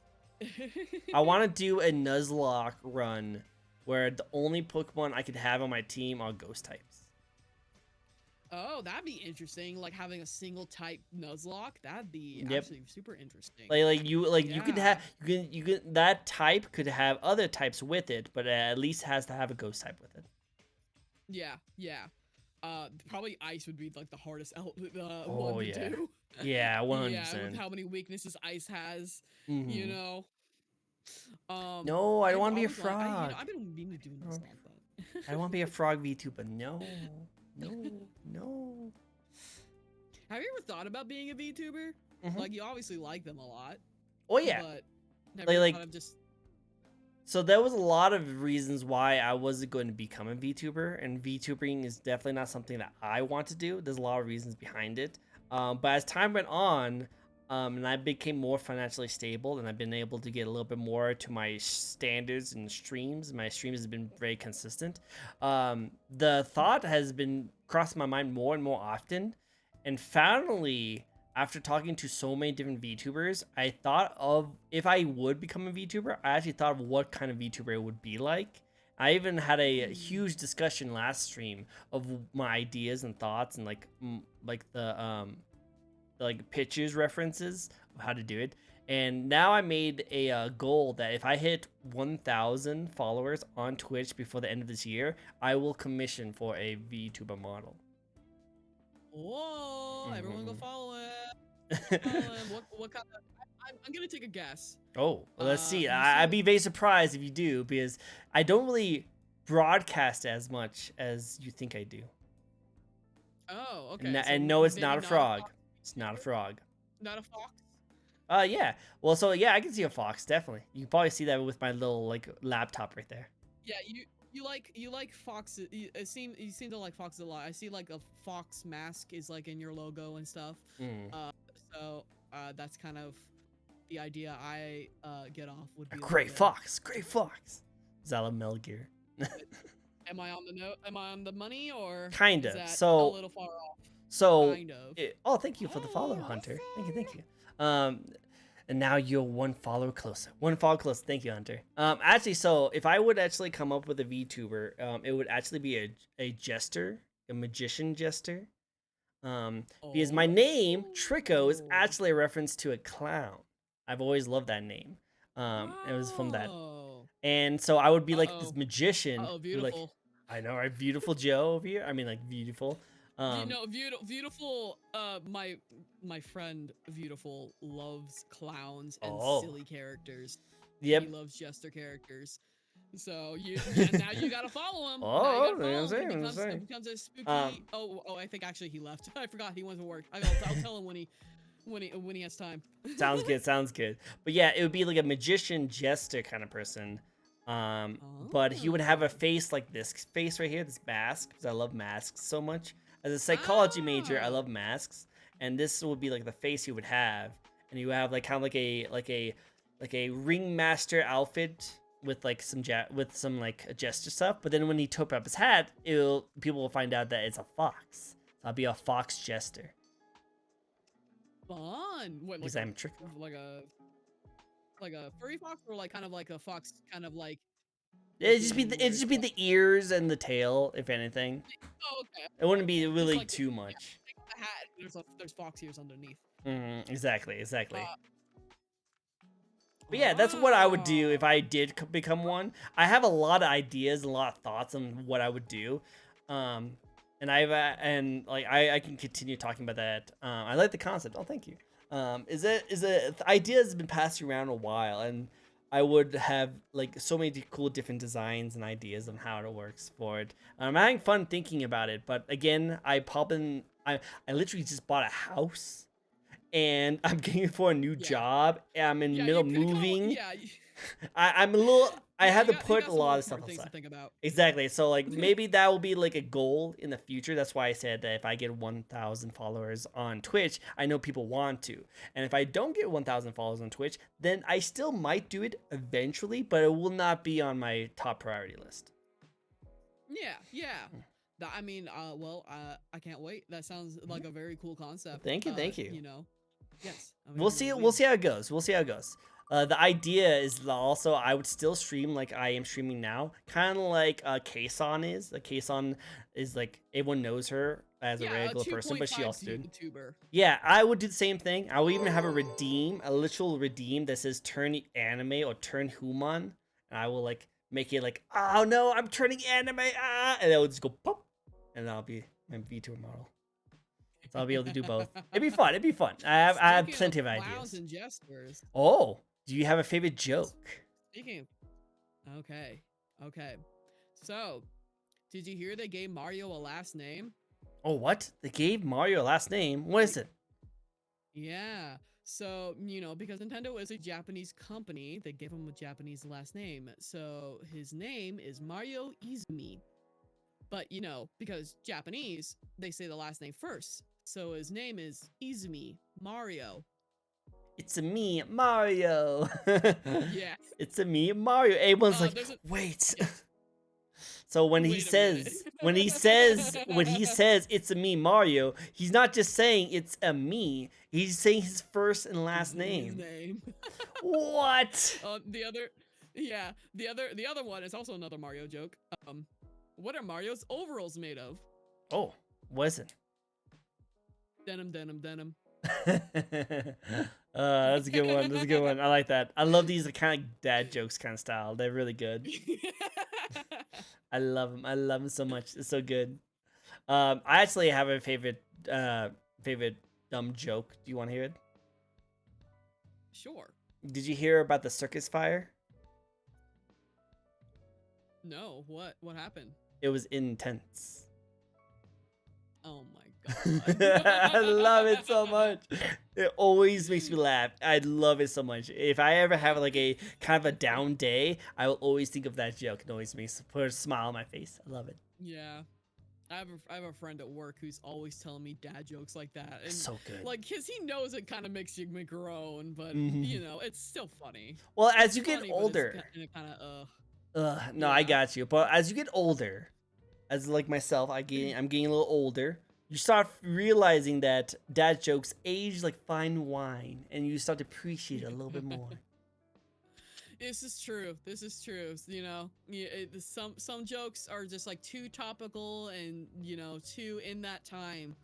I want to do a Nuzlocke run where the only Pokemon I could have on my team are ghost types. Oh, that'd be interesting. Like having a single type Nuzlocke. That'd be Yep. actually super interesting. You could Yeah. have you could that type could have other types with it, but it at least has to have a ghost type with it. Yeah, yeah. Probably ice would be like the hardest Oh, one to yeah. do. Yeah, 100%. Yeah, with how many weaknesses ice has, Mhm. you know. No, I don't want to be a always like- frog. I've been meaning to do this stuff, but I want to be a frog VTuber. No, no, no. have you ever thought about being a VTuber? Mhm. Like you obviously like them a lot. Oh yeah. But never Like- thought of just So there was a lot of reasons why I wasn't going to become a VTuber, and VTubing is definitely not something that I want to do. There's a lot of reasons behind it. But as time went on, and I became more financially stable, and I've been able to get a little bit more to my standards and streams. My streams have been very consistent. The thought has been crossing my mind more and more often, and finally, after talking to so many different VTubers, I thought of if I would become a VTuber, I actually thought of what kind of VTuber it would be like. I even had a huge discussion last stream of my ideas and thoughts and the pictures references of how to do it. And now I made a goal that if I hit 1,000 followers on Twitch before the end of this year, I will commission for a VTuber model. whoa, everyone go Mhm. follow him. Follow him. What kind of I'm gonna take a guess. Oh, well, let's see. You I'd said- be very surprised if you do, because I don't really broadcast as much as you think I do. Oh, okay. And, so and no, it's maybe not a frog. fox- It's not a frog. Not a fox. Yeah. Well, so yeah, I can see a fox definitely. You can probably see that with my little laptop right there. Yeah, you like foxes. You seem to like foxes a lot. I see like a fox mask is like in your logo and stuff. Mm. So that's kind of the idea I get off would A be. great like, fox. Great fox. Zala Melgear. Am I on the note? Am I on the money or Kinda. is that So- a little far off? So. Kind of. Oh, thank you for the follow, Hunter. Thank you, thank you. And now you're one follower closer. One follower closer. Thank you, Hunter. Actually, so if I would actually come up with a VTuber, it would actually be a jester, a magician jester. Because my name, Tricko, is Oh. actually a reference to a clown. I've always loved that name. It was from that. Oh. And so I would be like this Uh-oh. magician. Oh, who, like, beautiful. I know, right? Beautiful Joe over here. I mean, like, beautiful. Beautiful. My friend Beautiful loves clowns and Oh. silly characters. Yep. He loves jester characters. So now you gotta follow him. Oh, Now you gotta I'm follow him. saying, He I'm becomes, saying. it becomes a spooky. Um, I think actually he left. I forgot he went to work. I'll tell him when he has time. Sounds good. Sounds good. But yeah, it would be like a magician jester kind of person. But he would have a face like this face right here, this mask, because I love masks so much. As a psychology major, I Ah. love masks, and this would be like the face he would have, and he would have like kind of like a ringmaster outfit with like some jester stuff. But then when he took up his hat, people will find out that it's a fox. So I'll be a fox jester Fun. What, because like I'm trick. like a furry fox or like kind of like a fox, kind of like It'd just be the ears and the tail, if anything. Oh, okay. It wouldn't be Just really like too yeah, much. like the hat. There's fox ears underneath. Exactly, exactly. But yeah, that's what I would do if Oh. I did become one. I have a lot of ideas and a lot of thoughts on what I would do. And I can continue talking about that. I like the concept. Oh, thank you. The idea has been passed around a while, and I would have like so many cool different designs and ideas on how it works for it. I'm having fun thinking about it, but again, I literally just bought a house, and I'm getting for a new job. I'm in the middle of moving. Yeah. I'm a little. I Yeah, had to you put got a some lot more of stuff important things to aside. think about. Exactly. So like maybe that will be like a goal in the future. That's why I said that if I get 1,000 followers on Twitch, I know people want to. And if I don't get 1,000 followers on Twitch, then I still might do it eventually, but it will not be on my top priority list. Yeah. I mean, I can't wait. That sounds like a very cool concept. Thank you. You know, yes. I mean, We'll see. We'll see how it goes. The idea is that also I would still stream like I am streaming now, kind of like Kason is. Kason is like everyone knows her as a regular person, but she also did. Vtuber. Yeah, I would do the same thing. I would even have a literal redeem that says turn anime or turn human, and I will like make it like, oh no, I'm turning anime, and it will just go pop, and I'll be my VTuber model. So I'll be able to do both. It'd be fun. I have plenty of ideas. Clowns and jesters. Oh, do you have a favorite joke? Speaking. Okay. So, did you hear they gave Mario a last name? Oh, what? They gave Mario a last name? What is it? Yeah. So, you know, because Nintendo is a Japanese company, they gave him a Japanese last name. So, his name is Mario Izumi. But, you know, because Japanese, they say the last name first. So, his name is Izumi Mario. It's a me, Mario. Yeah. It's a me, Mario. Everyone's like, wait. So when he says it's a me, Mario, he's not just saying it's a me. He's saying his first and last name. His name. What? The other one is also another Mario joke. What are Mario's overalls made of? Oh, what is it? Denim. That's a good one. I like that. I love these kind of dad jokes kind of style. They're really good. I love them so much. It's so good. I actually have a favorite dumb joke. Do you want to hear it? Sure. Did you hear about the circus fire? No. What happened? It was intense. Oh my god. I love it so much. It always makes me laugh. I love it so much. If I ever have like a kind of a down day, I will always think of that joke. It always makes put a smile on my face. I love it. Yeah. I have a friend at work who's always telling me dad jokes like that. And so good. Like, cause he knows it kind of makes you groan, but you know, it's still funny. Well, as you get older, no, I got you. But as you get older, as like myself, I'm getting a little older. You start realizing that dad jokes age like fine wine, and you start to appreciate it a little bit more. This is true. You know, some jokes are just like too topical and, you know, too in that time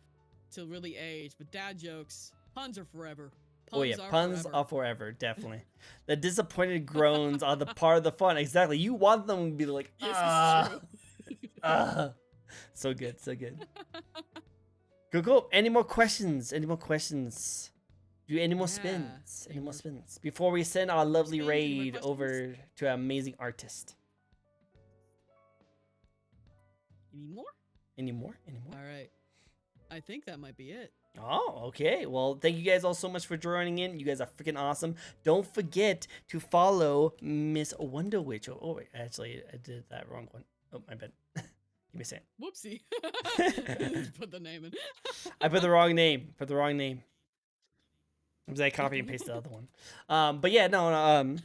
to really age. But dad jokes, puns are forever. Puns are forever, definitely. The disappointed groans are the part of the fun. Exactly. You want them to be like, yes, so good. Cool. Any more questions? Do any more spins? Any more spins? Before we send our lovely raid over to an amazing artist. Any more? All right. I think that might be it. Oh, okay. Well, thank you guys all so much for joining in. You guys are freaking awesome. Don't forget to follow Miss Wonder Witch. Oh, wait. Actually, I did that wrong one. Oh, my bad. Give me a second. Whoopsie. Put the name in. I put the wrong name. I copy and paste the other one. But yeah, no.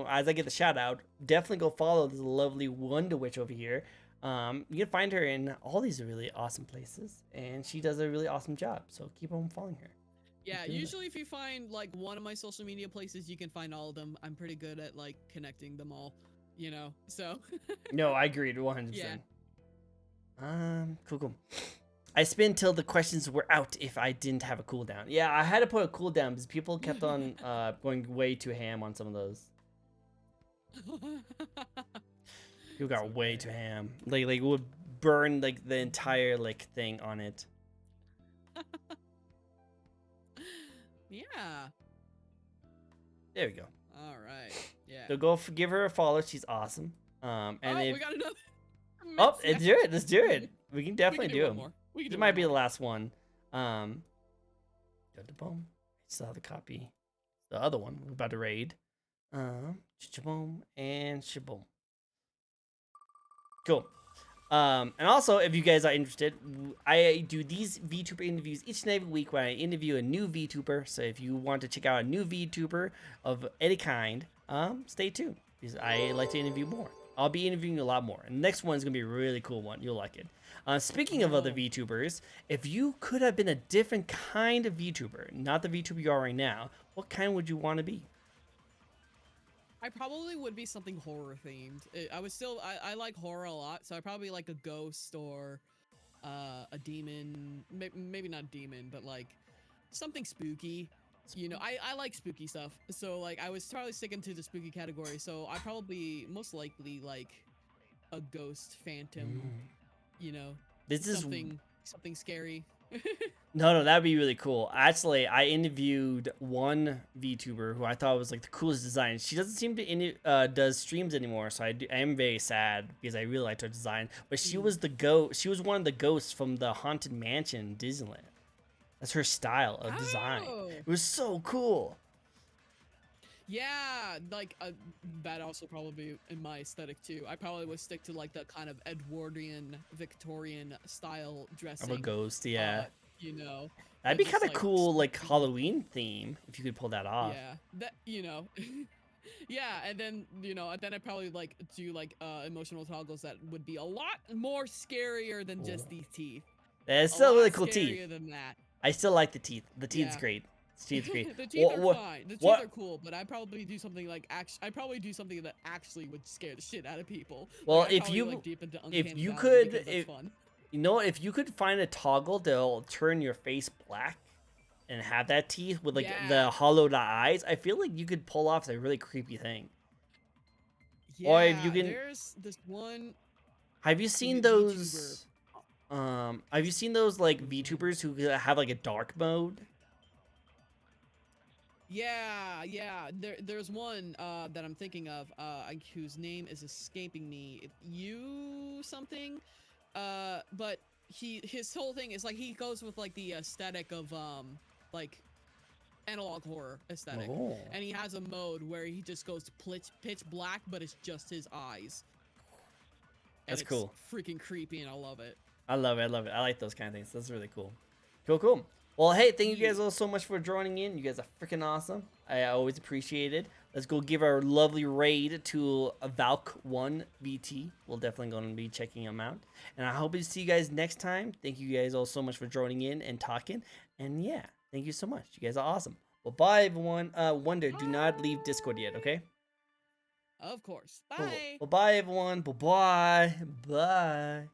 As I get the shout out, definitely go follow this lovely Wonder Witch over here. You can find her in all these really awesome places, and she does a really awesome job. So keep on following her. Yeah, doing that. usually if you find like one of my social media places, you can find all of them. I'm pretty good at like connecting them all, so No, I agreed 100%. yeah. Cool. I spin till the questions were out if I didn't have a cooldown. Yeah, I had to put a cooldown because people kept on going way too ham on some of those. People got way too ham. Like it would burn like the entire like thing on it. Yeah. There we go. All right. Yeah. So go give her a follow. She's awesome. And We got another. oh, mix let's do it. Let's do it. We can We definitely can do one it. more. We can This do might one be the more. last one. Boom. Still have the copy. The other one we're about to raid. Shaboom and shaboom. Cool. And also, if you guys are interested, I do these VTuber interviews each and every week where I interview a new VTuber. So if you want to check out a new VTuber of any kind, stay tuned because I like to interview more. I'll be interviewing a lot more. And the next one's gonna be a really cool one. You'll like it. Speaking of other VTubers, if you could have been a different kind of VTuber, not the VTuber you are right now, what kind would you want to be? I probably would be something horror themed. I like horror a lot, so I probably like a ghost or a demon. Maybe not demon, but like something spooky. I like spooky stuff. So like I was probably sticking to the spooky category. So I probably most likely like a ghost phantom. This is Something scary. No, that'd be really cool. Actually, I interviewed one VTuber who I thought was like the coolest design. She doesn't seem to does streams anymore, so I am very sad because I really liked her design. But she was She was one of the ghosts from the Haunted Mansion in Disneyland. That's her style of design. Oh. It was so cool. Yeah, like that also probably in my aesthetic too. I probably would stick to like the kind of Edwardian, Victorian style dressing. Of a ghost, yeah. That'd be just, kind of like, cool, like spooky. Halloween theme if you could pull that off. Yeah, yeah, and then I'd probably like do like emotional toggles that would be a lot more scarier than just these teeth. It's A still lot really cool scarier teeth. than that. I still like the teeth. The teeth's Yeah. great. The teeth's great. The teeth are fine. The teeth what- are cool, but I'd probably do something like I'd probably do something that actually would scare the shit out of people. Well, Like, I'd if probably, you- like, deep into if uncanny you valley could- because that's if- fun. You know what? If you could find a toggle that'll turn your face black and have that teeth with like Yeah. the hollowed eyes, I feel like you could pull off a really creepy thing. Yeah, Or if you can- there's this one. Have you seen VTuber. those? Have you seen those like VTubers who have like a dark mode? Yeah. There's one that I'm thinking of whose name is escaping me. You something, but his whole thing is like he goes with like the aesthetic of like analog horror aesthetic, Oh. and he has a mode where he just goes pitch black, but it's just his eyes. And That's it's cool. freaking creepy, and I love it. I love it. I like those kind of things. That's really cool. Cool. Well, hey, thank you guys all so much for joining in. You guys are freaking awesome. I always appreciate it. Let's go give our lovely raid to Valk1 VT. We'll definitely going to be checking him out. And I hope to see you guys next time. Thank you guys all so much for joining in and talking. And yeah, thank you so much. You guys are awesome. Well, bye, everyone. Wonder, do not leave Discord yet, okay? Of course. Cool. Bye. Well, bye, everyone. Bye-bye. Bye.